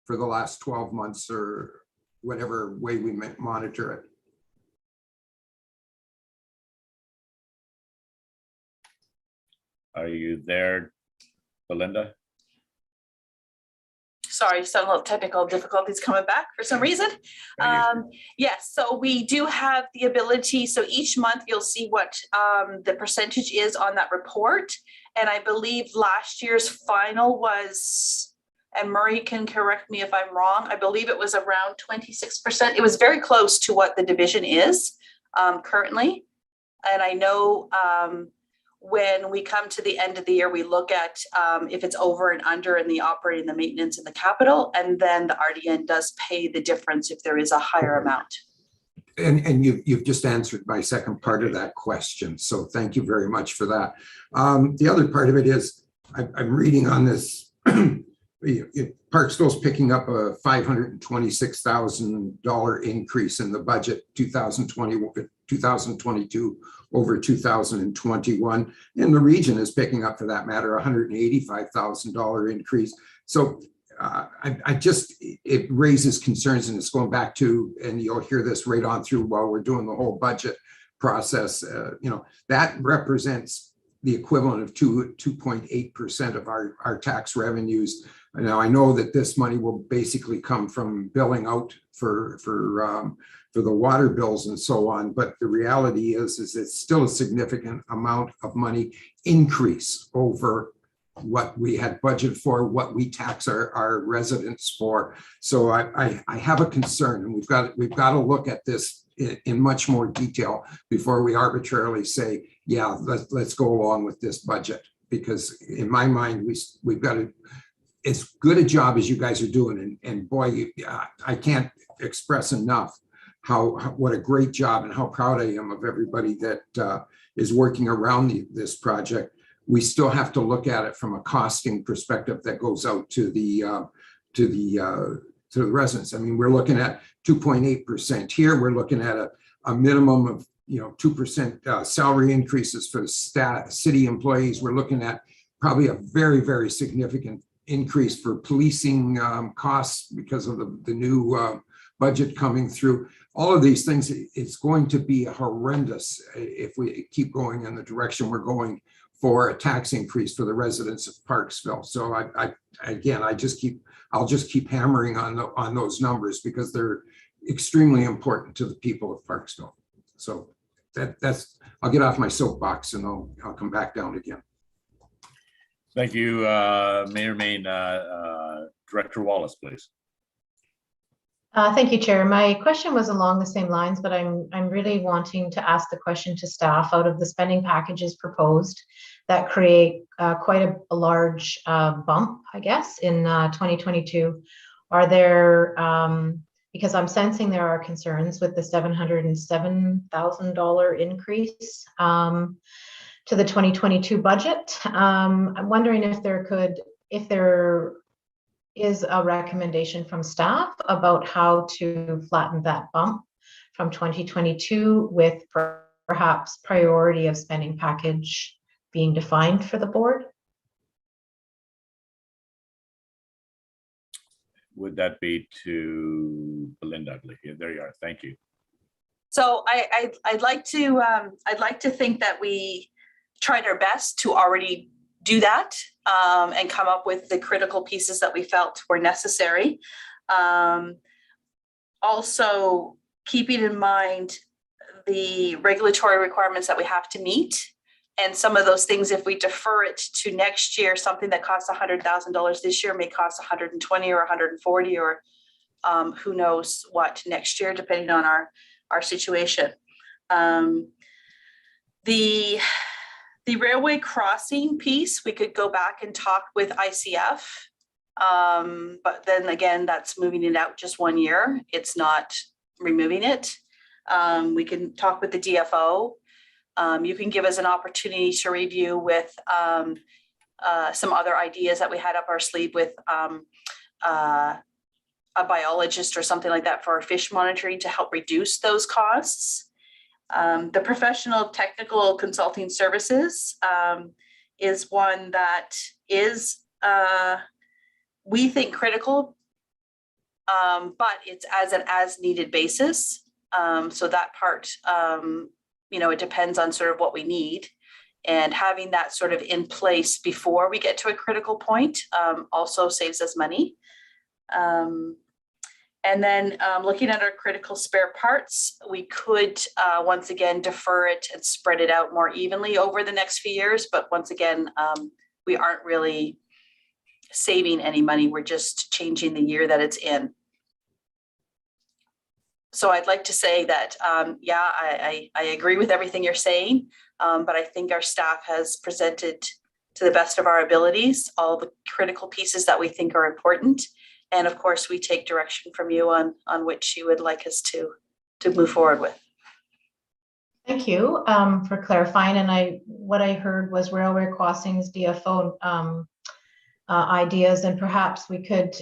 for the last 12 months, or whatever way we monitor it? Are you there, Belinda? Sorry, some little technical difficulties coming back for some reason. Yes, so we do have the ability. So each month you'll see what the percentage is on that report. And I believe last year's final was, and Murray can correct me if I'm wrong, I believe it was around 26%. It was very close to what the division is currently. And I know when we come to the end of the year, we look at if it's over and under in the operating, the maintenance, and the capital, and then the RDN does pay the difference if there is a higher amount. And you've just answered my second part of that question, so thank you very much for that. The other part of it is I'm reading on this. Parksville's picking up a $526,000 increase in the budget 2022 over 2021, and the region is picking up, for that matter, $185,000 increase. So it raises concerns, and it's going back to, and you'll hear this right on through while we're doing the whole budget process. That represents the equivalent of 2.8% of our tax revenues. Now, I know that this money will basically come from billing out for the water bills and so on, but the reality is it's still a significant amount of money increase over what we had budgeted for, what we tax our residents for. So I have a concern, and we've got to look at this in much more detail before we arbitrarily say, yeah, let's go along with this budget. Because in my mind, we've got to, as good a job as you guys are doing, and boy, I can't express enough what a great job and how proud I am of everybody that is working around this project. We still have to look at it from a costing perspective that goes out to the residents. I mean, we're looking at 2.8% here. We're looking at a minimum of 2% salary increases for the city employees. We're looking at probably a very, very significant increase for policing costs because of the new budget coming through. All of these things, it's going to be horrendous if we keep going in the direction we're going for a tax increase for the residents of Parksville. So I'll just keep hammering on those numbers because they're extremely important to the people of Parksville. So I'll get off my soapbox and I'll come back down again. Thank you, Mayor Mayne. Director Wallace, please. Thank you, Chair. My question was along the same lines, but I'm really wanting to ask the question to staff. Out of the spending packages proposed that create quite a large bump, I guess, in 2022, are there, because I'm sensing there are concerns with the $707,000 increase to the 2022 budget. I'm wondering if there is a recommendation from staff about how to flatten that bump from 2022 with perhaps priority of spending package being defined for the board? Would that be to Belinda? There you are. Thank you. So I'd like to think that we tried our best to already do that and come up with the critical pieces that we felt were necessary. Also, keeping in mind the regulatory requirements that we have to meet, and some of those things, if we defer it to next year, something that costs $100,000 this year may cost 120 or 140 or who knows what next year, depending on our situation. The railway crossing piece, we could go back and talk with ICF, but then again, that's moving it out just 1 year. It's not removing it. We can talk with the DFO. You can give us an opportunity to review with some other ideas that we had up our sleeve with a biologist or something like that for our fish monitoring to help reduce those costs. The professional technical consulting services is one that is, we think, critical, but it's as needed basis. So that part, it depends on sort of what we need, and having that sort of in place before we get to a critical point also saves us money. And then looking at our critical spare parts, we could once again defer it and spread it out more evenly over the next few years. But once again, we aren't really saving any money. We're just changing the year that it's in. So I'd like to say that, I agree with everything you're saying, but I think our staff has presented to the best of our abilities all the critical pieces that we think are important. And of course, we take direction from you on which you would like us to move forward with. Thank you for clarifying. And what I heard was railway crossings, DFO ideas, and perhaps we could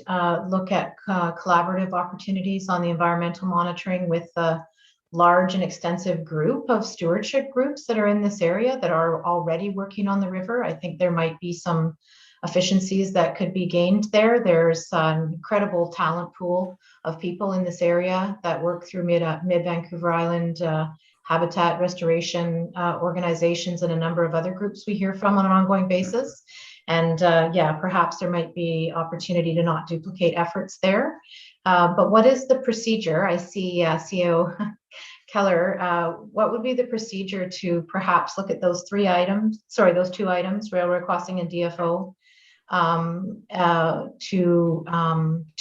look at collaborative opportunities on the environmental monitoring with a large and extensive group of stewardship groups that are in this area that are already working on the river. I think there might be some efficiencies that could be gained there. There's an incredible talent pool of people in this area that work through Mid-Vancouver Island habitat restoration organizations and a number of other groups we hear from on an ongoing basis. And perhaps there might be opportunity to not duplicate efforts there. But what is the procedure? I see CEO Keller, what would be the procedure to perhaps look at those two items, railroad crossing and DFO, to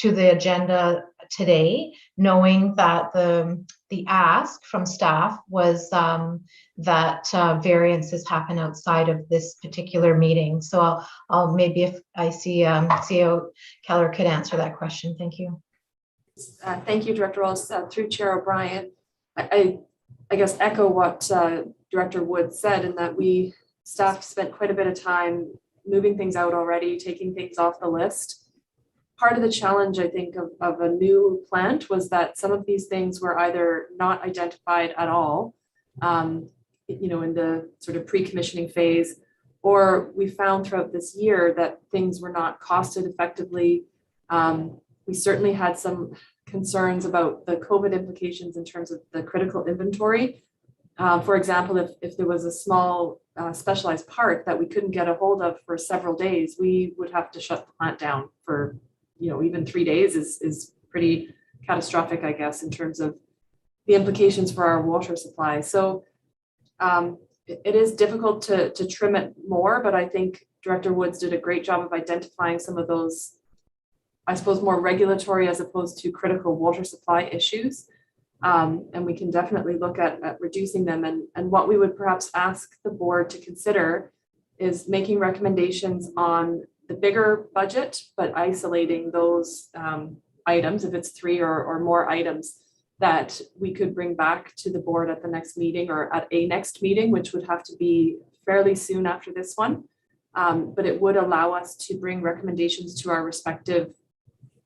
the agenda today, knowing that the ask from staff was that variances happen outside of this particular meeting. So I'll maybe, if I see CEO Keller could answer that question. Thank you. Thank you, Director Wallace. Through Chair O'Brien, I guess echo what Director Wood said, in that staff spent quite a bit of time moving things out already, taking things off the list. Part of the challenge, I think, of a new plant was that some of these things were either not identified at all, in the sort of pre-commissioning phase, or we found throughout this year that things were not costed effectively. We certainly had some concerns about the COVID implications in terms of the critical inventory. For example, if there was a small specialized part that we couldn't get a hold of for several days, we would have to shut the plant down for, even 3 days is pretty catastrophic, I guess, in terms of the implications for our water supply. So it is difficult to trim it more, but I think Director Woods did a great job of identifying some of those, I suppose, more regulatory as opposed to critical water supply issues. And we can definitely look at reducing them. And what we would perhaps ask the board to consider is making recommendations on the bigger budget, but isolating those items, if it's 3 or more items, that we could bring back to the board at the next meeting, or at a next meeting, which would have to be fairly soon after this one. But it would allow us to bring recommendations to our respective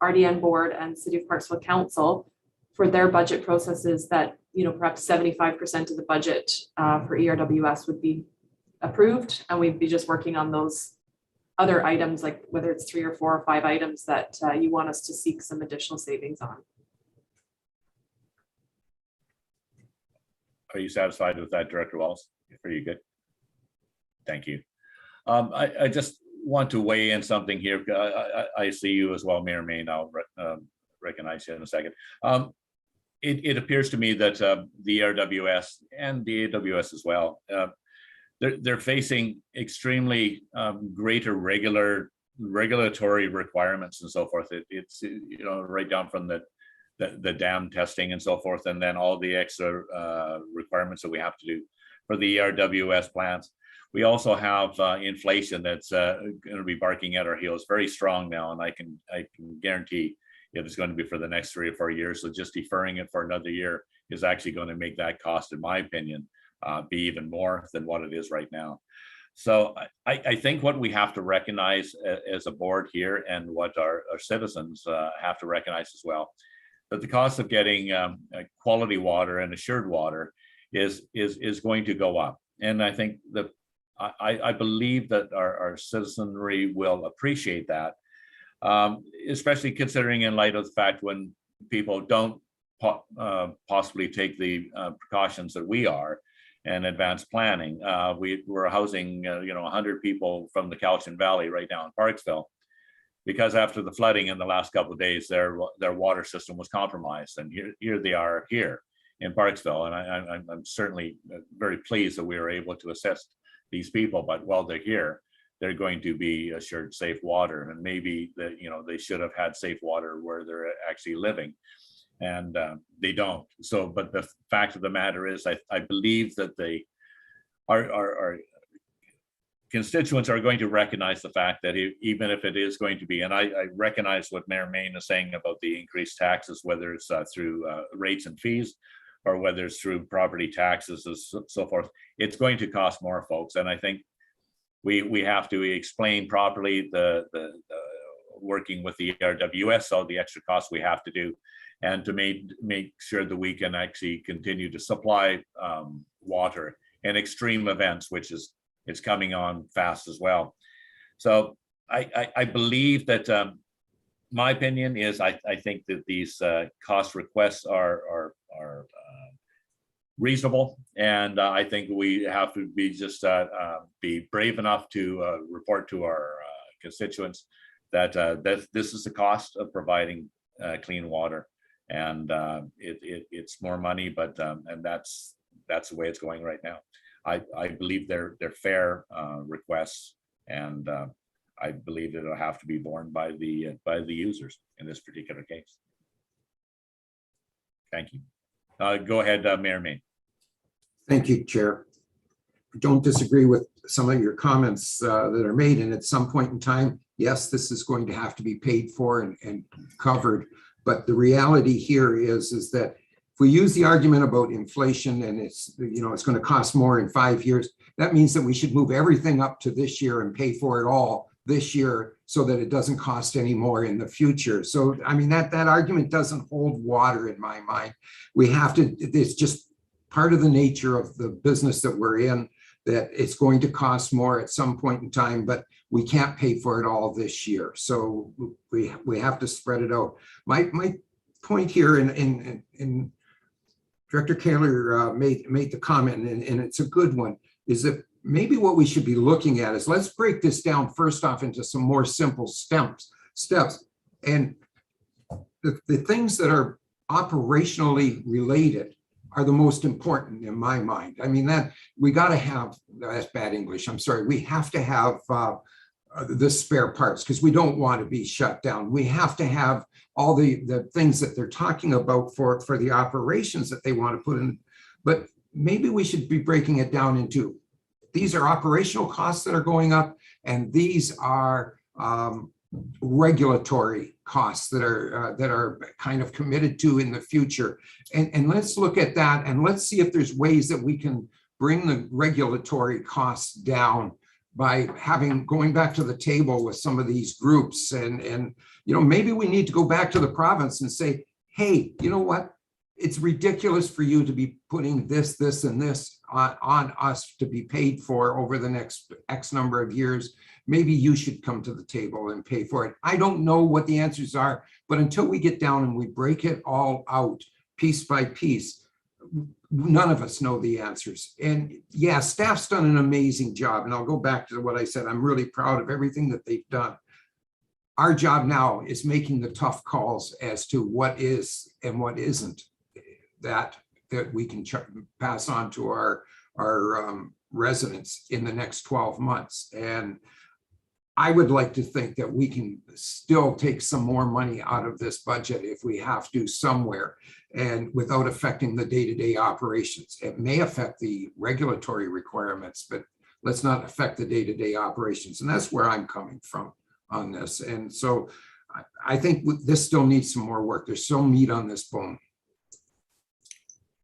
RDN board and City of Parksville Council for their budget processes, that perhaps 75% of the budget for ERWS would be approved, and we'd be just working on those other items, like whether it's 3 or 4 or 5 items that you want us to seek some additional savings on. Are you satisfied with that, Director Wallace? Are you good? Thank you. I just want to weigh in something here. I see you as well, Mayor Mayne. I'll recognize you in a second. It appears to me that the ERWS and the AWS as well, they're facing extremely greater regulatory requirements and so forth. It's right down from the dam testing and so forth, and then all the extra requirements that we have to do for the ERWS plants. We also have inflation that's going to be barking at our heels very strong now, and I can guarantee it is going to be for the next 3 or 4 years. So just deferring it for another year is actually going to make that cost, in my opinion, be even more than what it is right now. So I think what we have to recognize as a board here, and what our citizens have to recognize as well, that the cost of getting quality water and assured water is going to go up. And I think that I believe that our citizenry will appreciate that, especially considering in light of the fact when people don't possibly take the precautions that we are and advanced planning. We're housing 100 people from the Cowichan Valley right now in Parksville, because after the flooding in the last couple of days, their water system was compromised, and here they are here in Parksville. And I'm certainly very pleased that we were able to assist these people, but while they're here, they're going to be assured safe water, and maybe that they should have had safe water where they're actually living, and they don't. So, but the fact of the matter is, I believe that our constituents are going to recognize the fact that even if it is going to be, and I recognize what Mayor Mayne is saying about the increased taxes, whether it's through rates and fees, or whether it's through property taxes and so forth, it's going to cost more, folks. And I think we have to explain properly the working with the ERWS, all the extra costs we have to do, and to make sure that we can actually continue to supply water in extreme events, which is it's coming on fast as well. So I believe that my opinion is I think that these cost requests are reasonable, and I think we have to be just be brave enough to report to our constituents that this is the cost of providing clean water, and it's more money, but and that's the way it's going right now. I believe they're fair requests, and I believe it'll have to be borne by the users in this particular case. Thank you. Go ahead, Mayor Mayne. Thank you, Chair. I don't disagree with some of your comments that are made, and at some point in time, yes, this is going to have to be paid for and covered. But the reality here is that if we use the argument about inflation and it's going to cost more in 5 years, that means that we should move everything up to this year and pay for it all this year so that it doesn't cost any more in the future. So, I mean, that argument doesn't hold water in my mind. We have to, it's just part of the nature of the business that we're in, that it's going to cost more at some point in time, but we can't pay for it all this year. So we have to spread it out. My point here, and Director Kaler made the comment, and it's a good one, is that maybe what we should be looking at is, let's break this down first off into some more simple steps. And the things that are operationally related are the most important in my mind. I mean, that we got to have, that's bad English, I'm sorry, we have to have the spare parts because we don't want to be shut down. We have to have all the things that they're talking about for the operations that they want to put in. But maybe we should be breaking it down into, these are operational costs that are going up, and these are regulatory costs that are kind of committed to in the future. And let's look at that, and let's see if there's ways that we can bring the regulatory costs down by going back to the table with some of these groups. And maybe we need to go back to the province and say, hey, you know what? It's ridiculous for you to be putting this, and this on us to be paid for over the next X number of years. Maybe you should come to the table and pay for it. I don't know what the answers are, but until we get down and we break it all out piece by piece, none of us know the answers. And yeah, staff's done an amazing job. And I'll go back to what I said. I'm really proud of everything that they've done. Our job now is making the tough calls as to what is and what isn't that we can pass on to our residents in the next 12 months. And I would like to think that we can still take some more money out of this budget if we have to somewhere, and without affecting the day-to-day operations. It may affect the regulatory requirements, but let's not affect the day-to-day operations. And that's where I'm coming from on this. And so I think this still needs some more work. There's some meat on this bone.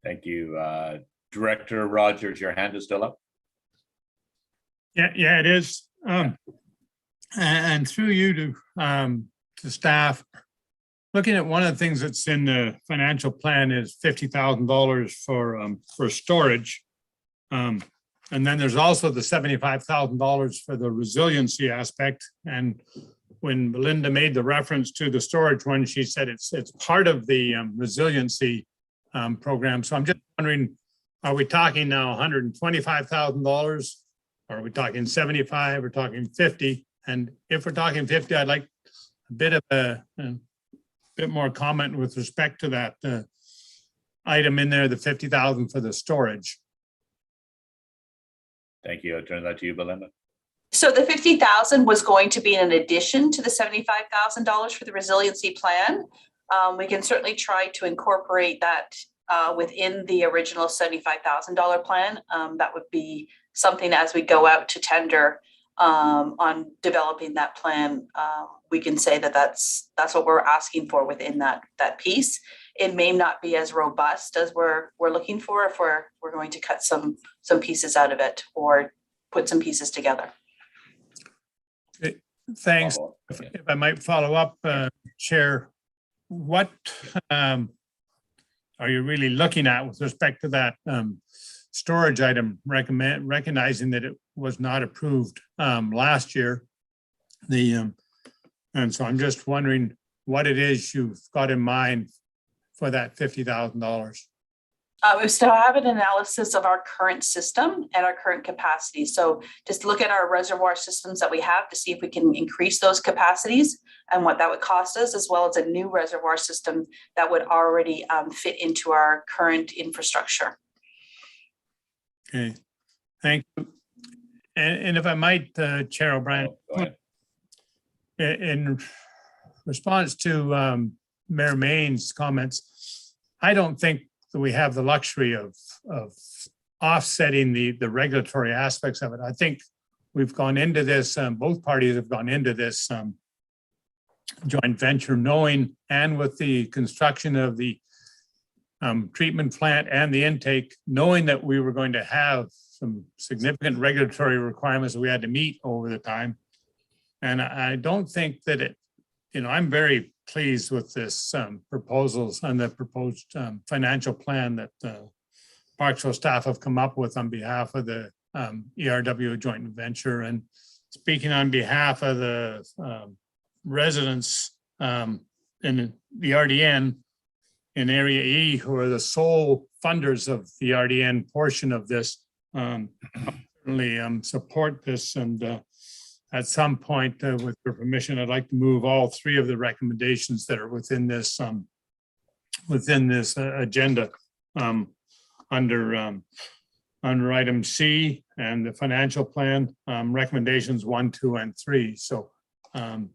Thank you. Director Rogers, your hand is still up. Yeah, it is. And through you to staff, looking at one of the things that's in the financial plan is $50,000 for storage. And then there's also the $75,000 for the resiliency aspect. And when Belinda made the reference to the storage one, she said it's part of the resiliency program. So I'm just wondering, are we talking now $125,000? Are we talking 75? We're talking 50? And if we're talking 50, I'd like a bit of a bit more comment with respect to that item in there, the 50,000 for the storage. Thank you. I'll turn that to you, Belinda. So the 50,000 was going to be in addition to the $75,000 for the resiliency plan. We can certainly try to incorporate that within the original $75,000 plan. That would be something as we go out to tender on developing that plan. We can say that that's what we're asking for within that piece. It may not be as robust as we're looking for if we're going to cut some pieces out of it or put some pieces together. Thanks. If I might follow up, Chair, what are you really looking at with respect to that storage item, recognizing that it was not approved last year? And so I'm just wondering what it is you've got in mind for that $50,000. We still have an analysis of our current system and our current capacity. So just look at our reservoir systems that we have to see if we can increase those capacities and what that would cost us, as well as a new reservoir system that would already fit into our current infrastructure. Okay, thank you. And if I might, Chair O'Brien, in response to Mayor Mayne's comments, I don't think that we have the luxury of offsetting the regulatory aspects of it. I think we've gone into this, both parties have gone into this joint venture knowing, and with the construction of the treatment plant and the intake, knowing that we were going to have some significant regulatory requirements that we had to meet over the time. And I don't think that it, I'm very pleased with this proposals and the proposed financial plan that Parksville staff have come up with on behalf of the ERW joint venture. And speaking on behalf of the residents in the RDN in Area E, who are the sole funders of the RDN portion of this, certainly support this. And at some point, with your permission, I'd like to move all three of the recommendations that are within this agenda under item C and the financial plan, recommendations 1, 2, and 3. So you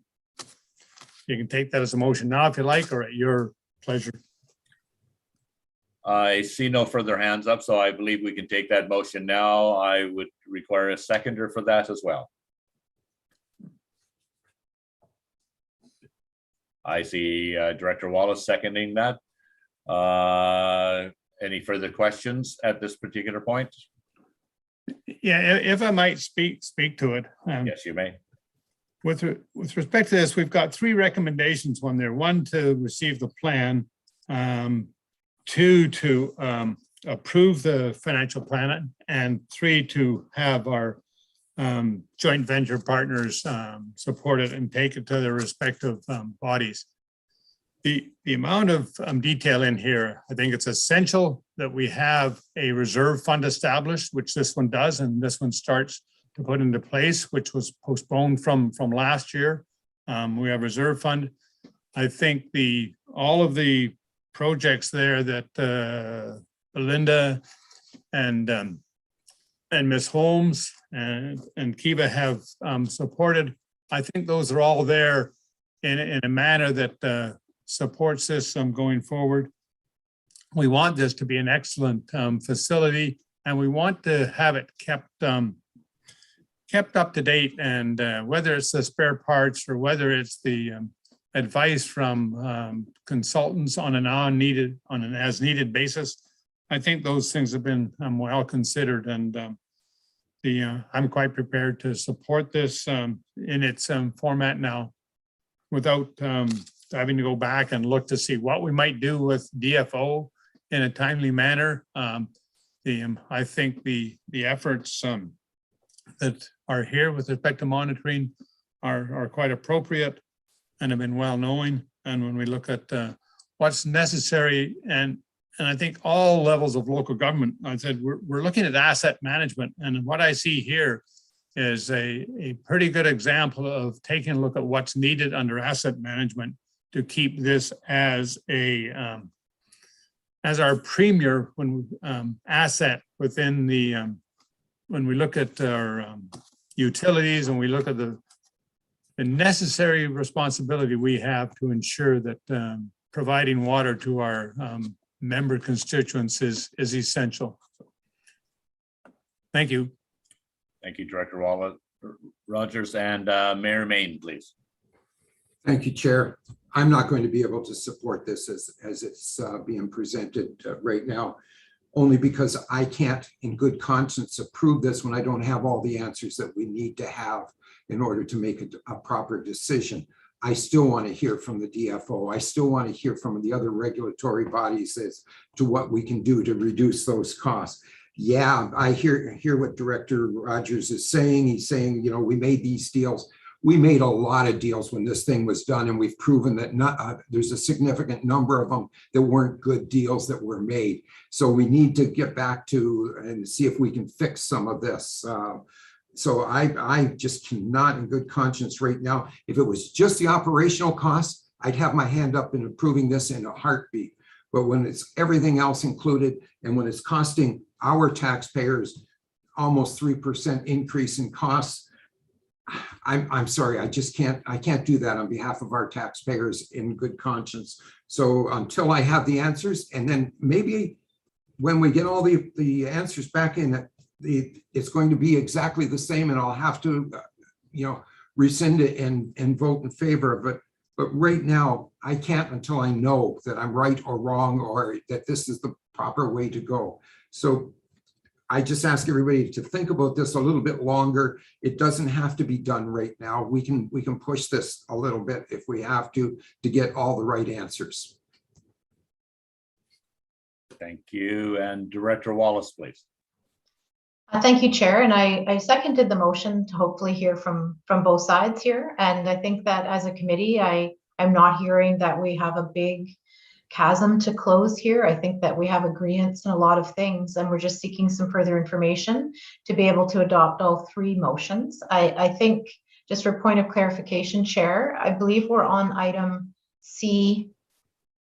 can take that as a motion now if you like, or at your pleasure. I see no further hands up, so I believe we can take that motion now. I would require a seconder for that as well. I see Director Wallace seconding that. Any further questions at this particular point? Yeah, if I might speak to it. Yes, you may. With respect to this, we've got 3 recommendations on there. 1, to receive the plan. 2, to approve the financial plan, and 3, to have our joint venture partners support it and take it to their respective bodies. The amount of detail in here, I think it's essential that we have a reserve fund established, which this one does, and this one starts to put into place, which was postponed from last year. We have reserve fund. I think all of the projects there that Belinda and Ms. Holmes and Kiva have supported, I think those are all there in a manner that supports this going forward. We want this to be an excellent facility, and we want to have it kept up to date. And whether it's the spare parts or whether it's the advice from consultants on an as needed basis, I think those things have been well considered, and I'm quite prepared to support this in its format now, without having to go back and look to see what we might do with DFO in a timely manner. I think the efforts that are here with respect to monitoring are quite appropriate and have been well known. And when we look at what's necessary, and I think all levels of local government, I said, we're looking at asset management. And what I see here is a pretty good example of taking a look at what's needed under asset management to keep this as our premier asset within the, when we look at our utilities and we look at the necessary responsibility we have to ensure that providing water to our member constituents is essential. Thank you. Thank you, Director Wallace, Rogers, and Mayor Mayne, please. Thank you, Chair. I'm not going to be able to support this as it's being presented right now, only because I can't in good conscience approve this when I don't have all the answers that we need to have in order to make a proper decision. I still want to hear from the DFO. I still want to hear from the other regulatory bodies as to what we can do to reduce those costs. Yeah, I hear what Director Rogers is saying. He's saying, we made these deals. We made a lot of deals when this thing was done, and we've proven that there's a significant number of them that weren't good deals that were made. So we need to get back to and see if we can fix some of this. So I just cannot in good conscience right now. If it was just the operational costs, I'd have my hand up in approving this in a heartbeat. But when it's everything else included, and when it's costing our taxpayers almost 3% increase in costs, I'm sorry, I can't do that on behalf of our taxpayers in good conscience. So until I have the answers, and then maybe when we get all the answers back in, it's going to be exactly the same, and I'll have to, rescind it and vote in favor of it. But right now, I can't until I know that I'm right or wrong, or that this is the proper way to go. So I just ask everybody to think about this a little bit longer. It doesn't have to be done right now. We can push this a little bit if we have to get all the right answers. Thank you. And Director Wallace, please. Thank you, Chair. And I seconded the motion to hopefully hear from both sides here. And I think that as a committee, I'm not hearing that we have a big chasm to close here. I think that we have agreements in a lot of things, and we're just seeking some further information to be able to adopt all three motions. I think, just for point of clarification, Chair, I believe we're on item C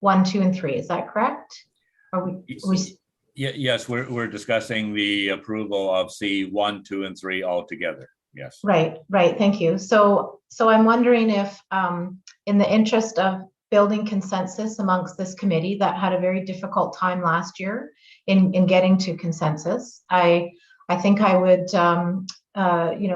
1, 2, and 3. Is that correct? Are we Yes, we're discussing the approval of C 1, 2, and 3 all together. Yes. Right. Thank you. So I'm wondering if, in the interest of building consensus amongst this committee that had a very difficult time last year in getting to consensus, I think I would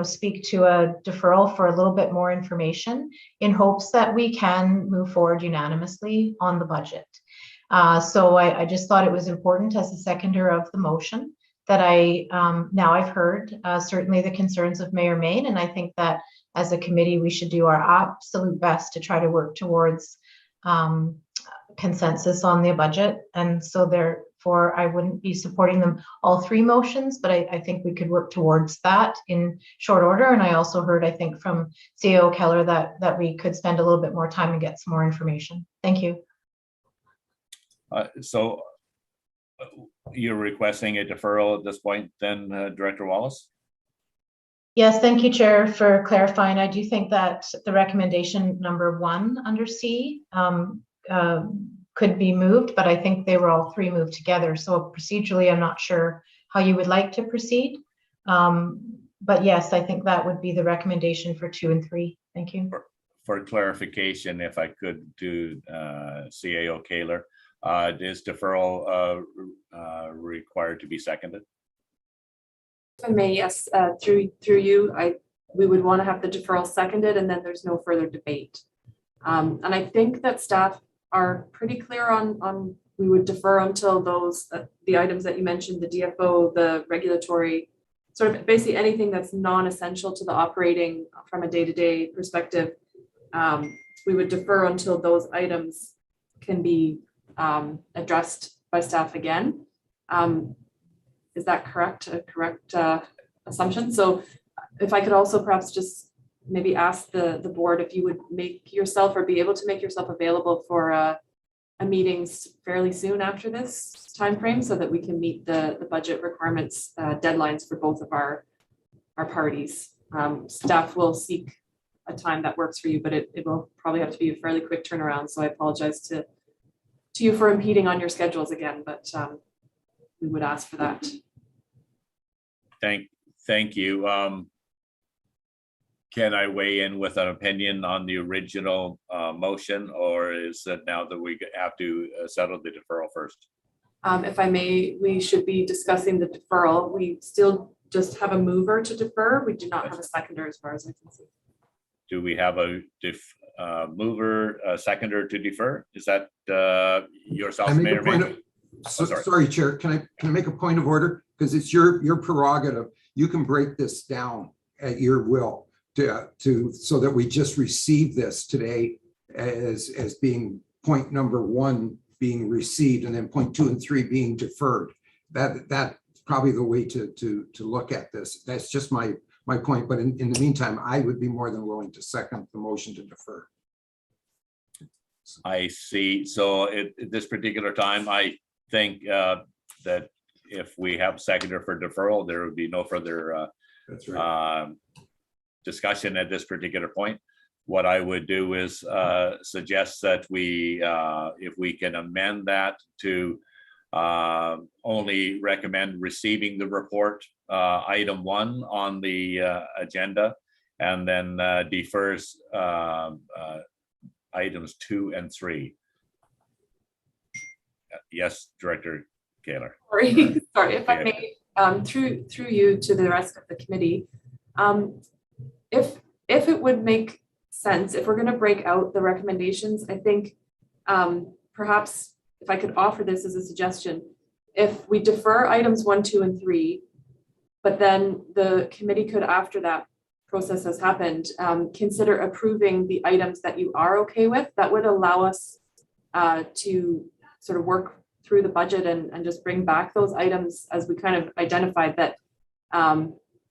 speak to a deferral for a little bit more information in hopes that we can move forward unanimously on the budget. So I just thought it was important as a seconder of the motion that now I've heard certainly the concerns of Mayor Mayne, and I think that as a committee we should do our absolute best to try to work towards consensus on the budget. And so therefore I wouldn't be supporting them all three motions, but I think we could work towards that in short order. And I also heard, I think, from CEO Keller that we could spend a little bit more time and get some more information. Thank you. So you're requesting a deferral at this point then, Director Wallace? Yes, thank you, Chair, for clarifying. I do think that the recommendation number 1 under C could be moved, but I think they were all three moved together. So procedurally, I'm not sure how you would like to proceed. But yes, I think that would be the recommendation for 2 and 3. Thank you. For clarification, if I could do CAO Kaler, is deferral required to be seconded? If I may, yes, through you, we would want to have the deferral seconded, and then there's no further debate. And I think that staff are pretty clear on we would defer until those the items that you mentioned, the DFO, the regulatory, sort of basically anything that's non-essential to the operating from a day-to-day perspective. We would defer until those items can be addressed by staff again. Is that correct? A correct assumption? So if I could also perhaps just maybe ask the board if you would make yourself or be able to make yourself available for a meetings fairly soon after this timeframe so that we can meet the budget requirements deadlines for both of our parties. Staff will seek a time that works for you, but it will probably have to be a fairly quick turnaround. So I apologize to you for impeding on your schedules again, but we would ask for that. Thank you. Can I weigh in with an opinion on the original motion, or is it now that we have to settle the deferral first? If I may, we should be discussing the deferral. We still just have a mover to defer. We do not have a seconder as far as I can see. Do we have a mover, seconder to defer? Is that yourself, Mayor Mayne? Sorry, Chair. Can I make a point of order? Because it's your prerogative. You can break this down at your will so that we just receive this today as being point number 1 being received, and then point 2 and 3 being deferred. That's probably the way to look at this. That's just my point. But in the meantime, I would be more than willing to second the motion to defer. I see. So at this particular time, I think that if we have seconder for deferral, there would be no further That's right. Discussion at this particular point. What I would do is suggest that if we can amend that to only recommend receiving the report, item 1 on the agenda, and then defers items 2 and 3. Yes, Director Kaler. Sorry, if I may, through you to the rest of the committee, if it would make sense, if we're going to break out the recommendations, I think perhaps if I could offer this as a suggestion, if we defer items 1, 2, and 3, but then the committee could, after that process has happened, consider approving the items that you are okay with, that would allow us to sort of work through the budget and just bring back those items as we kind of identified that,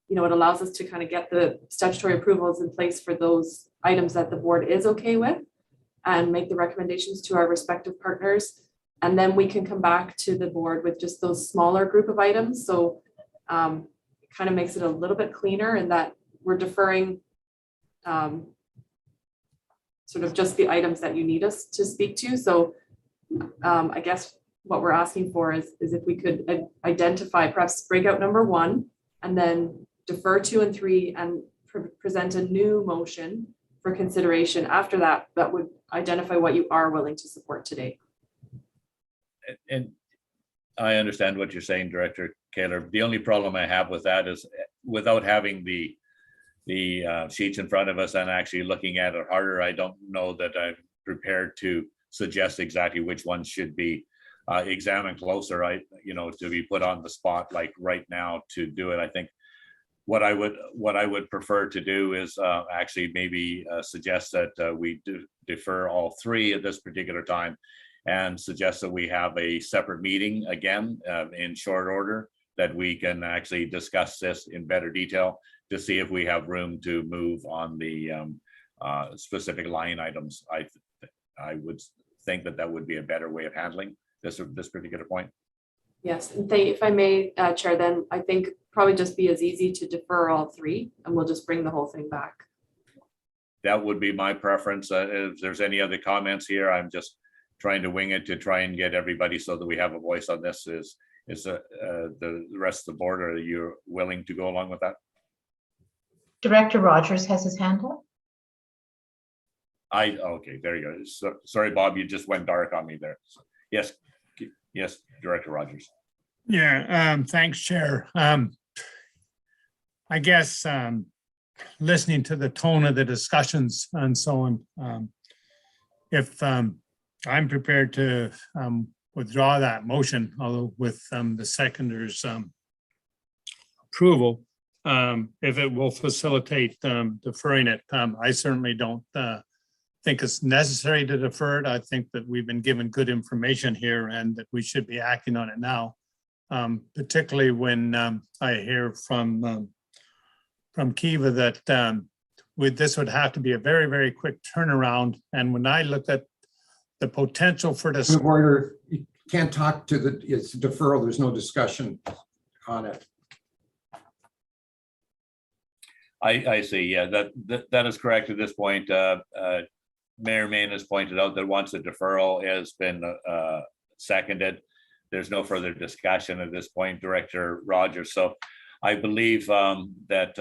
it allows us to kind of get the statutory approvals in place for those items that the board is okay with and make the recommendations to our respective partners. And then we can come back to the board with just those smaller group of items. So it kind of makes it a little bit cleaner in that we're deferring sort of just the items that you need us to speak to. So I guess what we're asking for is if we could identify perhaps breakout number 1 and then defer 2 and 3 and present a new motion for consideration after that, that would identify what you are willing to support today. And I understand what you're saying, Director Kaler. The only problem I have with that is without having the sheets in front of us and actually looking at it harder, I don't know that I'm prepared to suggest exactly which ones should be examined closer, to be put on the spot like right now to do it. I think what I would prefer to do is actually maybe suggest that we defer all 3 at this particular time, and suggest that we have a separate meeting again in short order, that we can actually discuss this in better detail to see if we have room to move on the specific line items. I would think that would be a better way of handling this particular point. Yes, and if I may, Chair, then I think probably just be as easy to defer all 3 and we'll just bring the whole thing back. That would be my preference. If there's any other comments here, I'm just trying to wing it to try and get everybody so that we have a voice on this. Is the rest of the board, are you willing to go along with that? Director Rogers has his hand up. Okay, there you go. So, sorry, Bob, you just went dark on me there. So, yes, Director Rogers. Yeah, thanks, Chair. I guess listening to the tone of the discussions and so on, if I'm prepared to withdraw that motion, although with the seconder's approval, if it will facilitate deferring it. I certainly don't think it's necessary to defer it. I think that we've been given good information here and that we should be acting on it now, particularly when I hear from Kiva that this would have to be a very, very quick turnaround. And when I look at the potential for this. Point of order, you can't talk to it's a deferral. There's no discussion on it. I see. Yeah, that is correct at this point. Mayor Mayne has pointed out that once the deferral has been seconded, there's no further discussion at this point, Director Rogers. So I believe that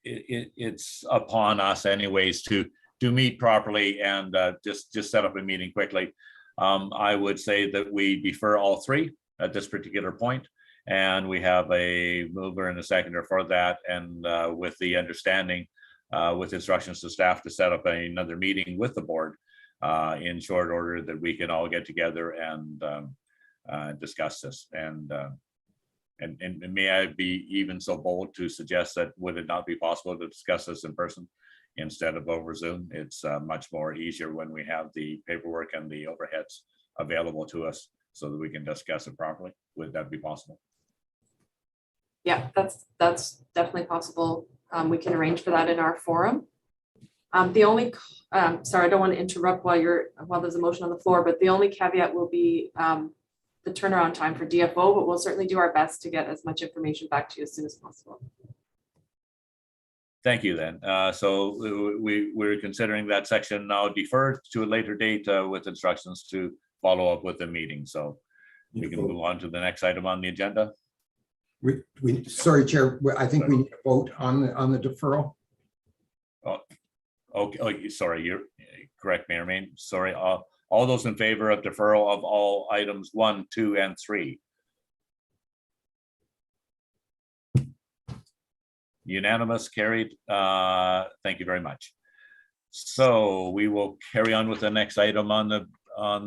it's upon us anyways to meet properly and just set up a meeting quickly. I would say that we defer all 3 at this particular point, and we have a mover and a seconder for that, and with the understanding, with instructions to staff to set up another meeting with the board in short order, that we can all get together and discuss this. And may I be even so bold to suggest that would it not be possible to discuss this in person instead of over Zoom? It's much more easier when we have the paperwork and the overheads available to us so that we can discuss it properly. Would that be possible? Yeah, that's definitely possible. We can arrange for that in our forum. The only, sorry, I don't want to interrupt while there's a motion on the floor, but the only caveat will be the turnaround time for DFO, but we'll certainly do our best to get as much information back to you as soon as possible. Thank you then. So we're considering that section now deferred to a later date with instructions to follow up with the meeting. So we can move on to the next item on the agenda. Sorry, Chair, I think we need to vote on the deferral. Okay, oh, sorry, you're correct, Mayor Mayne. Sorry, all those in favor of deferral of all items 1, 2, and 3. Unanimous, carried. Thank you very much. So we will carry on with the next item on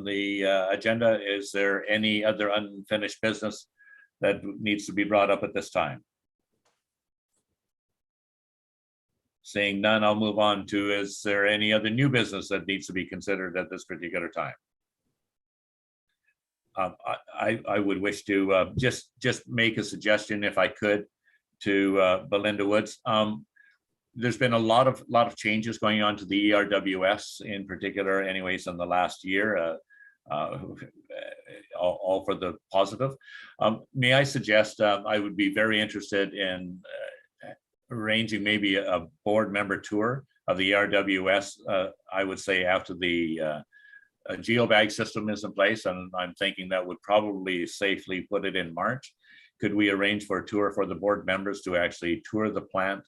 the agenda. Is there any other unfinished business that needs to be brought up at this time? Seeing none, I'll move on to, is there any other new business that needs to be considered at this particular time? I would wish to just make a suggestion, if I could, to Belinda Woods. There's been a lot of changes going on to the ERWS in particular, anyways, in the last year, all for the positive. May I suggest, I would be very interested in arranging maybe a board member tour of the ERWS, I would say after the geobag system is in place, and I'm thinking that would probably safely put it in March. Could we arrange for a tour for the board members to actually tour the plant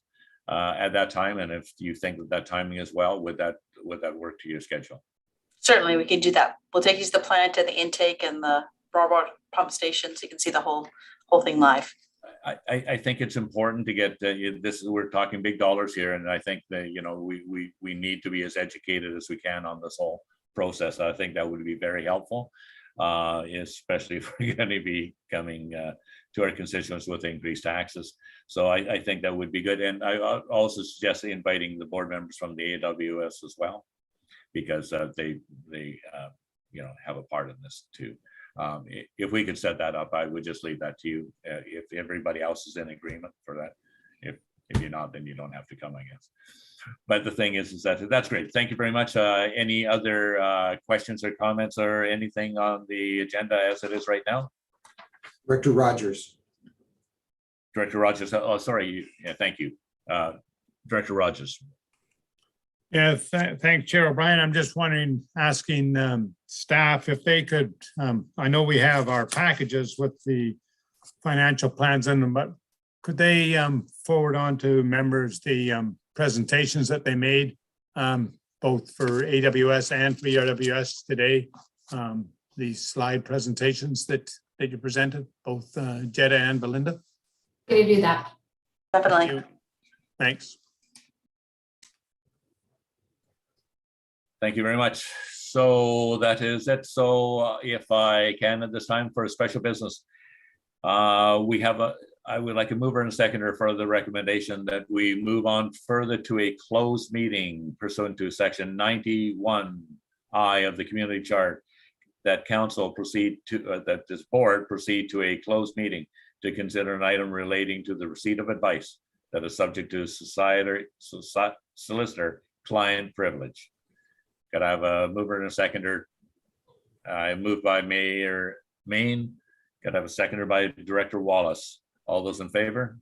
at that time? And if you think that timing as well, would that work to your schedule? Certainly, we can do that. We'll take you to the plant and the intake and the raw water pump station, so you can see the whole thing live. I think it's important to get we're talking big dollars here, and I think that we need to be as educated as we can on this whole process. I think that would be very helpful, especially if we're going to be coming to our constituents with increased taxes. So I think that would be good, and I also suggest inviting the board members from the AWS as well, because they have a part in this too. If we could set that up, I would just leave that to you. If everybody else is in agreement for that, if you're not, then you don't have to come, I guess. But the thing is that's great. Thank you very much. Any other questions or comments or anything on the agenda as it is right now? Director Rogers. Director Rogers. Oh, sorry. Yeah, thank you. Director Rogers. Yeah, thanks, Chair O'Brien. I'm just wondering, asking staff if they could, I know we have our packages with the financial plans in them, but could they forward on to members the presentations that they made, both for AWS and for ERWS today, these slide presentations that you presented, both Jetta and Belinda? Can you do that? Definitely. Thanks. Thank you very much. So that is it. So if I can at this time for a special business, I would like a mover and a seconder for the recommendation that we move on further to a closed meeting pursuant to section 91I of the community chart, that council proceed to, that this board proceed to a closed meeting to consider an item relating to the receipt of advice that is subject to solicitor client privilege. Could I have a mover and a seconder? I moved by Mayor Mayne. Could I have a seconder by Director Wallace? All those in favor?